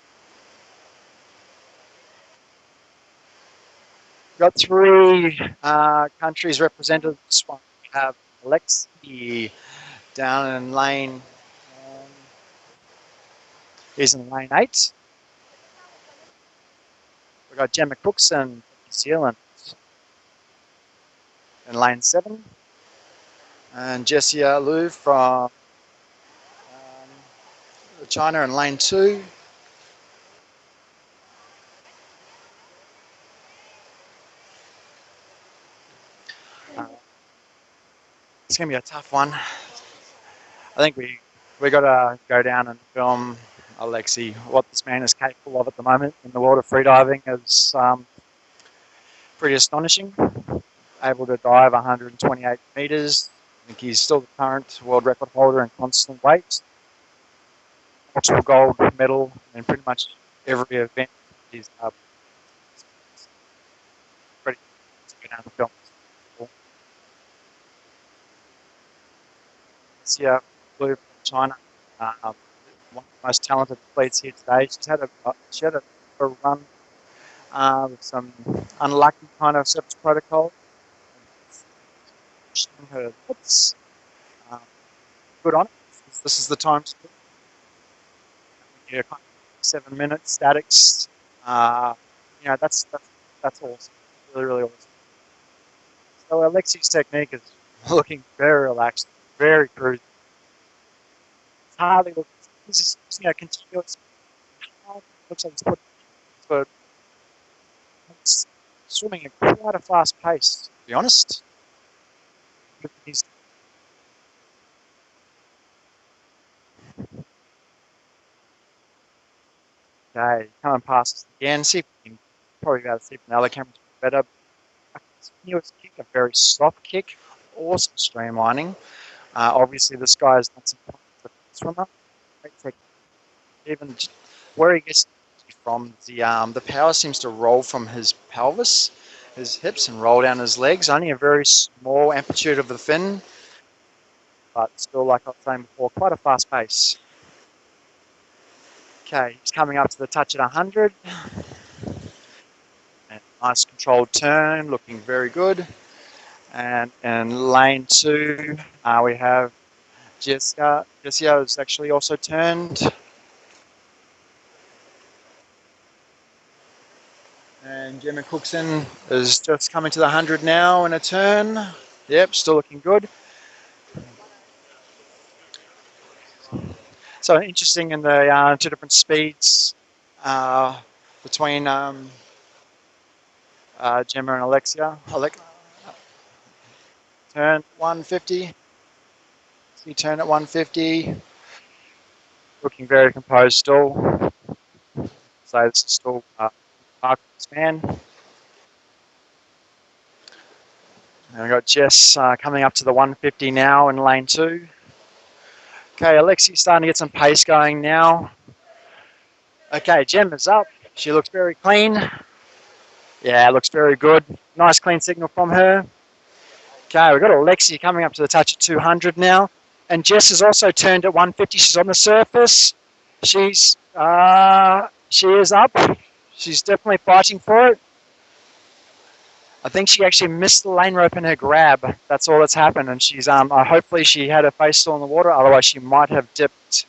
We've got three countries represented. This one we have Alexi down in lane. He's in lane 8. We've got Gemma Cookson from New Zealand in lane 7. And Jessia Liu from China in lane 2. It's going to be a tough one. I think we got to go down and film Alexi. What this man is capable of at the moment in the world of freediving is pretty astonishing. Able to dive 128 meters. I think he's still the current world record holder in constant weight. Multiple gold medal in pretty much every event. He's pretty to go down and film. Lucia Blue from China, one of the most talented athletes here today. She had a run with some unlucky kind of service protocol. Her lips, good on it. This is the time to do it. Yeah, 7 minutes statics. That's awesome. Really awesome. So Alexi's technique is looking very relaxed, very cruisy. It's hardly looks. He's just continuous. Looks like he's put for swimming at quite a fast pace. To be honest, he's okay. Coming past us again. See if we can probably be able to see from the other cameras better. A continuous kick, a very soft kick, awesome streamlining. Obviously, this guy has done some swimmer. Even where he gets from, the power seems to roll from his pelvis, his hips, and roll down his legs. Only a very small amplitude of the fin, but still, like I was saying before, quite a fast pace. Okay, he's coming up to the touch at 100. And nice controlled turn, looking very good. And in lane 2, we have Jessia. Jessia has actually also turned. And Gemma Cookson is just coming to the 100 now in a turn. Yep, still looking good. So interesting in the 2 different speeds between Gemma and Alexia. Turn 150. You turn at 150. Looking very composed still. So this is still Markus man. And we've got Jess coming up to the 150 now in lane 2. Okay, Alexi's starting to get some pace going now. Okay, Gemma's up. She looks very clean. Yeah, looks very good. Nice clean signal from her. Okay, we've got Alexi coming up to the touch at 200 now. And Jess has also turned at 150. She's on the surface. She is up. She's definitely fighting for it. I think she actually missed the lane rope in her grab. That's all that's happened. And she's hopefully she had her face still in the water. Otherwise, she might have dipped.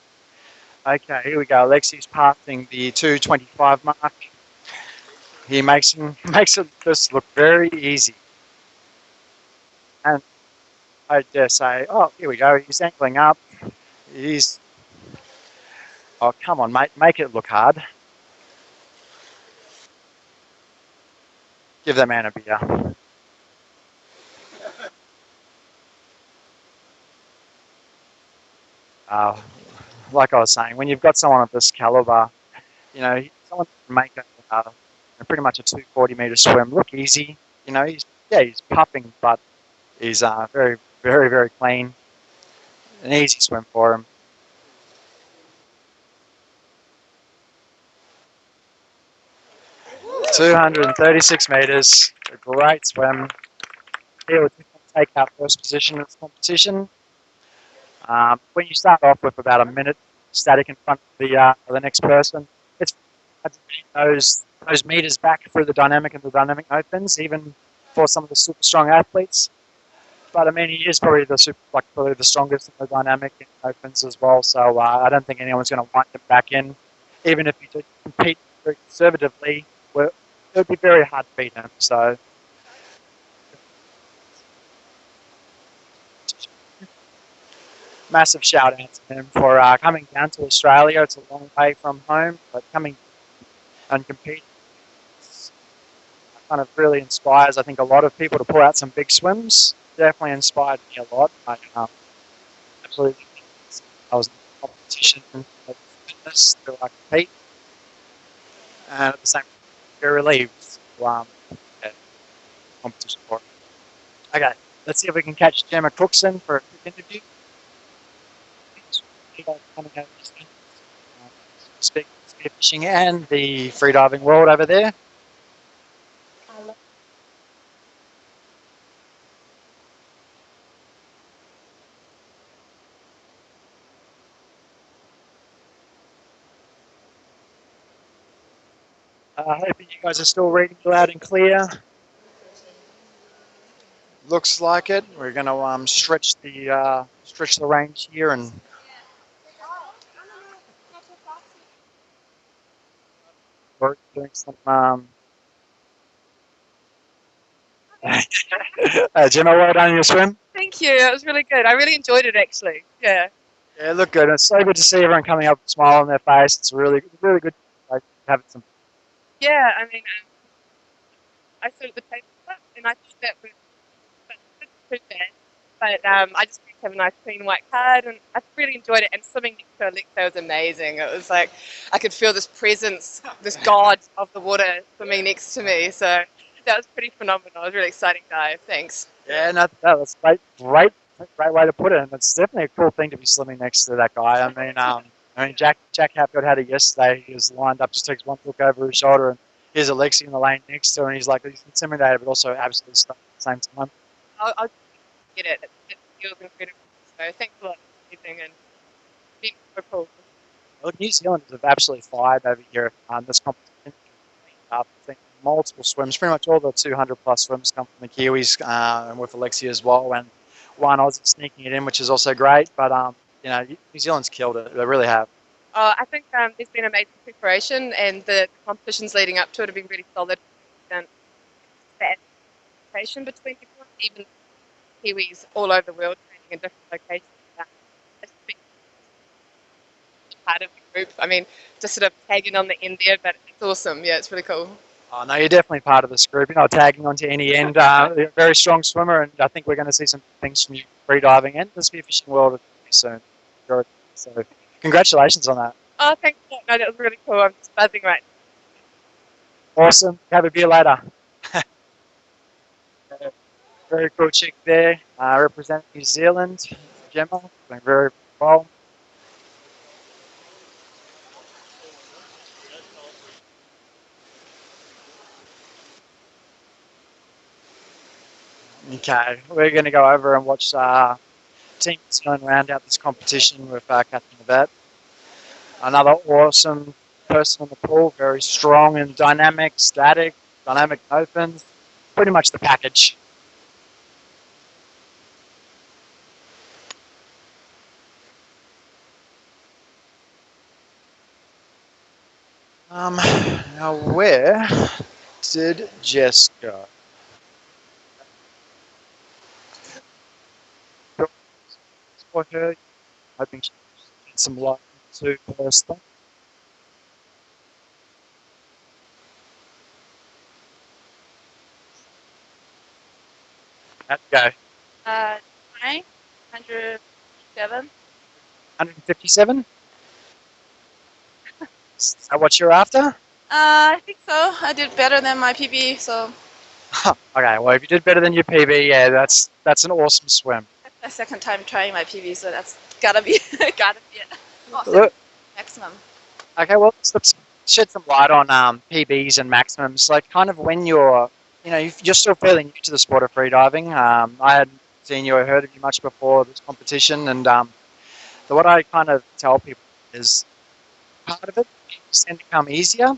Okay, here we go. Alexi's passing the 225 mark. He makes it just look very easy. And I dare say, oh, here we go. He's angling up. Oh, come on, mate. Make it look hard. Give that man a beer. Like I was saying, when you've got someone of this caliber, someone can make pretty much a 240 meter swim look easy. He's puffing, but he's very, very, very clean. An easy swim for him. "236 meters, a great swim. Here with take our first position in this competition. When you start off with about a minute static in front of the next person, it's hard to beat those meters back through the dynamic and the dynamic opens, even for some of the super strong athletes. But I mean, he is probably probably the strongest in the dynamic and opens as well. So I don't think anyone's going to wind him back in, even if he did compete very conservatively. It would be very hard to beat him. So. Massive shout out to him for coming down to Australia. It's a long way from home, but coming and competing kind of really inspires, I think, a lot of people to pull out some big swims. Definitely inspired me a lot. Absolutely, I was in the competition of fitness to compete, and at the same time, very relieved to competition for it. Okay, let's see if we can catch Gemma Cookson for a quick interview. Coming over spearfishing and the freediving world over there. Hoping you guys are still reading loud and clear. Looks like it. We're going to stretch the range here and we're doing some. Gemma, well done in your swim. Thank you. That was really good. I really enjoyed it, actually. Yeah. Yeah, look good. It's so good to see everyone coming up with a smile on their face. It's really good. Like having some. Yeah, I mean, I saw the paper and I thought that was too bad. But I just wanted to have a nice clean white card and I really enjoyed it. And swimming next to Alexa was amazing. It was like I could feel this presence, this god of the water swimming next to me. So that was pretty phenomenal. It was a really exciting dive. Thanks. Yeah, no, that's great way to put it. And it's definitely a cool thing to be swimming next to that guy. I mean, Jack Hatfield had it yesterday. He was lined up, just takes one look over his shoulder, and here's Alexi in the lane next to him, and he's like, he's intimidated, but also absolutely stuck at the same time. I'll get it. It feels incredible. So thanks a lot for everything and being so cool. Look, New Zealanders have absolutely fired over here on this competition. I think multiple swims, pretty much all the 200 plus swims come from the Kiwis, and with Alexia as well, and one Aussie sneaking it in, which is also great. But New Zealand's killed it. They really have. I think there's been amazing preparation, and the competitions leading up to it have been really solid. And that preparation between people, even Kiwis all over the world training in different locations. It's been part of the group. I mean, just sort of tagging on the end there, but it's awesome. Yeah, it's really cool. Oh, no, you're definitely part of this group. You're not tagging onto any end. You're a very strong swimmer, and I think we're going to see some things from you freediving and the spearfishing world soon. So, congratulations on that. Oh, thanks. No, that was really cool. I'm just buzzing right now. Awesome. Have a beer later. Very cool chick there, representing New Zealand. Gemma, doing very well. Okay, we're going to go over and watch Team New Zealand round out this competition with Captain Yvette. Another awesome person in the pool, very strong and dynamic, static, dynamic opens, pretty much the package. Now where did Jess go? For her, hoping she gets some light into her stuff. How'd it go? 157. 157? Is that what you're after? I think so. I did better than my PB, so. Okay, well, if you did better than your PB, yeah, that's an awesome swim. That's my second time trying my PB, so that's gotta be it. Look. Maximum. Okay, well, let's shed some light on PBs and maximums. Like, kind of when you're still fairly new to the sport of freediving. I had seen you or heard of you much before this competition, and so what I kind of tell people is part of it tend to come easier.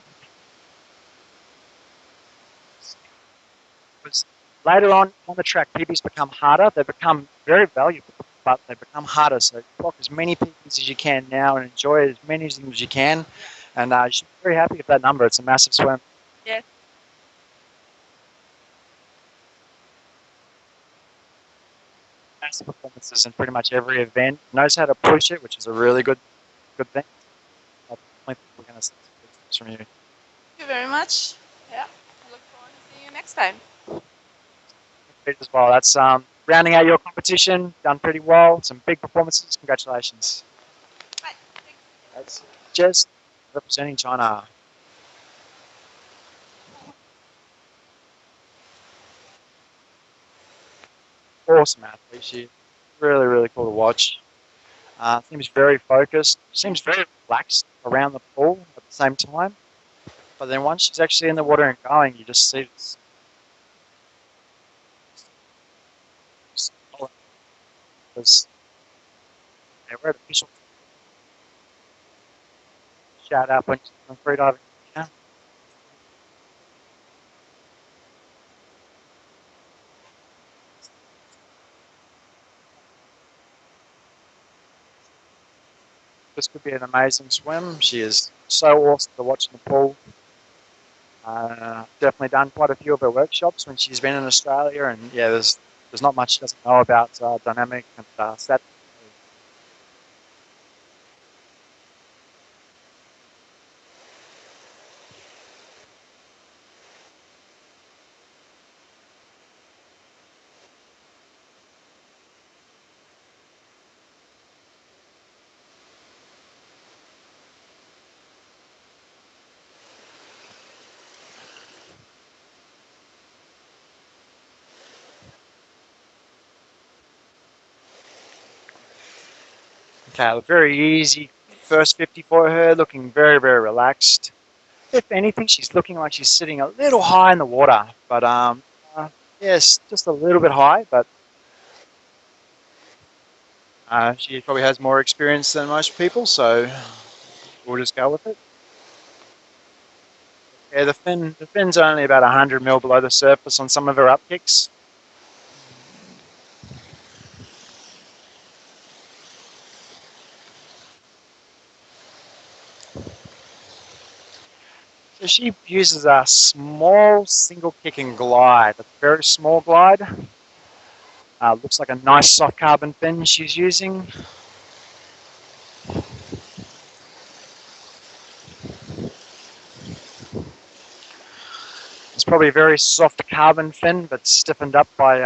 Because later on the track, PBs become harder. They become very valuable, but they become harder. So clock as many PBs as you can now and enjoy as many of them as you can. And you should be very happy with that number. It's a massive swim. Yeah. Massive performances in pretty much every event. Knows how to push it, which is a really good thing. I definitely think we're going to see some good things from you. Thank you very much. Yeah. I look forward to seeing you next time. As well. That's rounding out your competition. Done pretty well. Some big performances. Congratulations. That's Jess representing China. Awesome athlete. She's really, really cool to watch. Seems very focused. Seems very relaxed around the pool at the same time. But then once she's actually in the water and going, you just see this. Because we're at official. Shout out when she's doing freediving. Yeah. This could be an amazing swim. She is so awesome to watch in the pool. Definitely done quite a few of her workshops when she's been in Australia, and yeah, there's not much she doesn't know about dynamic and stat. Okay, a very easy first 50 for her, looking very, very relaxed. If anything, she's looking like she's sitting a little high in the water, but yes, just a little bit high, but she probably has more experience than most people, so we'll just go with it. Yeah, the fin's only about 100 mil below the surface on some of her up kicks. So she uses a small single kick and glide, a very small glide. Looks like a nice soft carbon fin she's using. It's probably a very soft carbon fin, but stiffened up by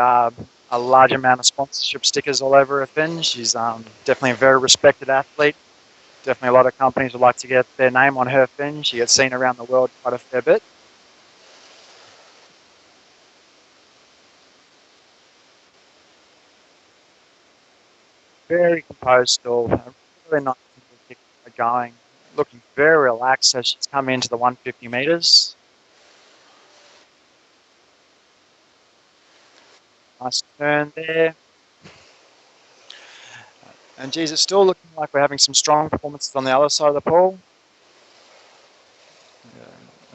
a large amount of sponsorship stickers all over her fin. She's definitely a very respected athlete. Definitely a lot of companies would like to get their name on her fin. She gets seen around the world quite a fair bit. Very composed still. Really nice kick going. Looking very relaxed as she's come into the 150 meters. Nice turn there. And geez, it's still looking like we're having some strong performances on the other side of the pool.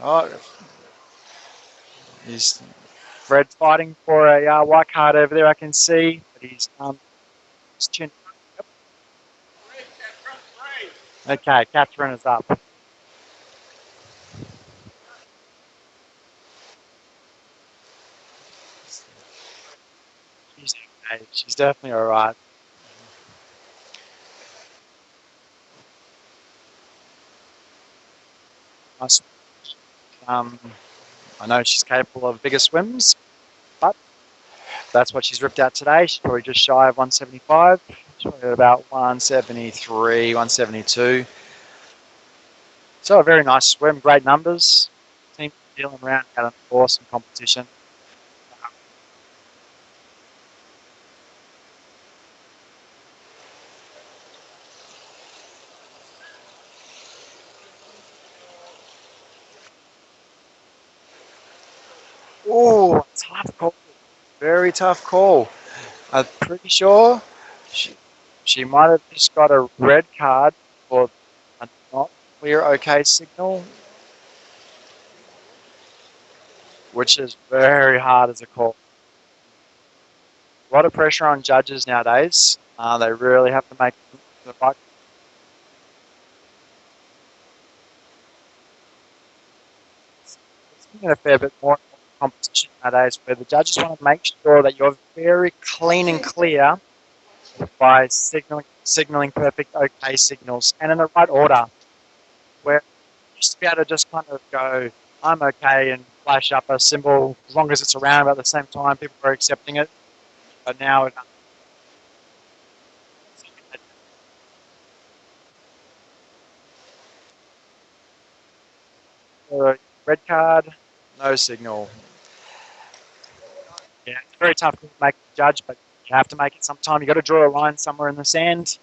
Oh, he's Fred fighting for a white card over there, I can see. But he's tuned. Okay, Catherine is up. She's okay. She's definitely all right. Nice. I know she's capable of bigger swims, but that's what she's ripped out today. She's probably just shy of 175. She's probably at about 173, 172. So a very nice swim, great numbers. Team New Zealand round had an awesome competition. Oh, tough call. Very tough call. I'm pretty sure she might have just got a red card for a not clear OK signal, which is very hard as a call. A lot of pressure on judges nowadays. They really have to make the right. It's been a fair bit more competition nowadays where the judges want to make sure that you're very clean and clear by signaling perfect OK signals and in the right order. Where you used to be able to just kind of go, I'm okay, and flash up a symbol as long as it's around about the same time, people are accepting it. But now red card, no signal. Yeah, it's very tough to make a judge, but you have to make it sometime. You've got to draw a line somewhere in the sand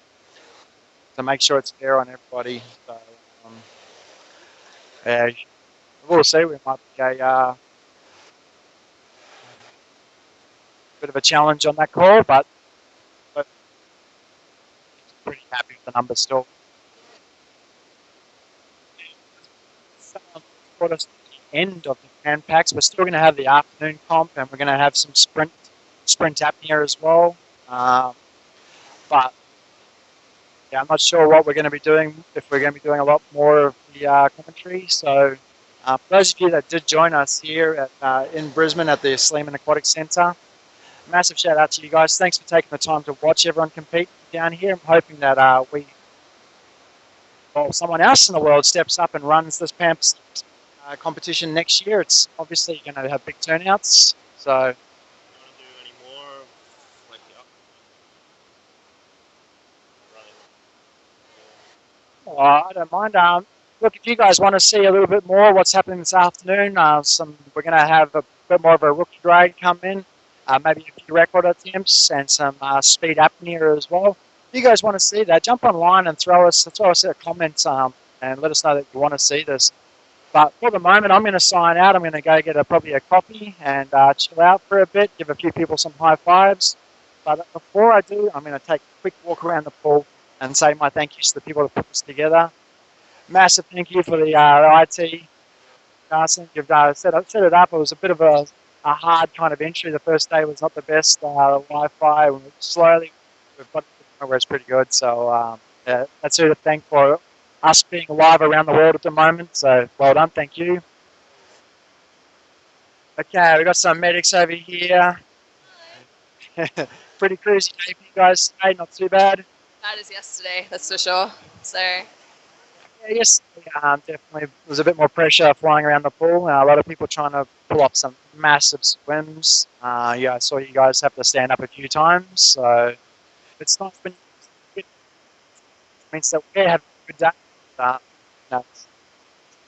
to make sure it's fair on everybody. So, yeah, we'll see. We might be a bit of a challenge on that call, but pretty happy with the numbers still. Brought us to the end of the pan packs. We're still going to have the afternoon comp, and we're going to have some sprint apnea as well. But yeah, I'm not sure what we're going to be doing, if we're going to be doing a lot more of the commentary. So for those of you that did join us here at, in Brisbane at the Sleeman Aquatic Centre, massive shout out to you guys. Thanks for taking the time to watch everyone compete down here. I'm hoping that someone else in the world steps up and runs this PAMPS competition next year. It's obviously going to have big turnouts. So I don't mind. Look, if you guys want to see a little bit more what's happening this afternoon, we're going to have a bit more of a rookie grade come in, maybe a few record attempts and some speed apnea as well. If you guys want to see that, jump online and throw us a comment and let us know that you want to see this. But for the moment, I'm going to sign out. I'm going to go get probably a coffee and chill out for a bit, give a few people some high fives. But before I do, I'm going to take a quick walk around the pool and say my thank yous to the people that put this together. Massive thank you for the IT. Carson, you've set it up. It was a bit of a hard kind of entry. The first day was not the best Wi-Fi. Slowly, we've got to where it's pretty good. So that's who to thank for us being alive around the world at the moment. So well done, thank you. Okay, we've got some medics over here. Pretty crazy day for you guys today, not too bad. Bad as yesterday, that's for sure. So yeah, yes, definitely there's a bit more pressure flying around the pool. A lot of people trying to pull off some massive swims. Yeah, I saw you guys have to stand up a few times. So it's nice when it means that we're having a good day. No, it's an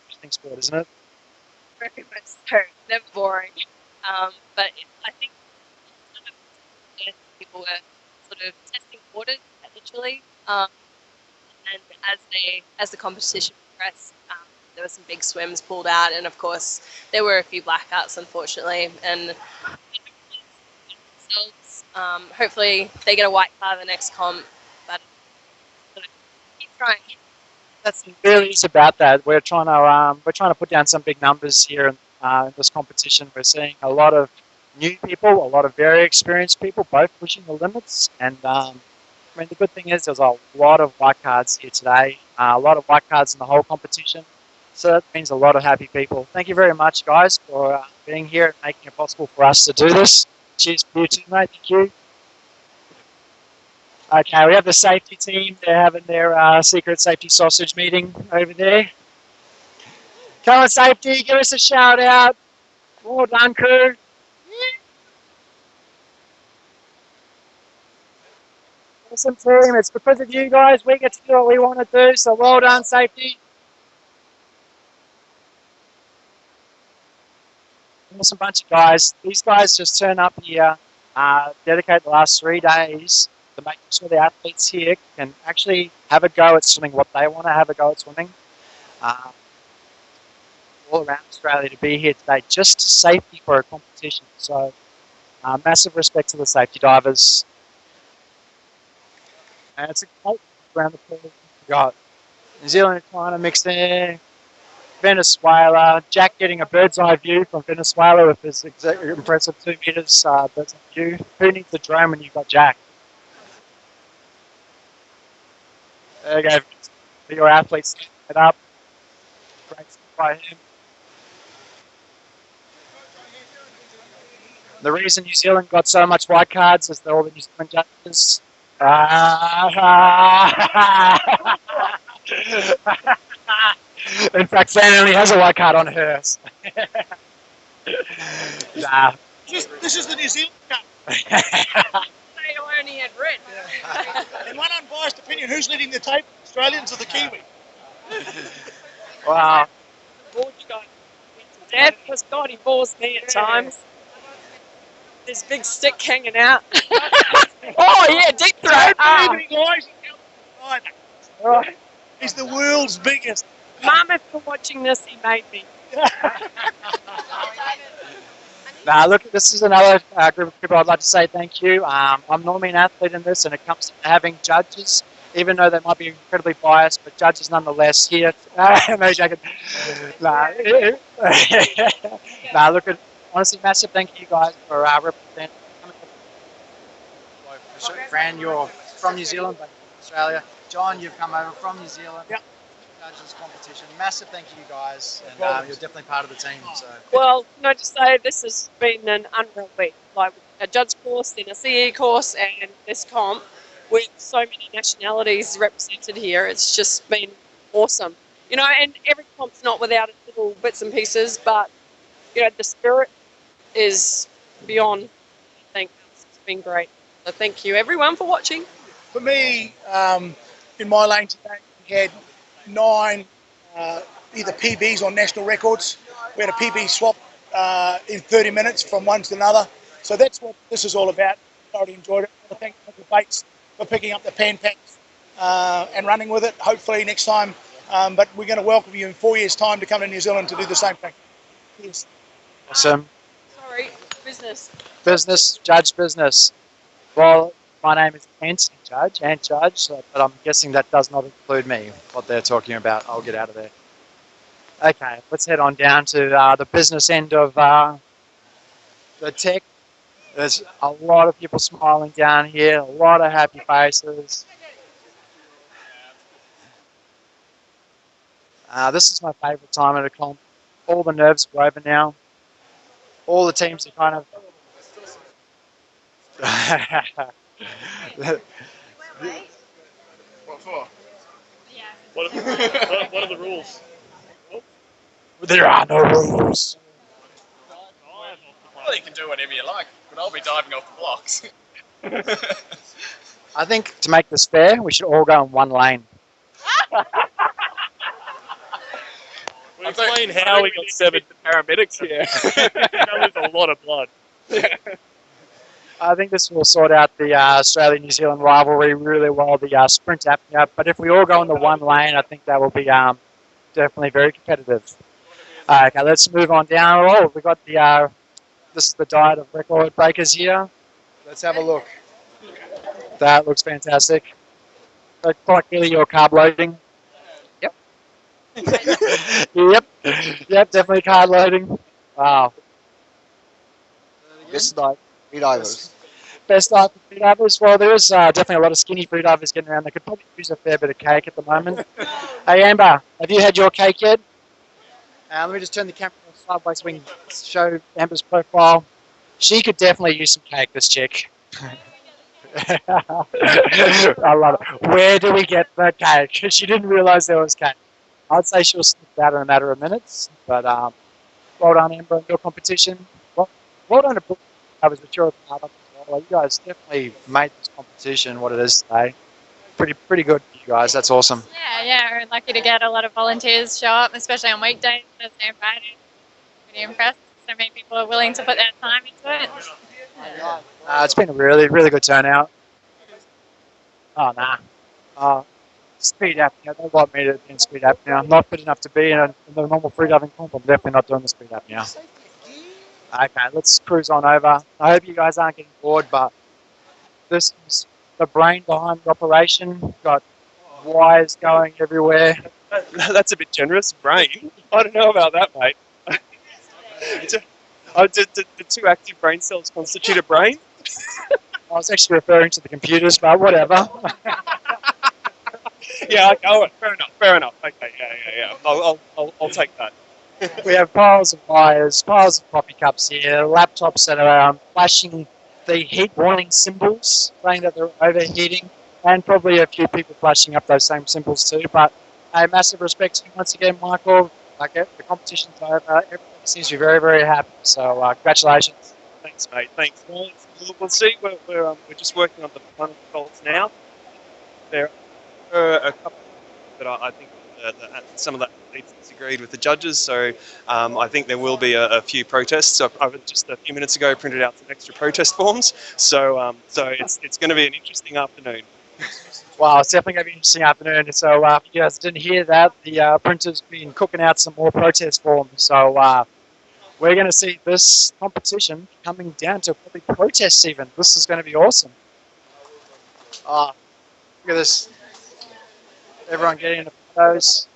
interesting sport, isn't it? very much so. Never boring. But I think people were sort of testing waters initially. And as the competition progressed, there were some big swims pulled out, and of course there were a few blackouts, unfortunately. And hopefully they get a white card the next comp. But keep trying. That's really it's about that. We're trying to put down some big numbers here in this competition. We're seeing a lot of new people, a lot of very experienced people, both pushing the limits. And I mean, the good thing is there's a lot of white cards here today, a lot of white cards in the whole competition. So that means a lot of happy people. Thank you very much, guys, for being here and making it possible for us to do this. Cheers for you too, mate. Thank you. Okay, we have the safety team. They're having their secret safety sausage meeting over there. Come on, safety, give us a shout out. Well done, crew. Awesome team. It's because of you guys we get to do what we want to do. So well done, safety. Awesome bunch of guys. These guys just turn up here, dedicate the last 3 days to making sure the athletes here can actually have a go at swimming what they want to have a go at swimming. All around Australia to be here today just to safety for a competition. So Massive respect to the safety divers. And it's a great around the pool. We've got New Zealand trying to mix in, Venezuela, Jack getting a bird's eye view from Venezuela with his impressive 2 meters bird's eye view. Who needs a drone when you've got Jack? There you go. For your athletes, set up. Great stuff by him. The reason New Zealand got so much white cards is that all the New Zealand judges. In fact, Fran only has a white card on hers. Nah. This is the New Zealand Cup. I only had red. In one unbiased opinion, who's leading the table? Australians or the Kiwi? Wow. Dad was God, he bores me at times. This big stick hanging out. Oh yeah, deep throat. He's the world's biggest. Mum, if you're watching this, he made me. Now, look, this is another group of people I'd like to say thank you. I'm normally an athlete in this, and it comes to having judges, even though they might be incredibly biased, but judges nonetheless here. No joking. Nah, look, honestly, massive thank you guys for representing. Fran, you're from New Zealand, but Australia. John, you've come over from New Zealand. Yep. Judges competition. Massive thank you guys, and you're definitely part of the team. So. Well, can I just say this has been an unreal week. Like a judge course, then a CE course, and this comp with so many nationalities represented here. It's just been awesome. You know, and every comp's not without its little bits and pieces, but you know, the spirit is beyond. I think it's been great. So thank you everyone for watching. For me, in my lane today, we had 9 either PBs or national records. We had a PB swap in 30 minutes from one to another. So that's what this is all about. I already enjoyed it. I thank the Bates for picking up the pan packs and running with it. Hopefully next time. But we're going to welcome you in 4 years' time to come to New Zealand to do the same thing. Yes. Awesome. Sorry, business. Business, judge business. Well, my name is Ant Judge, but I'm guessing that does not include me, what they're talking about. I'll get out of there. Okay, let's head on down to the business end of the tech. There's a lot of people smiling down here, a lot of happy faces. This is my favourite time at a comp. All the nerves are over now. All the teams are kind of... What for? What are the rules? There are no rules. Well, you can do whatever you like, but I'll be diving off the blocks. I think to make this fair, we should all go in one lane. We'll explain how we got 7 paramedics here. That was a lot of blood. I think this will sort out the Australia-New Zealand rivalry really well, the sprint apnea. But if we all go in the one lane, I think that will be definitely very competitive. Okay, let's move on down. Oh, we got the this is the diet of record breakers here. Let's have a look. That looks fantastic. Quite clearly, your carb loading. Yep. Yep, definitely carb loading. Wow. This diet. Freedivers. Best diet for freedivers? Well, there is definitely a lot of skinny freedivers getting around. They could probably use a fair bit of cake at the moment. Hey, Amber, have you had your cake yet? Let me just turn the camera sideways so we can show Amber's profile. She could definitely use some cake, this chick. I love it. Where do we get the cake? She didn't realise there was cake. I'd say she'll slip out in a matter of minutes. But well done, Amber, in your competition. Well done to Bourke. I was mature part of it. Well, you guys definitely made this competition what it is today. Pretty good for you guys. That's awesome. Yeah, we're lucky to get a lot of volunteers show up, especially on weekdays, Thursday and Friday. Pretty impressed. So many people are willing to put their time into it. It's been a really good turnout. Oh, nah. Speed apnea. They want me to be in speed apnea. I'm not fit enough to be in the normal freediving comp. I'm definitely not doing the speed apnea. Okay, let's cruise on over. I hope you guys aren't getting bored, but this is the brain behind the operation. Got wires going everywhere. That's a bit generous. Brain? I don't know about that, mate. Do two active brain cells constitute a brain? I was actually referring to the computers, but whatever. Yeah, okay, all right, fair enough. Okay, yeah. I'll take that. We have piles of wires, piles of coffee cups here, laptops that are flashing the heat warning symbols, saying that they're overheating, and probably a few people flashing up those same symbols too. But a massive respect to you once again, Michael. Like the competition's over, everybody seems to be very, very happy. So congratulations. Thanks, mate. Thanks. Well, we'll see. We're just working on the final results now. There are a couple that I think some of the athletes disagreed with the judges, so I think there will be a few protests. I've just a few minutes ago printed out some extra protest forms, so it's going to be an interesting afternoon. Wow, it's definitely going to be an interesting afternoon. So if you guys didn't hear that, the printer's been cooking out some more protest forms. So we're going to see this competition coming down to probably protests even. This is going to be awesome. Oh, look at this. Everyone getting into photos.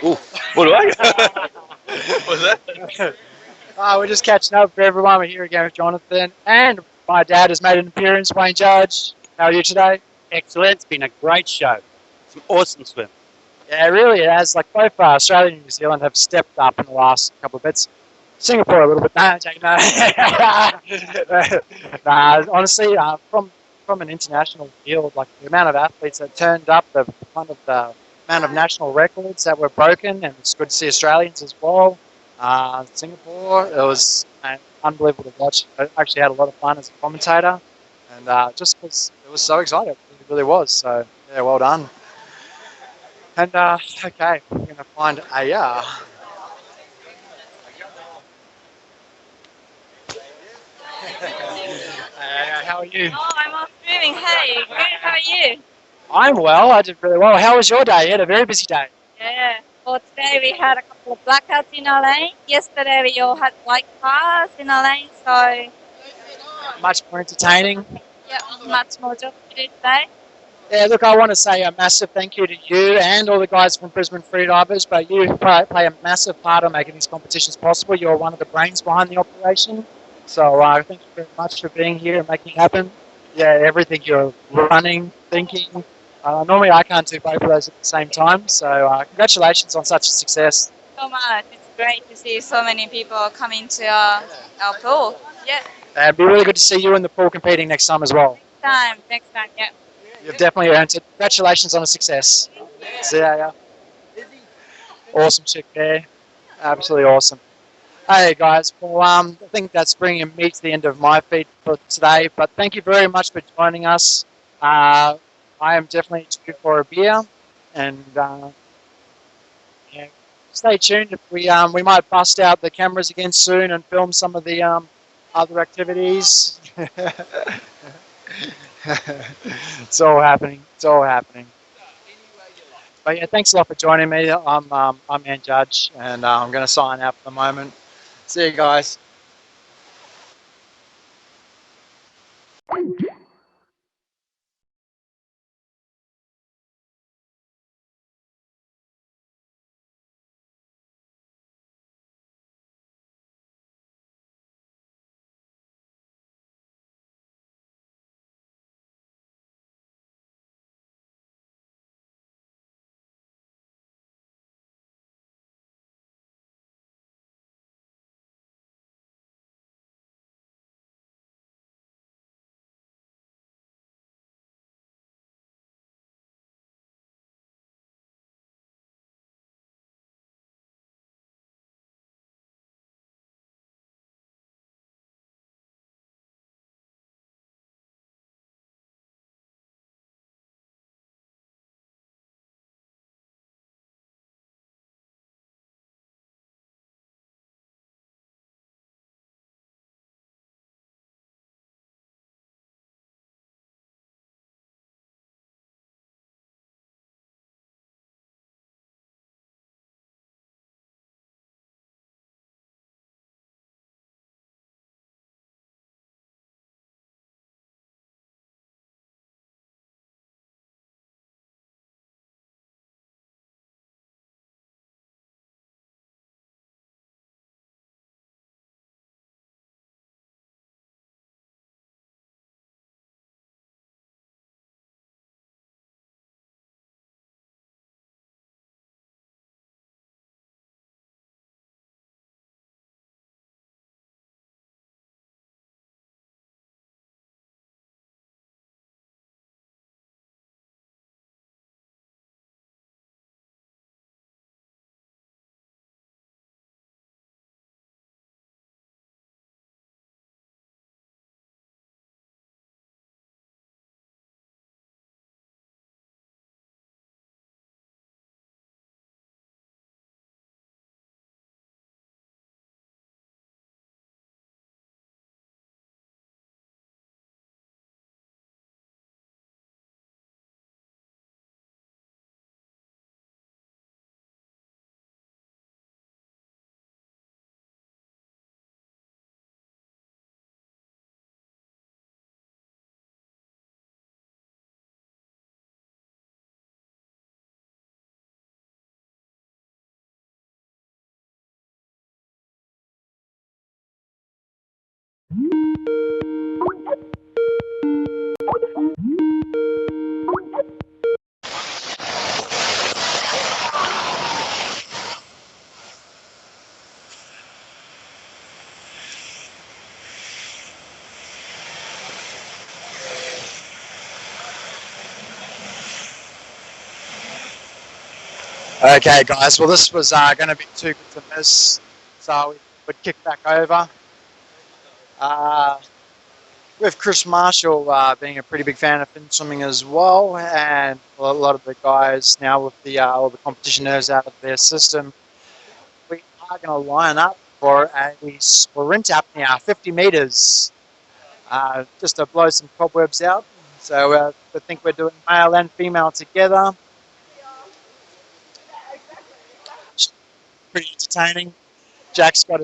Ooh, what do I? What's that? We're just catching up with everyone. We're here again with Jonathan. And my dad has made an appearance, Wayne Judge. How are you today? Excellent. It's been a great show. It's an awesome swim. Yeah, it really has. Like both Australia and New Zealand have stepped up in the last couple of bits. Singapore a little bit. Nah, honestly, from an international field, like the amount of athletes that turned up, the amount of national records that were broken, and it's good to see Australians as well. Singapore, it was unbelievable to watch. I actually had a lot of fun as a commentator, and just because it was so exciting, it really was. So yeah, well done. And okay, we're going to find a how are you? Oh, I'm off swimming. Hey, good. How are you? I'm well. I did really well. How was your day? You had a very busy day. Yeah. Well, today we had a couple of blackouts in our lane. Yesterday we all had white cars in our lane, so Much more entertaining. yeah, much more job to do today. Yeah, look, I want to say a massive thank you to you and all the guys from Brisbane Freedivers, but you play a massive part of making these competitions possible. You're one of the brains behind the operation. So thank you very much for being here and making it happen. Yeah, everything you're running, thinking. Normally I can't do both of those at the same time. So congratulations on such a success. So much. It's great to see so many people coming to our pool. Yeah. It'd be really good to see you in the pool competing next time as well. Next time, yeah. You've definitely earned it. Congratulations on a success. See ya. Awesome chick there. Absolutely awesome. Hey guys, well I think that's bringing me to the end of my feed for today, but thank you very much for joining us. I am definitely due for a beer, and yeah, stay tuned. We might bust out the cameras again soon and film some of the other activities. It's all happening. It's all happening. But yeah, thanks a lot for joining me. I'm Ann Judge, and I'm going to sign out for the moment. See you guys. Okay, guys. Well, this was going to be too good to miss, so we would kick back over. With Chris Marshall being a pretty big fan of fin swimming as well, and a lot of the guys now with the all the competition nerves out of their system, we are going to line up for a sprint apnea, 50 meters, just to blow some cobwebs out. So I think we're doing male and female together. Pretty entertaining. Jack's got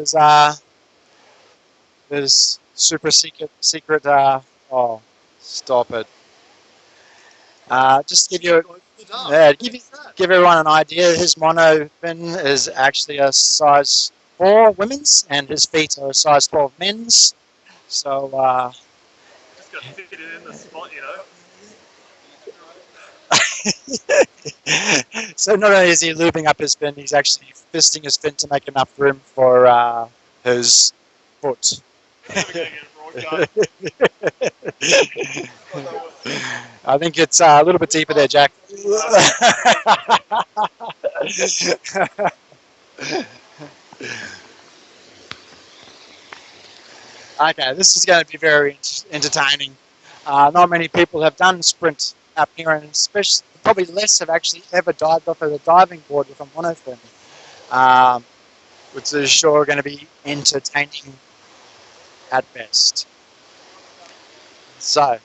his super secret. Oh, stop it! Just to give you, give everyone an idea. His mono fin is actually a size 4 women's, and his feet are a size 12 men's. So. Just got to fit it in the spot, you know. So not only is he lubing up his fin, he's actually fisting his fin to make enough room for his foot. I think it's a little bit deeper there, Jack. Okay, this is going to be very entertaining. Not many people have done sprint apnea, and especially probably less have actually ever dived off of a diving board with a monofin, which is sure going to be entertaining at best. So.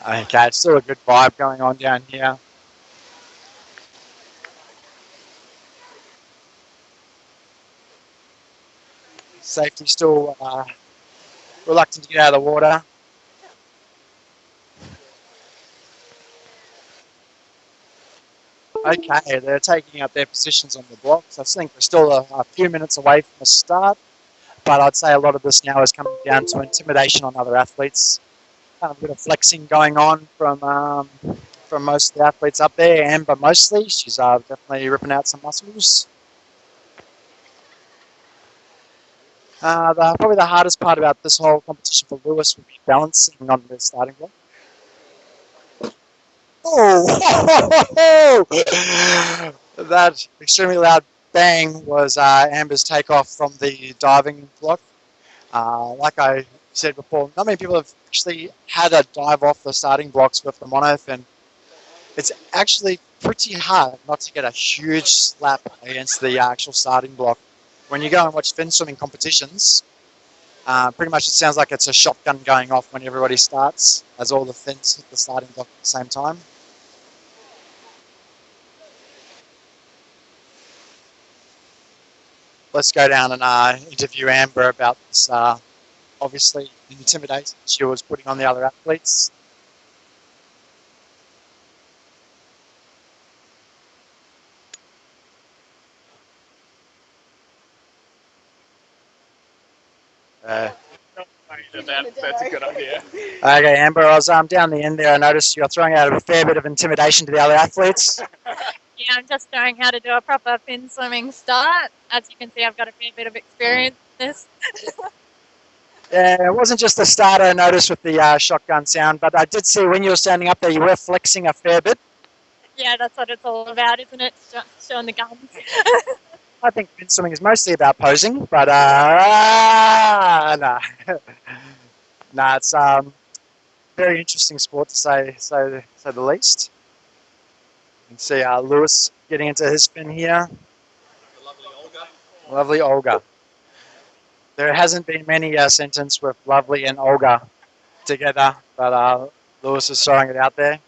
Okay, it's still a good vibe going on down here. Safety still reluctant to get out of the water. Okay, they're taking up their positions on the blocks. I think we're still a few minutes away from the start, but I'd say a lot of this now is coming down to intimidation on other athletes. Kind of a bit of flexing going on from most of the athletes up there. Amber mostly, she's definitely ripping out some muscles. Probably the hardest part about this whole competition for Lewis would be balancing on the starting block. Oh, that extremely loud bang was Amber's takeoff from the diving block. Like I said before, not many people have actually had a dive off the starting blocks with the monofin. It's actually pretty hard not to get a huge slap against the actual starting block. When you go and watch fin swimming competitions, pretty much it sounds like it's a shotgun going off when everybody starts, as all the fins hit the starting block at the same time. Let's go down and interview Amber about this, obviously, intimidation she was putting on the other athletes. That's a good idea. Okay, Amber, I was down the end there. I noticed you're throwing out a fair bit of intimidation to the other athletes. Yeah, I'm just showing how to do a proper fin swimming start. As you can see, I've got a fair bit of experience in this. Yeah, it wasn't just the start I noticed with the shotgun sound, but I did see when you were standing up there, you were flexing a fair bit. Yeah, that's what it's all about, isn't it? Showing the guns. I think fin swimming is mostly about posing, but nah. Nah, it's very interesting sport to say the least. You can see Lewis getting into his fin here. Lovely Olga. There hasn't been many sentence with Lovely and Olga together, but Lewis is throwing it out there.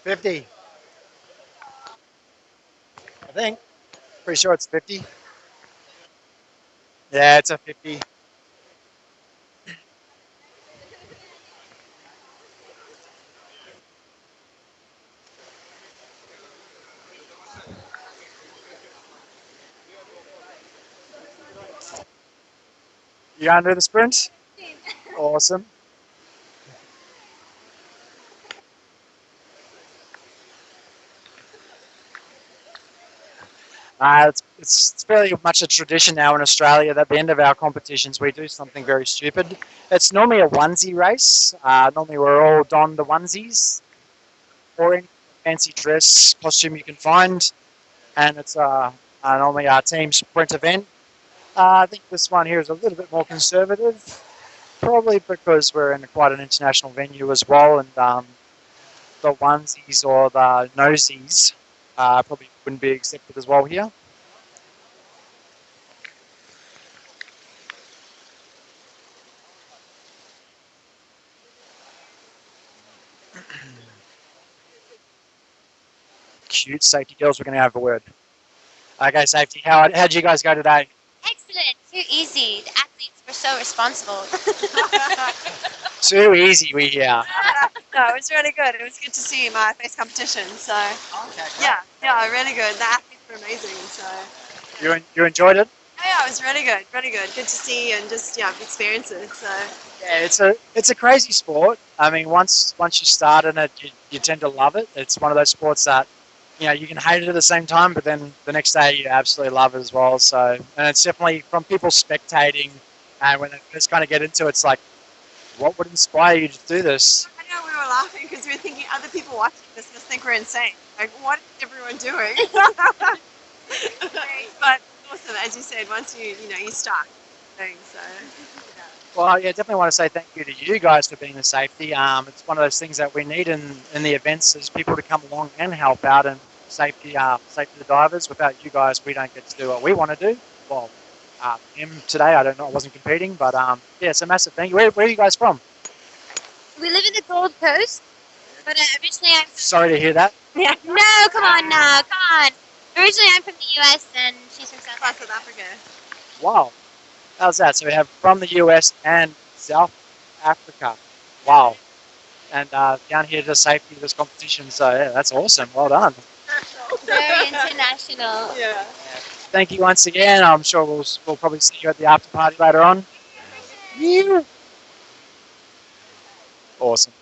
$50. I think. Pretty sure it's 50. Yeah, it's a 50. You going to do the sprint? Awesome. It's fairly much a tradition now in Australia that at the end of our competitions we do something very stupid. It's normally a onesie race. Normally we're all donned the onesies or any fancy dress costume you can find, and it's normally our team sprint event. I think this one here is a little bit more conservative, probably because we're in quite an international venue as well, and the onesies or the nosies probably wouldn't be accepted as well here. Cute safety girls, we're going to have a word. Okay, safety, how'd you guys go today? Excellent. Too easy. The athletes were so responsible. Too easy, we hear. No, it was really good. It was good to see my first competition. So, yeah, really good. The athletes were amazing. So, You enjoyed it? yeah, it was really good. Really good. Good to see and just experience it. So, Yeah, it's a crazy sport. I mean, once you start in it, you tend to love it. It's one of those sports that you can hate it at the same time, but then the next day you absolutely love it as well. So, and it's definitely from people spectating, and when they first kind of get into it, it's like, what would inspire you to do this? I know we were laughing because we were thinking other people watching this must think we're insane. Like, what is everyone doing? But awesome, as you said, once you start doing so. Well, yeah, definitely want to say thank you to you guys for being the safety. It's one of those things that we need in the events is people to come along and help out and safety the divers. Without you guys, we don't get to do what we want to do. Well, him today, I don't know, I wasn't competing, but yeah, it's a massive thank you. Where are you guys from? We live in the Gold Coast, but originally I'm. Sorry to hear that. Yeah. No, come on now, come on. Originally I'm from the US and she's from South Africa. Wow, how's that? So we have from the US and South Africa. Wow, and down here to safety this competition. So yeah, that's awesome. Well done. Very international. Yeah. Thank you once again. I'm sure we'll probably see you at the after party later on. Yeah. Awesome.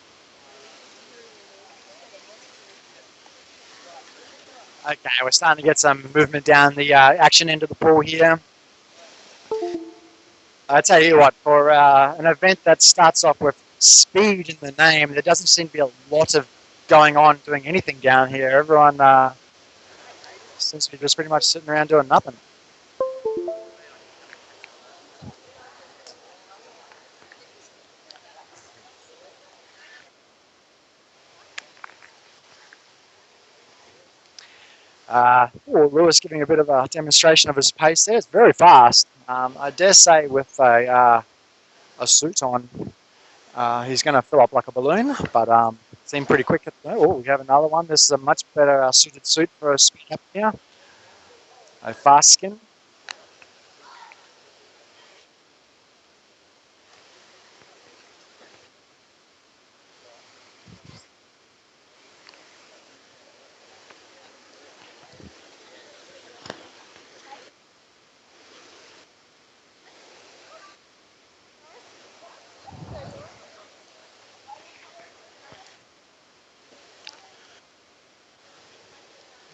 Okay, we're starting to get some movement down the action end of the pool here. I tell you what, for an event that starts off with speed in the name, there doesn't seem to be a lot of going on doing anything down here. Everyone seems to be just pretty much sitting around doing nothing. Lewis giving a bit of a demonstration of his pace there. It's very fast. I dare say with a suit on, he's going to fill up like a balloon, but seemed pretty quick. Oh, we have another one. This is a much better suited suit for a speed up here. A fast skin.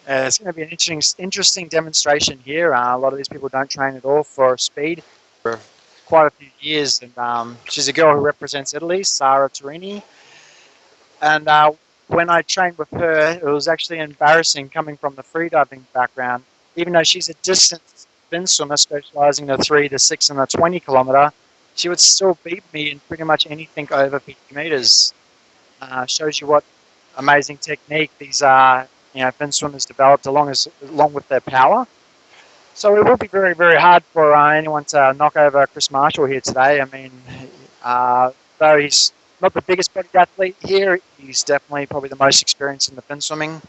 It's going to be an interesting demonstration here. A lot of these people don't train at all for speed for quite a few years, and she's a girl who represents Italy, Sara Torini. And when I trained with her, it was actually embarrassing coming from the freediving background. Even though she's a distance fin swimmer specializing in the 3, the 6, and the 20 kilometer, she would still beat me in pretty much anything over 50 meters. Shows you what amazing technique these fin swimmers developed along with their power. So it will be very, very hard for anyone to knock over Chris Marshall here today. I mean, though he's not the biggest bodied athlete here, he's definitely probably the most experienced in the fin swimming.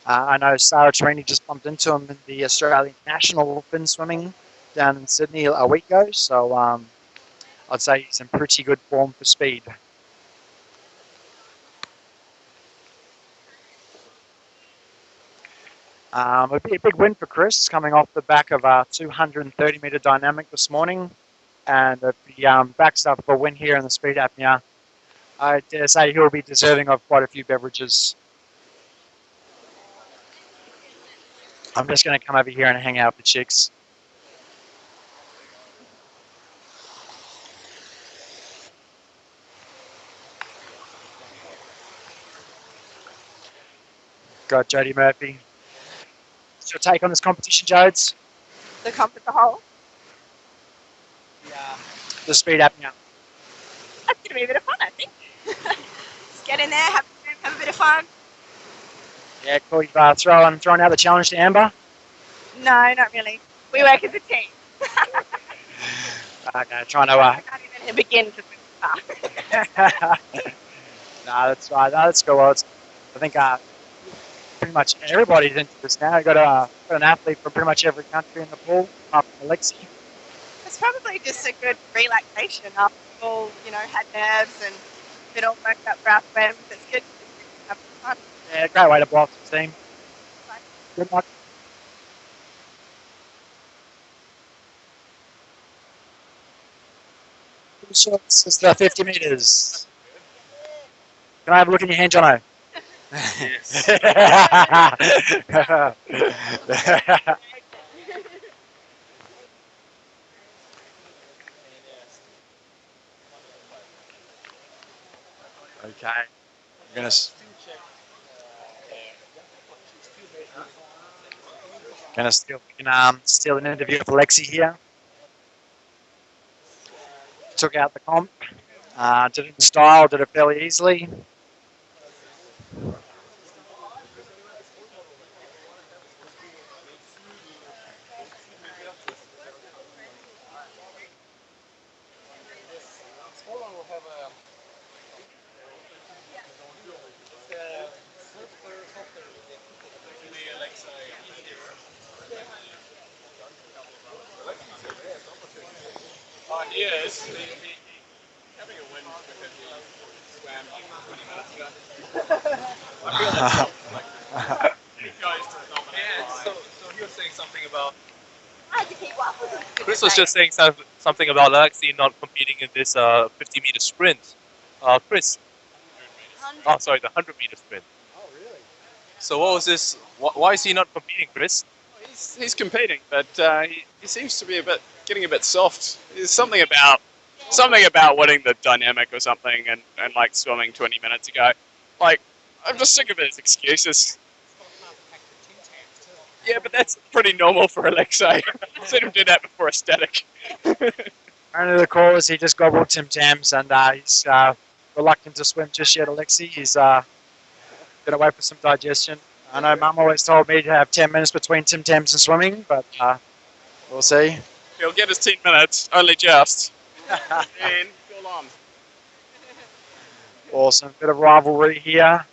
I know Sara Torini just bumped into him in the Australian National Fin Swimming down in Sydney a week ago. So I'd say he's in pretty good form for speed. It'd be a big win for Chris, coming off the back of a 230 meter dynamic this morning. and the backs up for win here in the speed apnea, I dare say he'll be deserving of quite a few beverages. I'm just going to come over here and hang out with the chicks. Got Jodie Murphy. What's your take on this competition, Jodes? The comp as a whole. The speed apnea. That's going to be a bit of fun, I think. Just get in there, have a bit of fun. Yeah, cool. You've thrown out the challenge to Amber. No, not really. We work as a team. Okay, trying to. I can't even begin to swim far. No, that's right. No, that's cool. I think pretty much everybody's into this now. You've got an athlete from pretty much every country in the pool, apart from Alexi. It's probably just a good relaxation after we've all, had nerves and been all worked up for our swims. It's good to have fun. Yeah, great way to blow off the steam. Good luck. Shots is the 50 meters. Can I have a look in your hand, Jono? Yes. Okay. I'm gonna steal an interview with Lexi here. Took out the comp. Did it in style. Did it fairly easily. Yes. Having a win because he swam like 20 minutes ago. I feel that's so he was saying something about. Chris was just saying something about Lexi not competing in this 50-meter sprint. Chris. Oh, sorry, the 100-meter sprint. Oh, really? So what was this? Why is he not competing, Chris? He's competing, but he seems to be getting a bit soft. There's something about winning the dynamic or something, and like swimming 20 minutes ago. Like, I'm just sick of his excuses. Yeah, but that's pretty normal for Alexei. I've seen him do that before a static. Apparently the call is he just gobbled Tim Tams and he's reluctant to swim just yet, Alexi. He's going to wait for some digestion. I know Mum always told me to have 10 minutes between Tim Tams and swimming, but we'll see. He'll get his 10 minutes, only just. And full on. Awesome. Bit of rivalry here.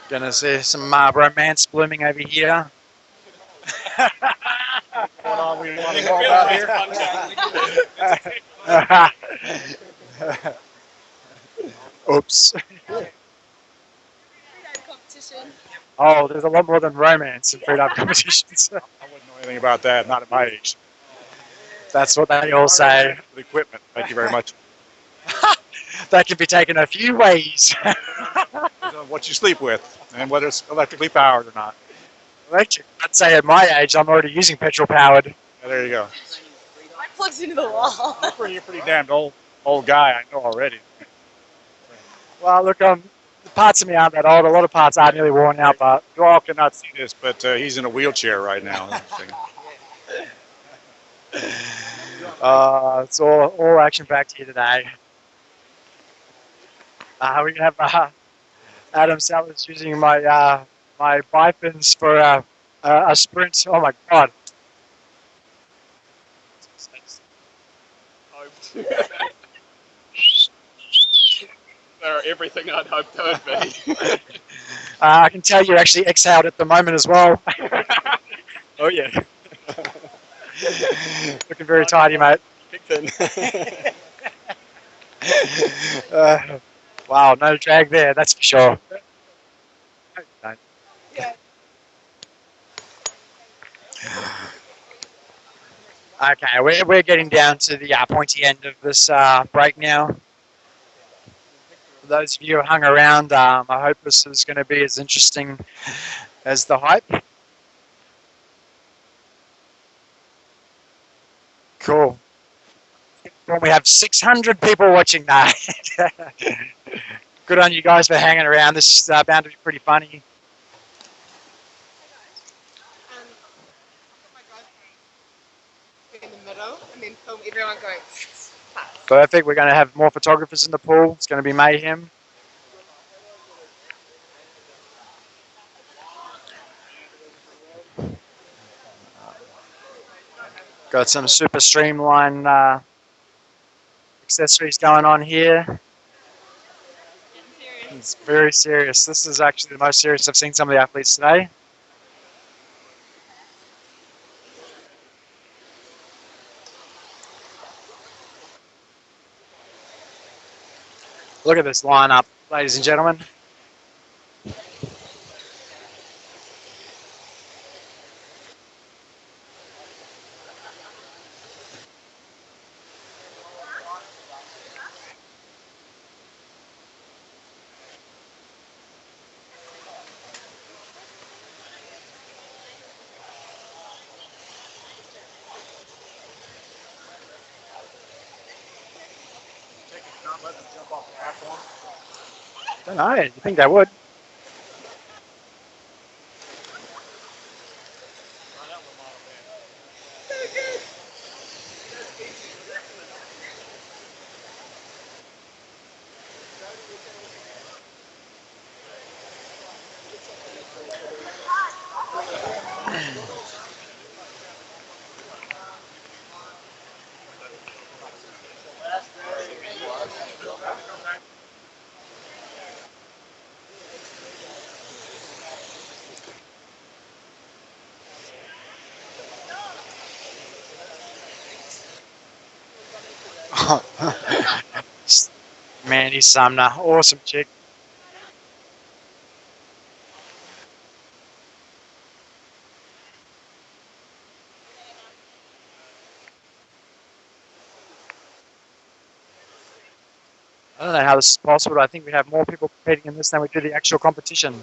Gonna see some romance blooming over here. What are we want to know about here? Oops. Competition. Oh, there's a lot more than romance in freedive competitions. I wouldn't know anything about that, not at my age. That's what they all say. The equipment, thank you very much. That can be taken a few ways. What you sleep with, and whether it's electrically powered or not. Electric. I'd say at my age, I'm already using petrol powered. Yeah, there you go. Mine plugs into the wall. You're pretty damned old guy, I know already. Well, look, the parts of me aren't that old. A lot of parts are nearly worn out, but You all cannot see this, but he's in a wheelchair right now. it's all action-packed here today. We have Adam Sellars using my my bipins for a sprint. Oh my god! They're everything I'd hoped they would be. I can tell you actually exhaled at the moment as well. Oh yeah. Looking very tidy, mate. Wow, no drag there, that's for sure. Okay, we're getting down to the pointy end of this break now. For those of you who hung around, I hope this is going to be as interesting as the hype. Cool. Well, we have 600 people watching that. Good on you guys for hanging around. This is bound to be pretty funny. In the middle and then film everyone going. Perfect. We're going to have more photographers in the pool. It's going to be mayhem. Got some super streamlined accessories going on here. It's very serious. This is actually the most serious I've seen some of the athletes today. Look at this lineup, ladies and gentlemen. Don't know. You think they would? Mandy Sumner, awesome chick. I don't know how this is possible. I think we have more people competing in this than we do the actual competition.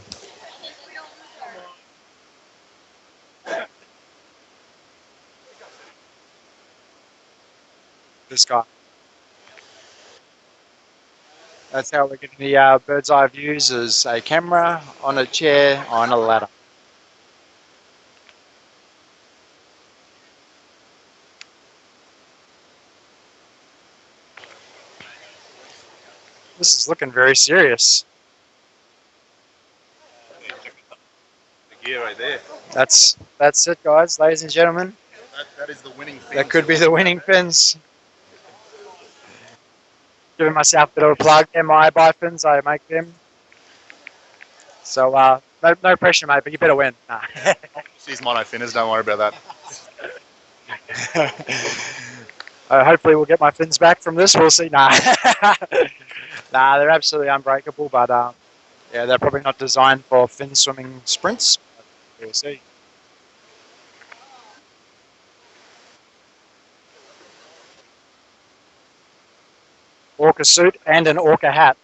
This guy. That's how we're getting the bird's eye views, as a camera on a chair on a ladder. This is looking very serious. The gear right there. That's it, guys, ladies and gentlemen. That is the winning fins. That could be the winning fins. Giving myself a bit of a plug. They're my buy fins. I make them. So no pressure, mate. But you better win. Nah. She's mono finners. Don't worry about that. Hopefully we'll get my fins back from this. We'll see. Nah, nah, they're absolutely unbreakable. But yeah, they're probably not designed for fin swimming sprints. We'll see. Orca suit and an orca hat.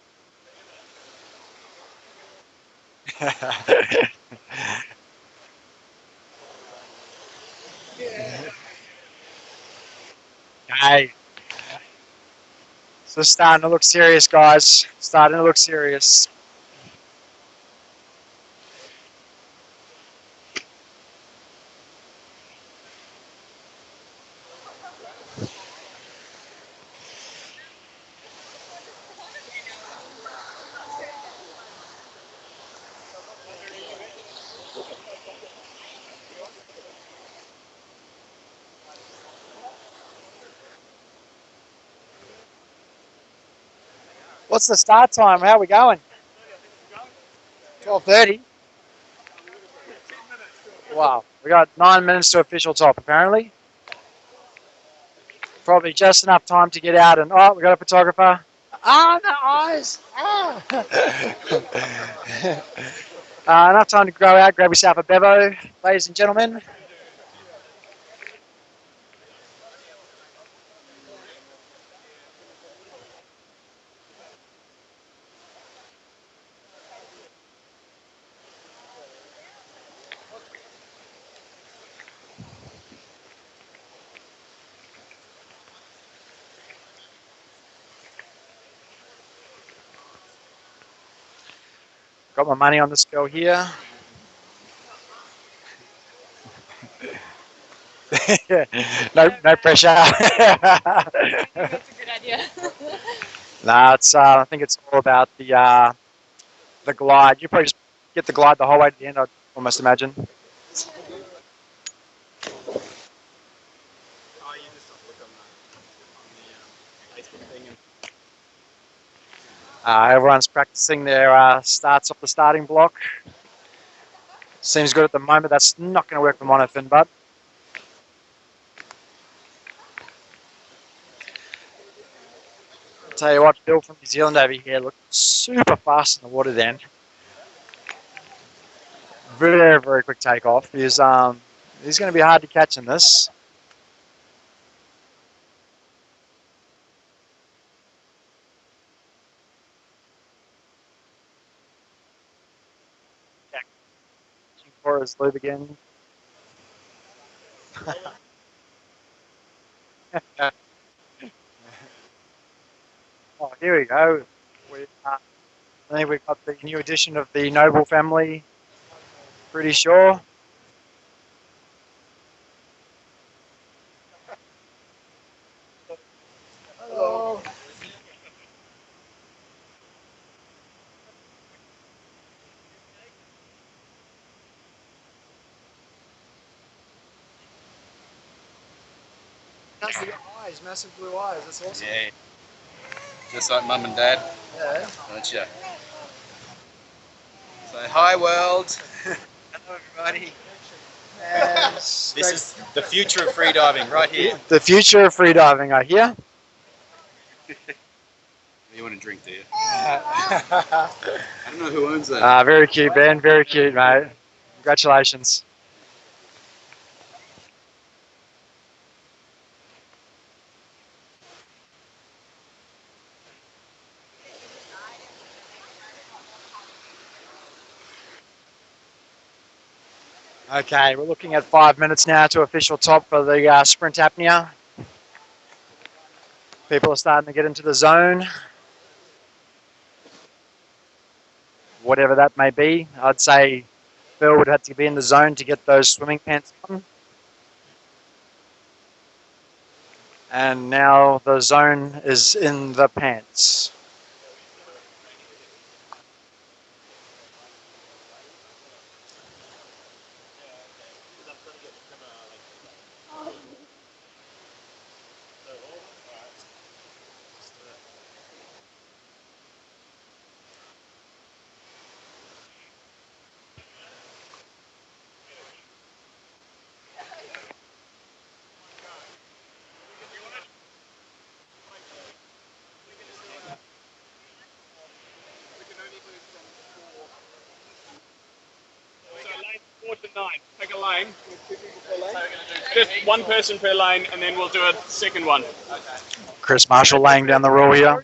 Hey, so starting to look serious, guys. Starting to look serious. What's the start time? How are we going? 12:30. Wow, we got 9 minutes to official top, apparently. Probably just enough time to get out and, oh, we got a photographer. Ah, the eyes. Ah. Enough time to go out, grab yourself a bevo, ladies and gentlemen. Got my money on this girl here. No pressure. That's a good idea. Nah, it's. I think it's all about the glide. You probably just get the glide the whole way to the end. I'd almost imagine. Everyone's practicing their starts off the starting block. Seems good at the moment. That's not going to work for monofin, but. Tell you what, Bill from New Zealand over here looked super fast in the water then. Very, very quick takeoff. He's going to be hard to catch in this. For his lube again. Oh, here we go. I think we've got the new edition of the Noble family. Pretty sure. Hello. That's the eyes, massive blue eyes. That's awesome. Yeah. Just like mum and dad. Yeah. Don't you? Say hi, world. Hello, everybody. And This is the future of freediving right here. The future of freediving, I hear. You want to drink, do you? I don't know who owns that. Very cute, Ben. Very cute, mate. Congratulations. Okay, we're looking at 5 minutes now to official top for the sprint apnea. People are starting to get into the zone. Whatever that may be. I'd say Phil would have to be in the zone to get those swimming pants on. And now the zone is in the pants. To 9. Take a lane. Just one person per lane, and then we'll do a second one. Chris Marshall laying down the rule here.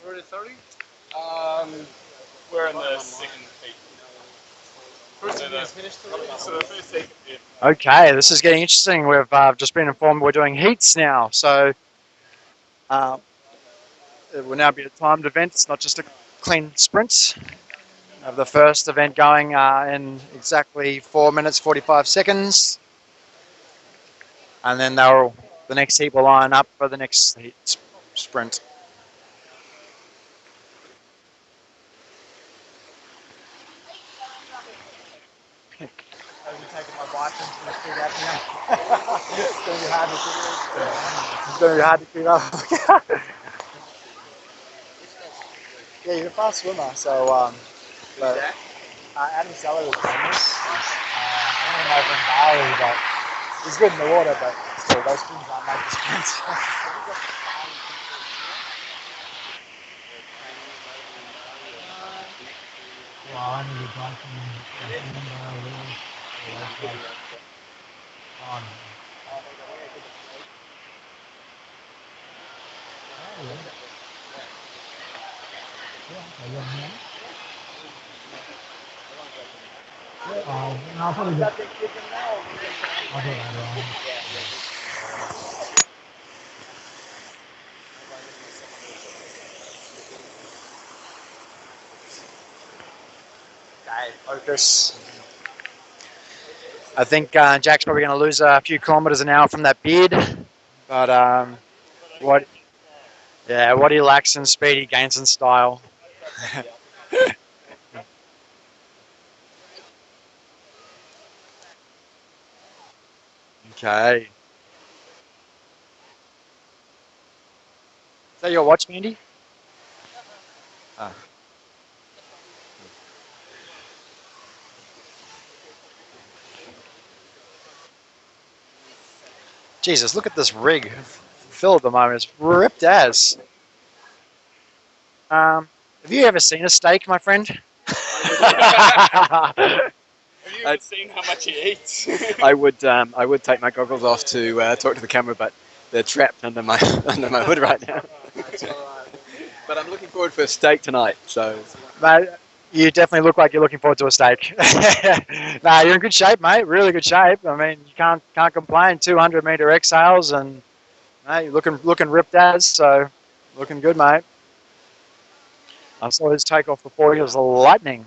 We're at 30. We're in the second heat. So the first heat. Okay, this is getting interesting. We've just been informed we're doing heats now. So it will now be a timed event. It's not just a clean sprint. Of the first event going in exactly 4 minutes 45 seconds, and then the next heat will line up for the next heat sprint. I've been taking my vitamins for the speed apnea. It's going to be hard to keep up. It's going to be hard to keep up. Yeah, you're a fast swimmer, so but, Adam Sellars was famous. I don't know if in Bali, but He's good in the water, but still, those things aren't made for sprints. Okay, focus. I think Jack's probably going to lose a few kilometers an hour from that beard, but what? Yeah, what he lacks in speed, he gains in style. Okay. Is that your watch, Mandy? Oh. Jesus, look at this rig. Phil at the moment is ripped as. Have you ever seen a steak, my friend? Have you ever seen how much he eats? I would take my goggles off to talk to the camera, but they're trapped under my hood right now. But I'm looking forward for a steak tonight. So, Mate, you definitely look like you're looking forward to a steak. Nah, you're in good shape, mate. Really good shape. I mean, you can't complain. 200-meter exhales, and mate, you're looking ripped as. So, looking good, mate. I saw his takeoff before. He was lightning.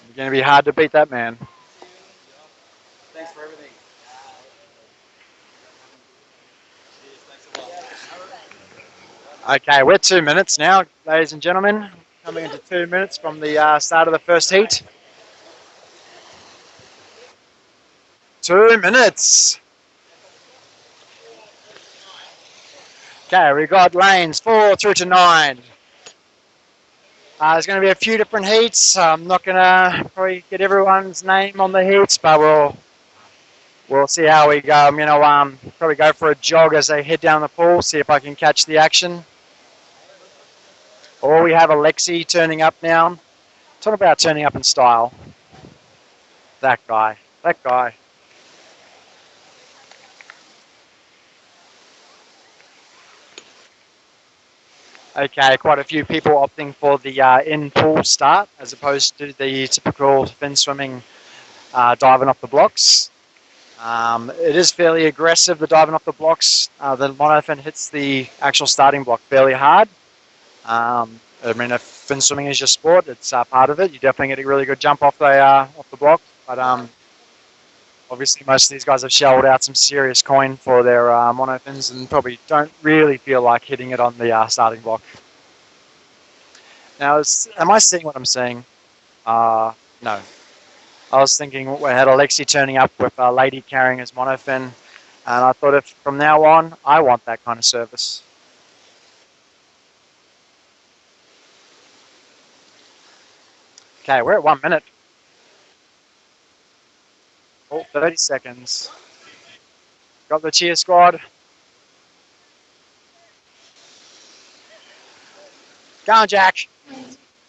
It's going to be hard to beat that man. thanks for everything. Okay, we're 2 minutes now, ladies and gentlemen. Coming into 2 minutes from the start of the first heat. 2 minutes. Okay, we got lanes 4 through to 9. There's going to be a few different heats. I'm not going to probably get everyone's name on the heats, but we'll see how we go. I'm going to probably go for a jog as they head down the pool, see if I can catch the action. Or we have Alexi turning up now. Talk about turning up in style. That guy. Okay, quite a few people opting for the in-pool start as opposed to the typical fin swimming diving off the blocks. It is fairly aggressive, the diving off the blocks. The monofin hits the actual starting block fairly hard. I mean, if fin swimming is your sport, it's part of it. You definitely get a really good jump off the block, but obviously most of these guys have shelled out some serious coin for their monofins and probably don't really feel like hitting it on the starting block. Now, am I seeing what I'm seeing? No. I was thinking we had Alexi turning up with a lady carrying his monofin, and I thought if from now on, I want that kind of service. Okay, we're at 1 minute. Oh, 30 seconds. Got the Chia squad. Go on, Jack.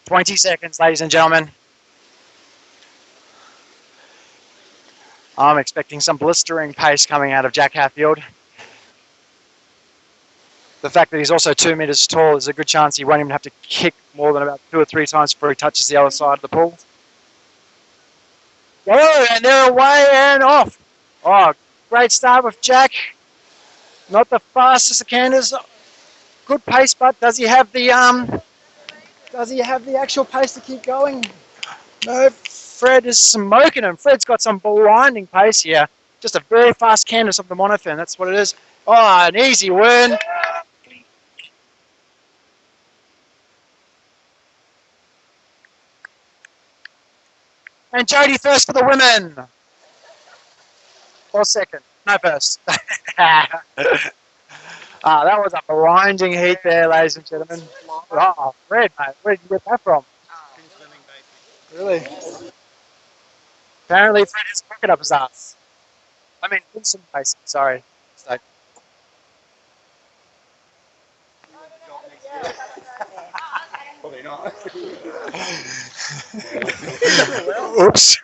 20 seconds, ladies and gentlemen. I'm expecting some blistering pace coming out of Jack Hatfield. The fact that he's also 2 meters tall is a good chance he won't even have to kick more than about 2 or 3 times before he touches the other side of the pool. Oh, and they're away and off. Oh, great start with Jack. Not the fastest of canterers. Good pace, but does he have the actual pace to keep going? No, Fred is smoking him. Fred's got some blinding pace here. Just a very fast canvas of the monofin. That's what it is. Oh, an easy win. And Jodie first for the women. Or second. No, first. That was a blinding heat there, ladies and gentlemen. Oh, Fred, mate. Where did you get that from? Really? Apparently Fred is cooking up his ass. I mean, instant racing. Sorry. So, Probably not. oops.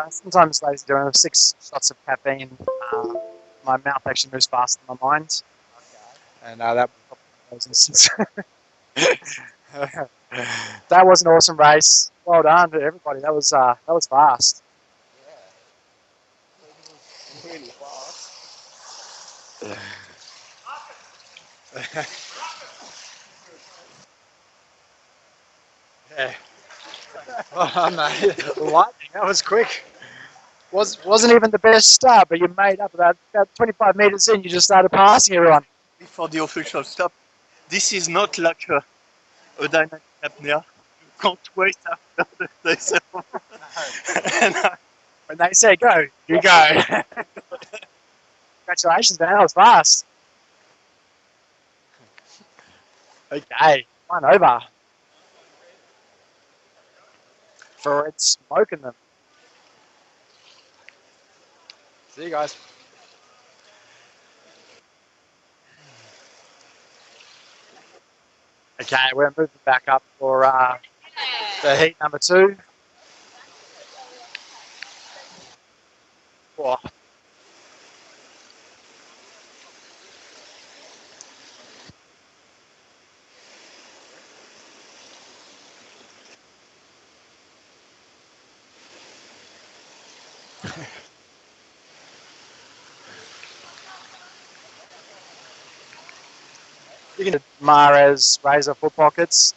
Sometimes, ladies and gentlemen, with 6 shots of caffeine, my mouth actually moves faster than my mind. And that was that was an awesome race. Well done to everybody. That was fast. Really fast. Yeah. Oh, mate. Lightning. That was quick. Wasn't even the best start, but you made up about 25 meters in. You just started passing everyone. Before the official stop, this is not like a dynamic apnea. You can't wait after they say and, When they say go, you go. Congratulations, man. That was fast. Okay, one over. For it smoking them. See you guys. Okay, we're moving back up for the heat number 2. Oh. You can Mares razor foot pockets,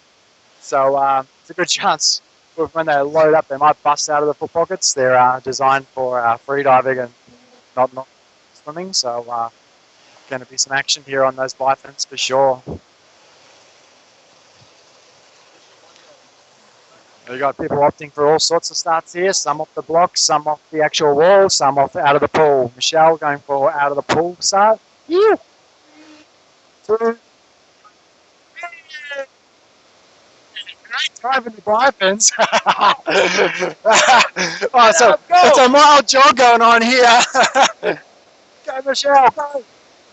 so it's a good chance when they load up, they might bust out of the foot pockets. They're designed for freediving and not swimming, so going to be some action here on those bifins for sure. We got people opting for all sorts of starts here. Some off the block, some off the actual wall, some off out of the pool. Michelle going for out of the pool start. Yeah. 2. Great driving the bifins. Oh, so it's a mild jog going on here. Go, Michelle. Go.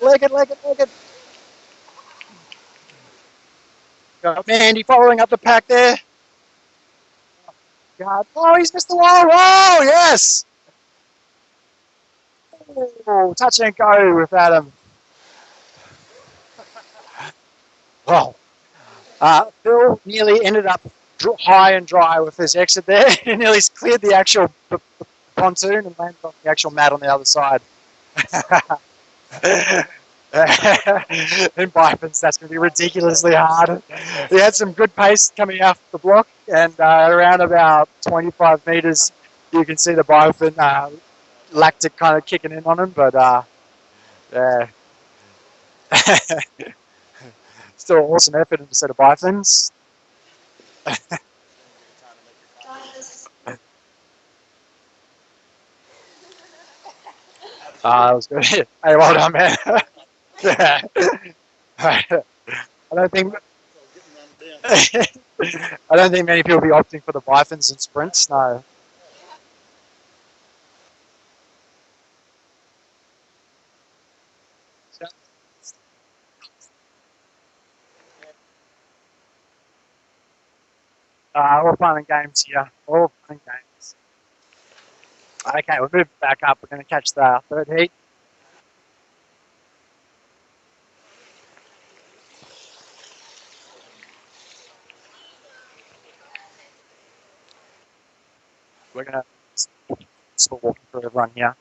Leg it, leg it, leg it. Got Mandy following up the pack there. God. Oh, he's missed the wall. Oh, yes. Oh, touch and go with Adam. Wow. Phil nearly ended up high and dry with his exit there. He nearly cleared the actual pontoon and landed on the actual mat on the other side. In bifins, that's going to be ridiculously hard. He had some good pace coming off the block, and around about 25 meters, you can see the bifin lactic kind of kicking in on him, but yeah. Still awesome effort in a set of bifins. That was good. Hey, well done, man. Yeah. I don't think I don't think many people will be opting for the bifins and sprints. No. All fun and games here. All fun and games. Okay, we'll move back up. We're going to catch the third heat. We're going to still walking through everyone here.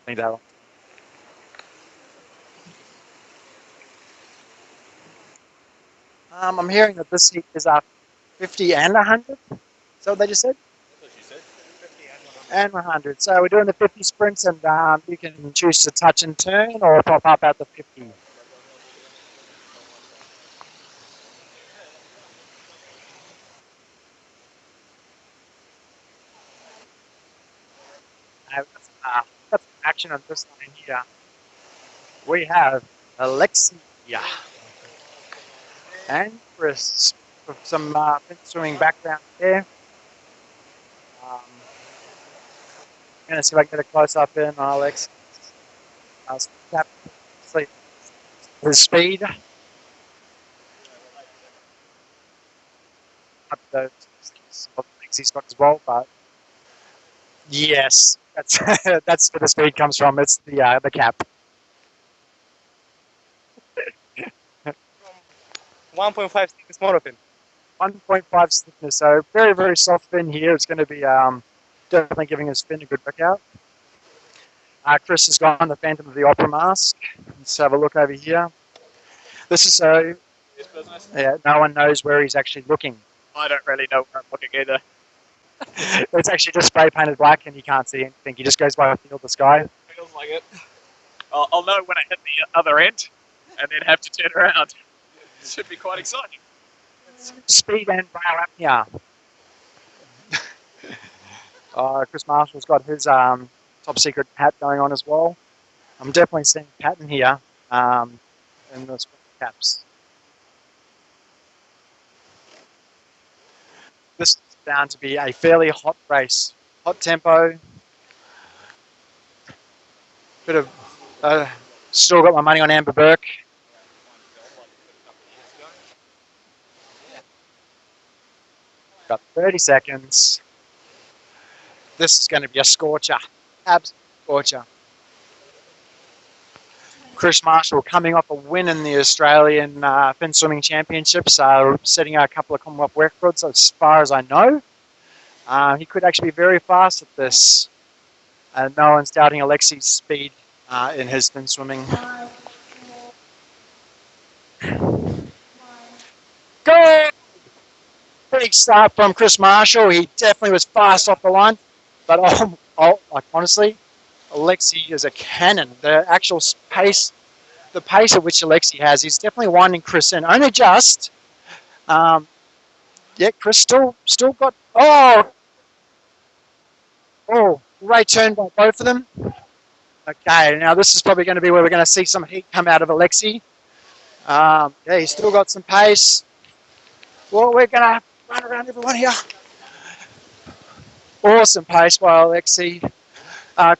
Think that one. I'm hearing that this heat is 50 and 100. Is that what they just said? And 100. So we're doing the 50 sprints, and you can choose to touch and turn or pop up at the 50. Got some action on this line here. We have Alexia. And Chris, with some fin swimming background there. I'm going to see if I can get a close up in on Alex. His speed. Up those he's got as well, but yes, that's that's where the speed comes from. It's the cap. 1.5 stiffness monofin. 1.5 stiffness, so very, very soft fin here. It's going to be definitely giving his fin a good workout. Chris has gone the Phantom of the Opera mask. Let's have a look over here. This is so no one knows where he's actually looking. I don't really know where I'm looking either. It's actually just spray painted black and you can't see anything. He just goes by the feel of the sky. Feels like it. I'll know when I hit the other end and then have to turn around. It should be quite exciting. Speed and brow apnea. Chris Marshall's got his top secret hat going on as well. I'm definitely seeing a pattern here in the caps. This is bound to be a fairly hot race. Hot tempo. Bit of still got my money on Amber Bourke. Got 30 seconds. This is going to be a scorcher. Absolute scorcher. Chris Marshall coming off a win in the Australian Fin Swimming Championships, setting a couple of Commonwealth records as far as I know. He could actually be very fast at this. No one's doubting Alexi's speed in his fin swimming. Go! Big start from Chris Marshall. He definitely was fast off the line. But like honestly, Alexi is a cannon. The actual pace, the pace at which Alexi has, he's definitely winding Chris in. Only just. Yeah, Chris still got. Oh, great turn by both of them. Okay, now this is probably going to be where we're going to see some heat come out of Alexi. Yeah, he's still got some pace. Well, we're going to run around everyone here. Awesome pace by Alexi.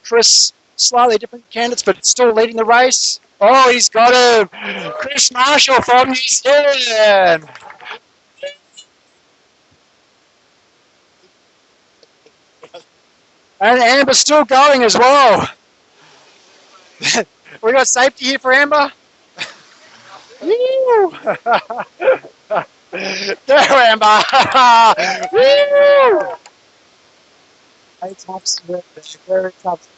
Chris, slightly different candidates, but still leading the race. Oh, he's got him. Chris Marshall from New Zealand. And Amber's still going as well. We got safety here for Amber. Woo! There, Amber. Woo! Very tough.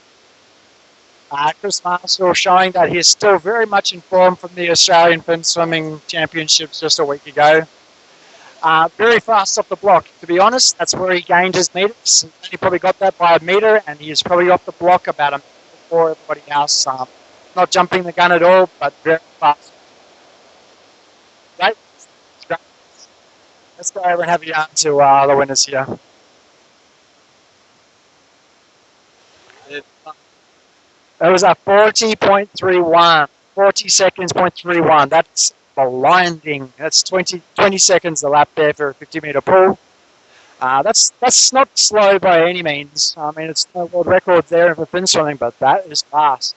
Chris Marshall showing that he's still very much in form from the Australian Fin Swimming Championships just a week ago. Very fast off the block. To be honest, that's where he gained his meters. He probably got that by a meter, and he's probably off the block about a meter before everybody else. Not jumping the gun at all, but very fast. Great. Let's go over and have a yarn to the winners here. That was a 40.31. 40 seconds, 0.31. That's blinding. That's 20 seconds a lap there for a 50-meter pool. That's not slow by any means. I mean, it's no world record there for fin swimming, but that is fast.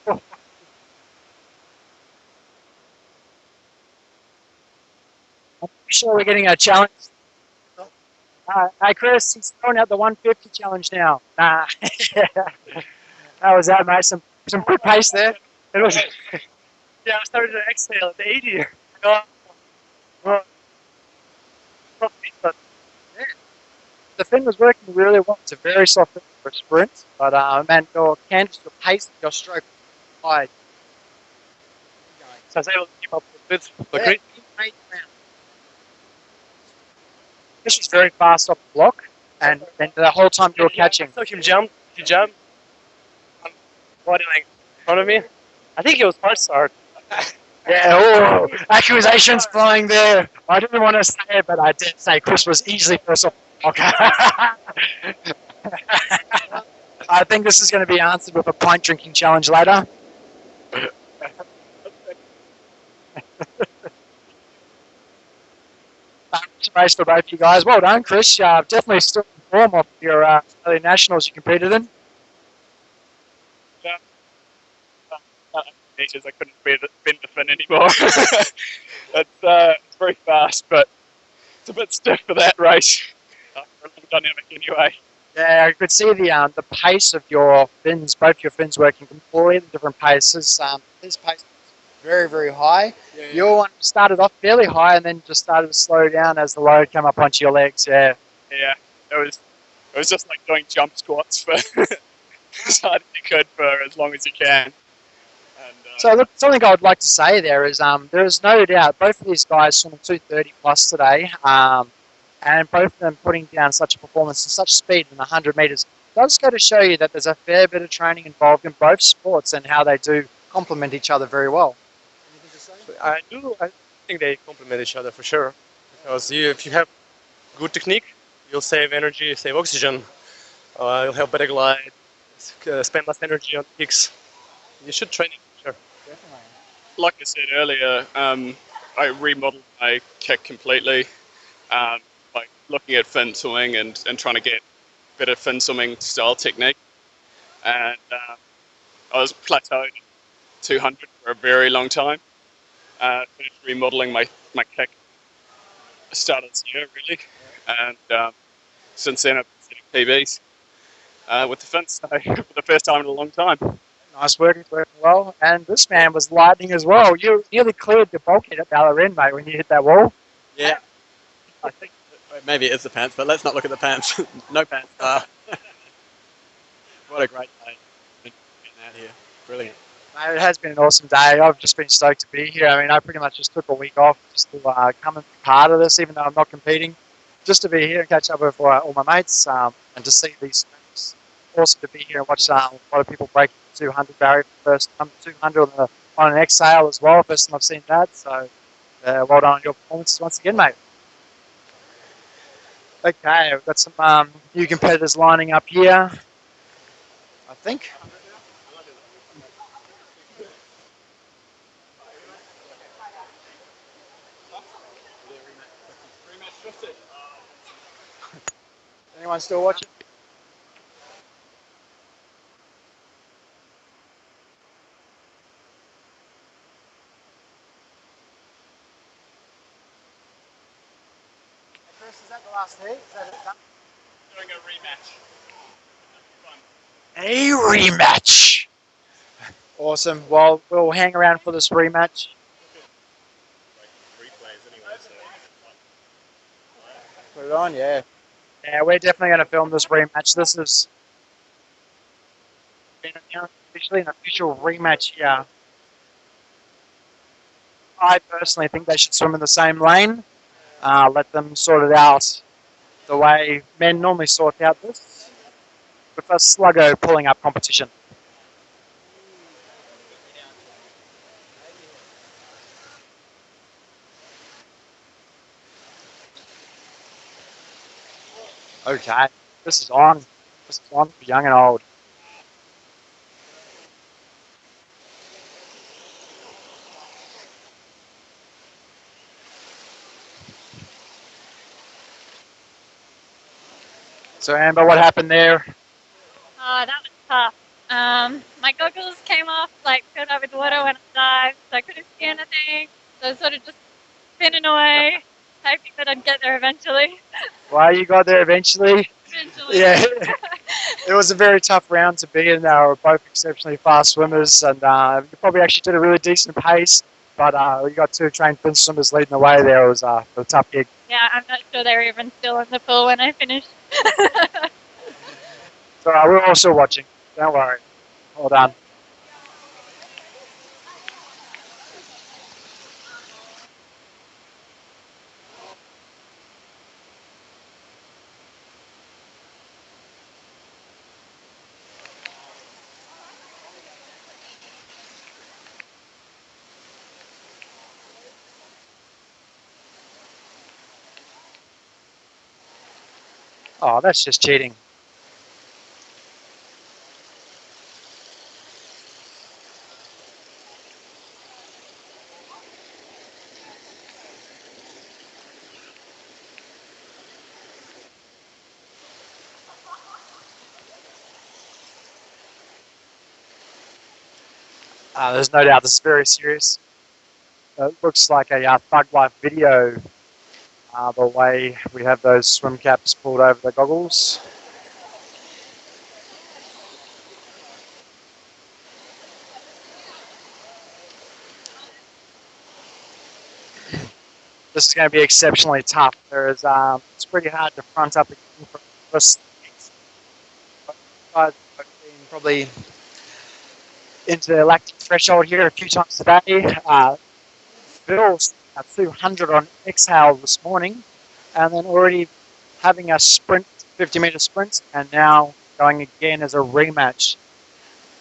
I'm sure we're getting a challenge. Hey, Chris, he's throwing out the 150 challenge now. Nah. How was that, mate? Some good pace there. It was. Yeah, I started to exhale at the 80. But yeah, the fin was working really well. It's a very soft fin for a sprint, but man, your canvas, your pace, your stroke, high. So I was able to keep up with the grid. This was very fast off the block, and then the whole time you were catching. I saw him jump. He jumped. Body length in front of me. I think it was hard start. Yeah, accusations flying there. I didn't want to say it, but I did say Chris was easily first off the block. I think this is going to be answered with a pint drinking challenge later. race for both you guys. Well done, Chris. Definitely still in form of your early nationals you competed in. Yeah. Meters, I couldn't bend the fin anymore. It's very fast, but it's a bit stiff for that race. For a long dynamic anyway. Yeah, I could see the pace of your fins, both your fins working completely different paces. His pace was very, very high. Your one started off fairly high and then just started to slow down as the load came up onto your legs. Yeah. Yeah, it was just like doing jump squats for as hard as you could for as long as you can. And, So look, something I would like to say there is there is no doubt both of these guys swam 230 plus today, and both of them putting down such a performance and such speed in 100 meters does go to show you that there's a fair bit of training involved in both sports and how they do complement each other very well. I think they complement each other for sure. Because if you have good technique, you'll save energy, save oxygen. You'll have better glide, spend less energy on kicks. You should train it for sure. like I said earlier, I remodeled my kick completely by looking at fin swimming and trying to get better fin swimming style technique. And I was plateaued at 200 for a very long time. Finished remodeling my kick start of this year, really. And since then, I've been setting PBs with the fins for the first time in a long time. Nice work, it's working well. And this man was lightning as well. You nearly cleared the bulkhead at Valerie, mate, when you hit that wall. Yeah. I think maybe it is the pants, but let's not look at the pants. No pants. What a great day. Getting out here. Brilliant. Mate, it has been an awesome day. I've just been stoked to be here. I mean, I pretty much just took a week off just to come and be part of this, even though I'm not competing. Just to be here and catch up with all my mates and to see these things. Awesome to be here and watch a lot of people break the 200 barrier for the first time, 200 on an exhale as well. First time I've seen that. So, well done on your performance once again, mate. Okay, we've got some new competitors lining up here, I think. Anyone still watching? Chris, is that the last heat? Is that it done? Doing a rematch. A rematch! Awesome. Well, we'll hang around for this rematch. Put it on, yeah. Yeah, we're definitely going to film this rematch. This is been announced officially an official rematch here. I personally think they should swim in the same lane. Let them sort it out the way men normally sort out this, with a sluggo pulling up competition. Okay, this is on. This is on for young and old. So Amber, what happened there? Oh, that was tough. My goggles came off, like filled up with water when I dived, so I couldn't see anything. So I was sort of just spinning away, hoping that I'd get there eventually. Well, you got there eventually. Yeah, it was a very tough round to be in. They were both exceptionally fast swimmers, and you probably actually did a really decent pace. But we got two trained fin swimmers leading the way there. It was a tough gig. Yeah, I'm not sure they were even still in the pool when I finished. So we're also watching. Don't worry. Hold on. Oh, that's just cheating. There's no doubt this is very serious. It looks like a Thug Life video, the way we have those swim caps pulled over the goggles. This is going to be exceptionally tough. It's pretty hard to front up again for this. Guys have been probably into the lactic threshold here a few times today. Phil's at 200 on exhale this morning, and then already having a sprint, 50-meter sprint, and now going again as a rematch.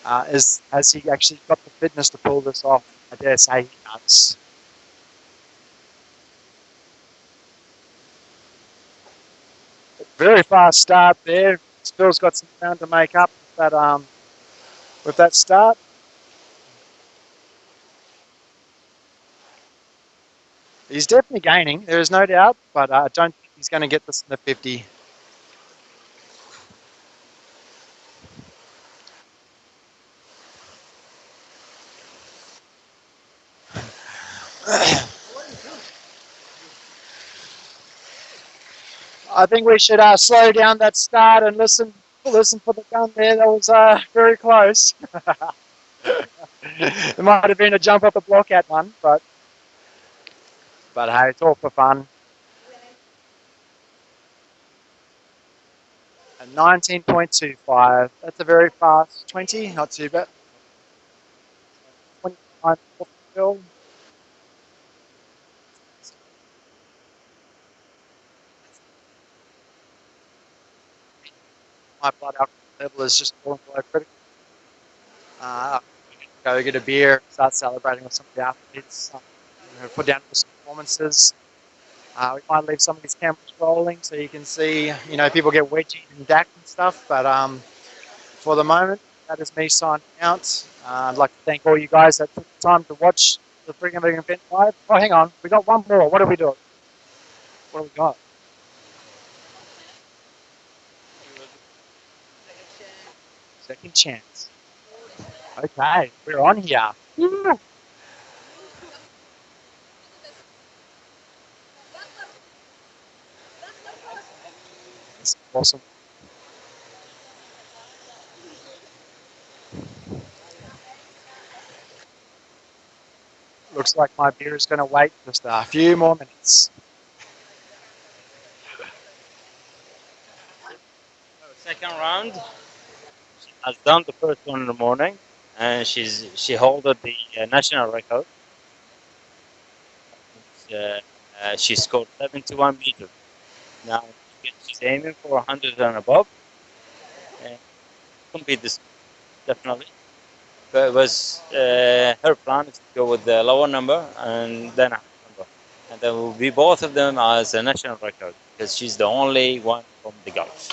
Has he actually got the fitness to pull this off? I dare say he does. Very fast start there. Phil's got some ground to make up with that start. He's definitely gaining, there is no doubt, but I don't think he's going to get this in the 50. I think we should slow down that start and listen for the gun there. That was very close. There might have been a jump off the block at one, but hey, it's all for fun. A 19.25. That's a very fast 20. Not too bad. 29 for Phil. My blood alcohol level is just falling below critical. Go get a beer, start celebrating with some of the athletes, put down some performances. We might leave some of these cameras rolling so you can see, people get wedgied and dacked and stuff. But for the moment, that is me signing out. I'd like to thank all you guys that took the time to watch the Freediving event live. Oh, hang on, we got one more. What are we doing? What have we got? Second chance. Okay, we're on here. Woo. That's awesome. Looks like my beer is going to wait just a few more minutes. Second round. She has done the first one in the morning, and she held the national record. She scored 71 meters. Now she's aiming for 100 and above, and compete this definitely. But it was her plan is to go with the lower number and then a higher number, and then will be both of them as a national record because she's the only one from the Gulf.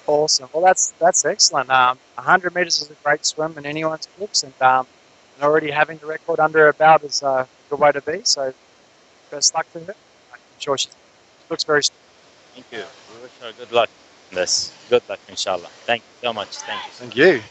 Awesome. Well, that's excellent. 100 meters is a great swim in anyone's books, and already having the record under her belt is a good way to be. So, best luck to her. I'm sure she looks very strong. Thank you. We wish her good luck in this. Good luck, inshallah. Thank you so much. Thank you. Thank you.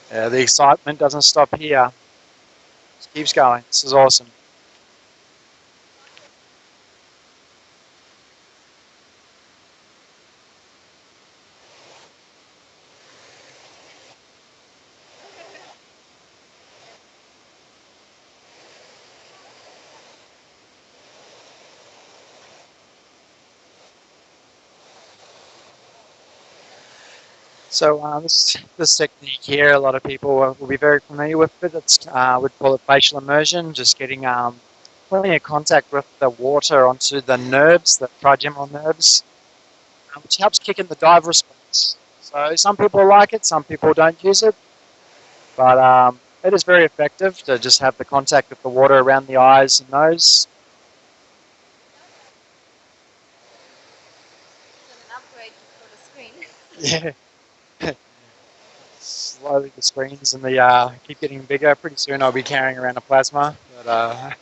The excitement doesn't stop here. It keeps going. This is awesome. So this technique here, a lot of people will be very familiar with it. It's we'd call it facial immersion, just getting plenty of contact with the water onto the nerves, the trigeminal nerves, which helps kick in the dive response. So some people like it, some people don't use it, but it is very effective to just have the contact with the water around the eyes and nose. Yeah. Slowly the screens and the keep getting bigger. Pretty soon I'll be carrying around a plasma. But But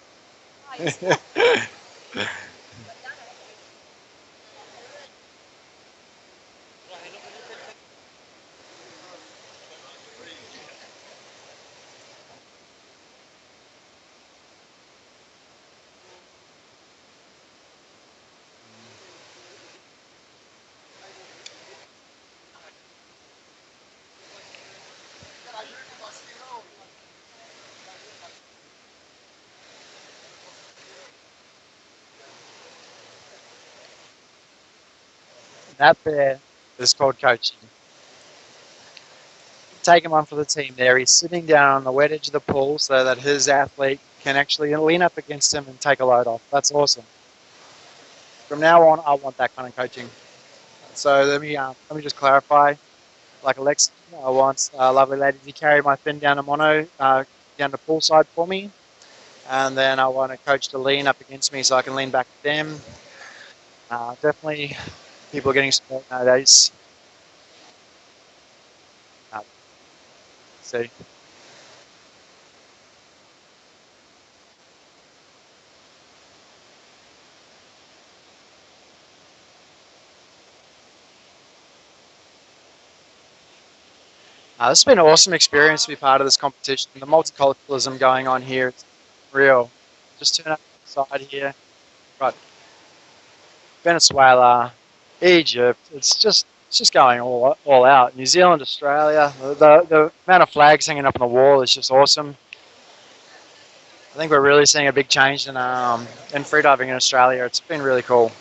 that there is called coaching. Take him on for the team there. He's sitting down on the wet edge of the pool so that his athlete can actually lean up against him and take a load off. That's awesome. From now on, I want that kind of coaching. So let me just clarify. Like Alexa, I want a lovely lady to carry my fin down to mono, down the poolside for me. And then I want a coach to lean up against me so I can lean back at them. Definitely, people are getting support nowadays. See. This has been an awesome experience to be part of this competition. The multiculturalism going on here, it's real. Just turn up outside here. Got Venezuela, Egypt. It's just going all out. New Zealand, Australia. The amount of flags hanging up on the wall is just awesome. I think we're really seeing a big change in freediving in Australia. It's been really cool.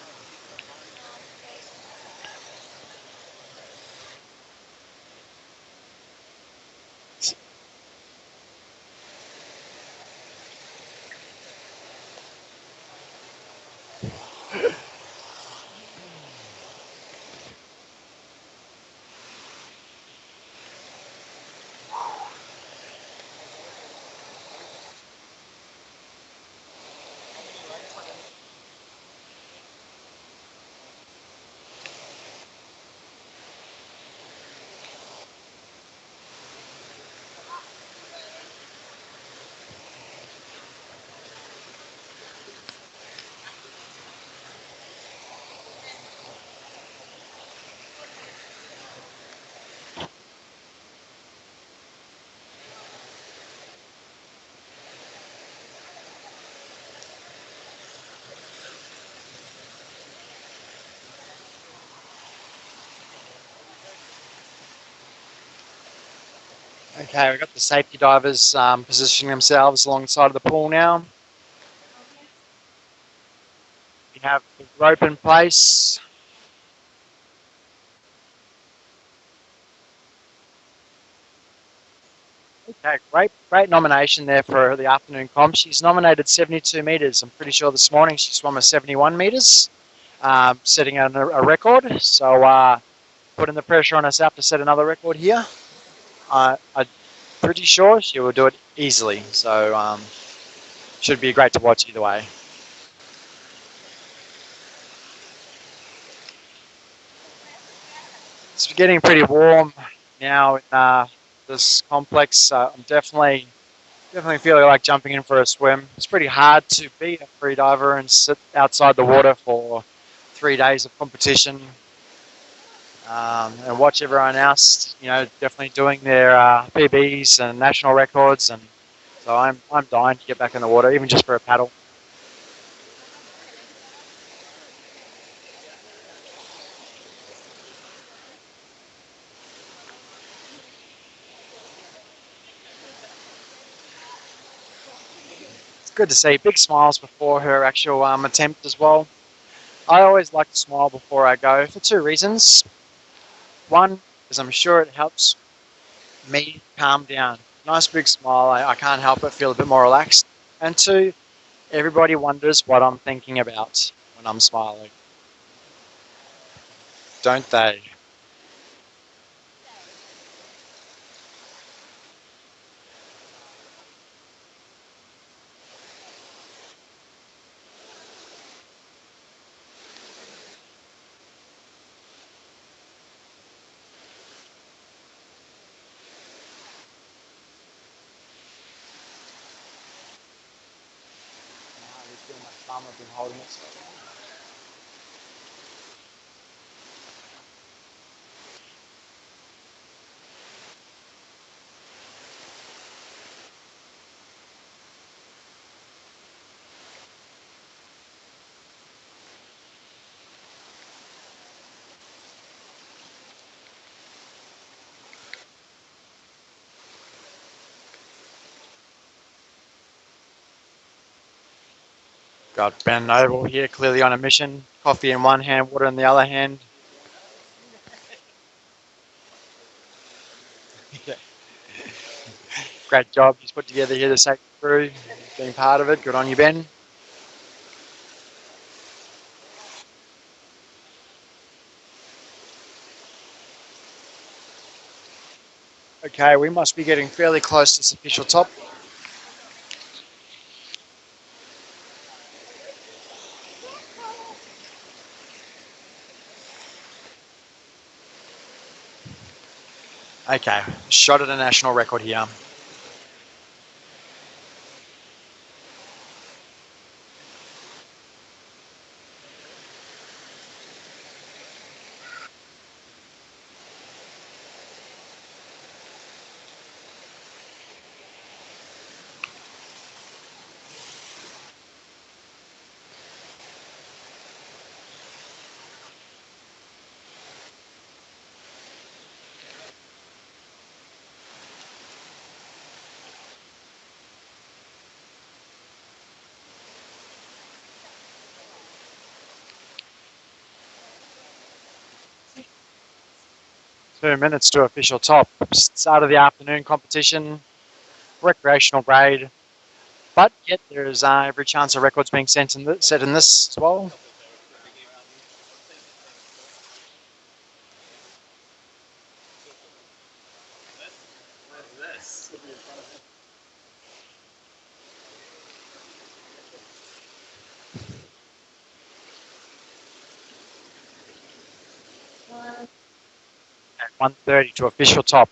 Okay, we've got the safety divers positioning themselves along the side of the pool now. We have the rope in place. Okay, great nomination there for the afternoon comp. She's nominated 72 metres. I'm pretty sure this morning she swam a 71 metres, setting a record. So putting the pressure on herself to set another record here. I'm pretty sure she will do it easily. So should be great to watch either way. It's getting pretty warm now in this complex. I'm definitely feeling like jumping in for a swim. It's pretty hard to be a free diver and sit outside the water for 3 days of competition and watch everyone else, definitely doing their PBs and national records. And so I'm dying to get back in the water, even just for a paddle. It's good to see big smiles before her actual attempt as well. I always like to smile before I go for 2 reasons. One is I'm sure it helps me calm down. Nice big smile, I can't help but feel a bit more relaxed. And 2, everybody wonders what I'm thinking about when I'm smiling. Don't they? feel my thumb. I've been holding it. Got Ben Noble here, clearly on a mission. Coffee in one hand, water in the other hand. Great job he's put together here to save the crew. Being part of it. Good on you, Ben. Okay, we must be getting fairly close to this official top. Okay, shot at a national record here. Two minutes to official top. Start of the afternoon competition. Recreational grade. But yet there is every chance of records being set in this as well. At 1:30 to official top.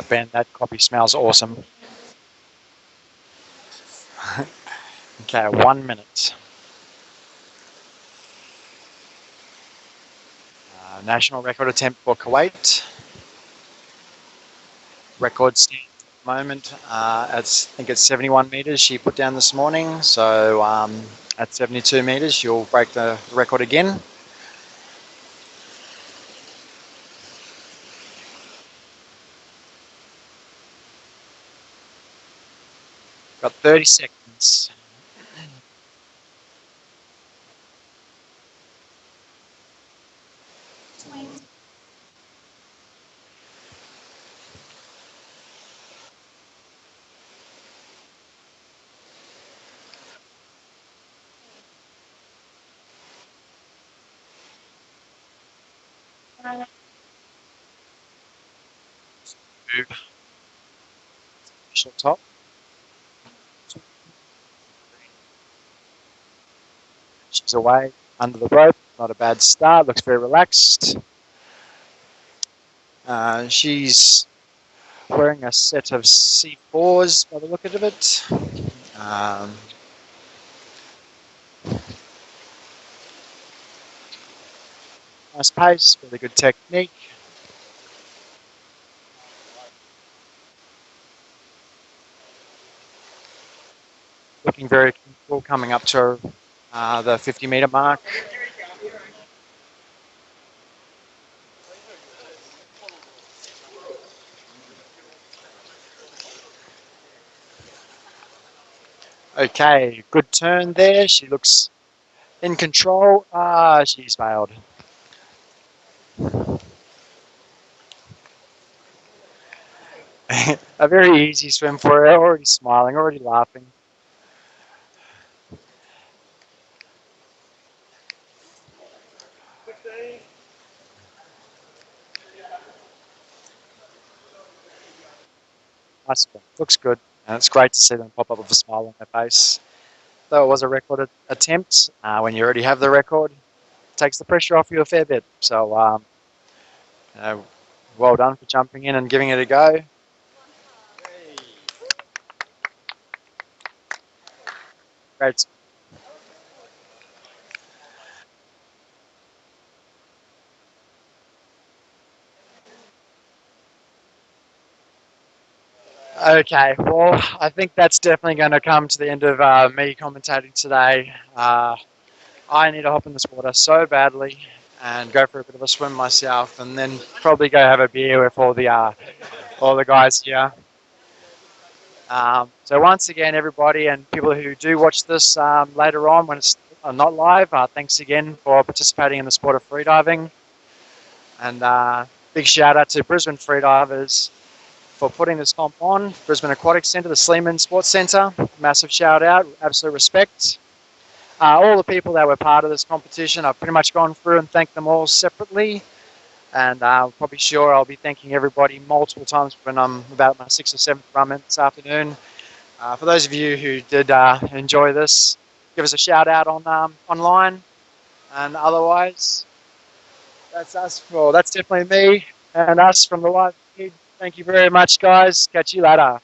Ben, that coffee smells awesome. Okay, 1 minute. National record attempt for Kuwait. Record stand at the moment. I think it's 71 meters she put down this morning. So at 72 meters, she'll break the record again. Got 30 seconds. Move. Official top. She's away under the rope. Not a bad start. Looks very relaxed. She's wearing a set of C4s by the look of it. Nice pace, really good technique. Looking very comfortable coming up to the 50-meter mark. Okay, good turn there. She looks in control. She's failed. A very easy swim for her. Already smiling, already laughing. Nice one. Looks good, and it's great to see them pop up with a smile on their face. Though it was a record attempt, when you already have the record, it takes the pressure off you a fair bit. So, well done for jumping in and giving it a go. Great. Okay, well, I think that's definitely going to come to the end of me commentating today. I need to hop in this water so badly and go for a bit of a swim myself, and then probably go have a beer with all the guys here. So once again, everybody and people who do watch this later on when it's not live, thanks again for participating in the sport of freediving. And big shout out to Brisbane Freedivers for putting this comp on. Brisbane Aquatic Centre, the Sleeman Sports Centre, massive shout out, absolute respect. All the people that were part of this competition, I've pretty much gone through and thanked them all separately. And I'm probably sure I'll be thanking everybody multiple times when I'm about my 6th or 7th run in this afternoon. For those of you who did enjoy this, give us a shout out on online. And otherwise, that's us. Well, that's definitely me and us from the live feed. Thank you very much, guys. Catch you later.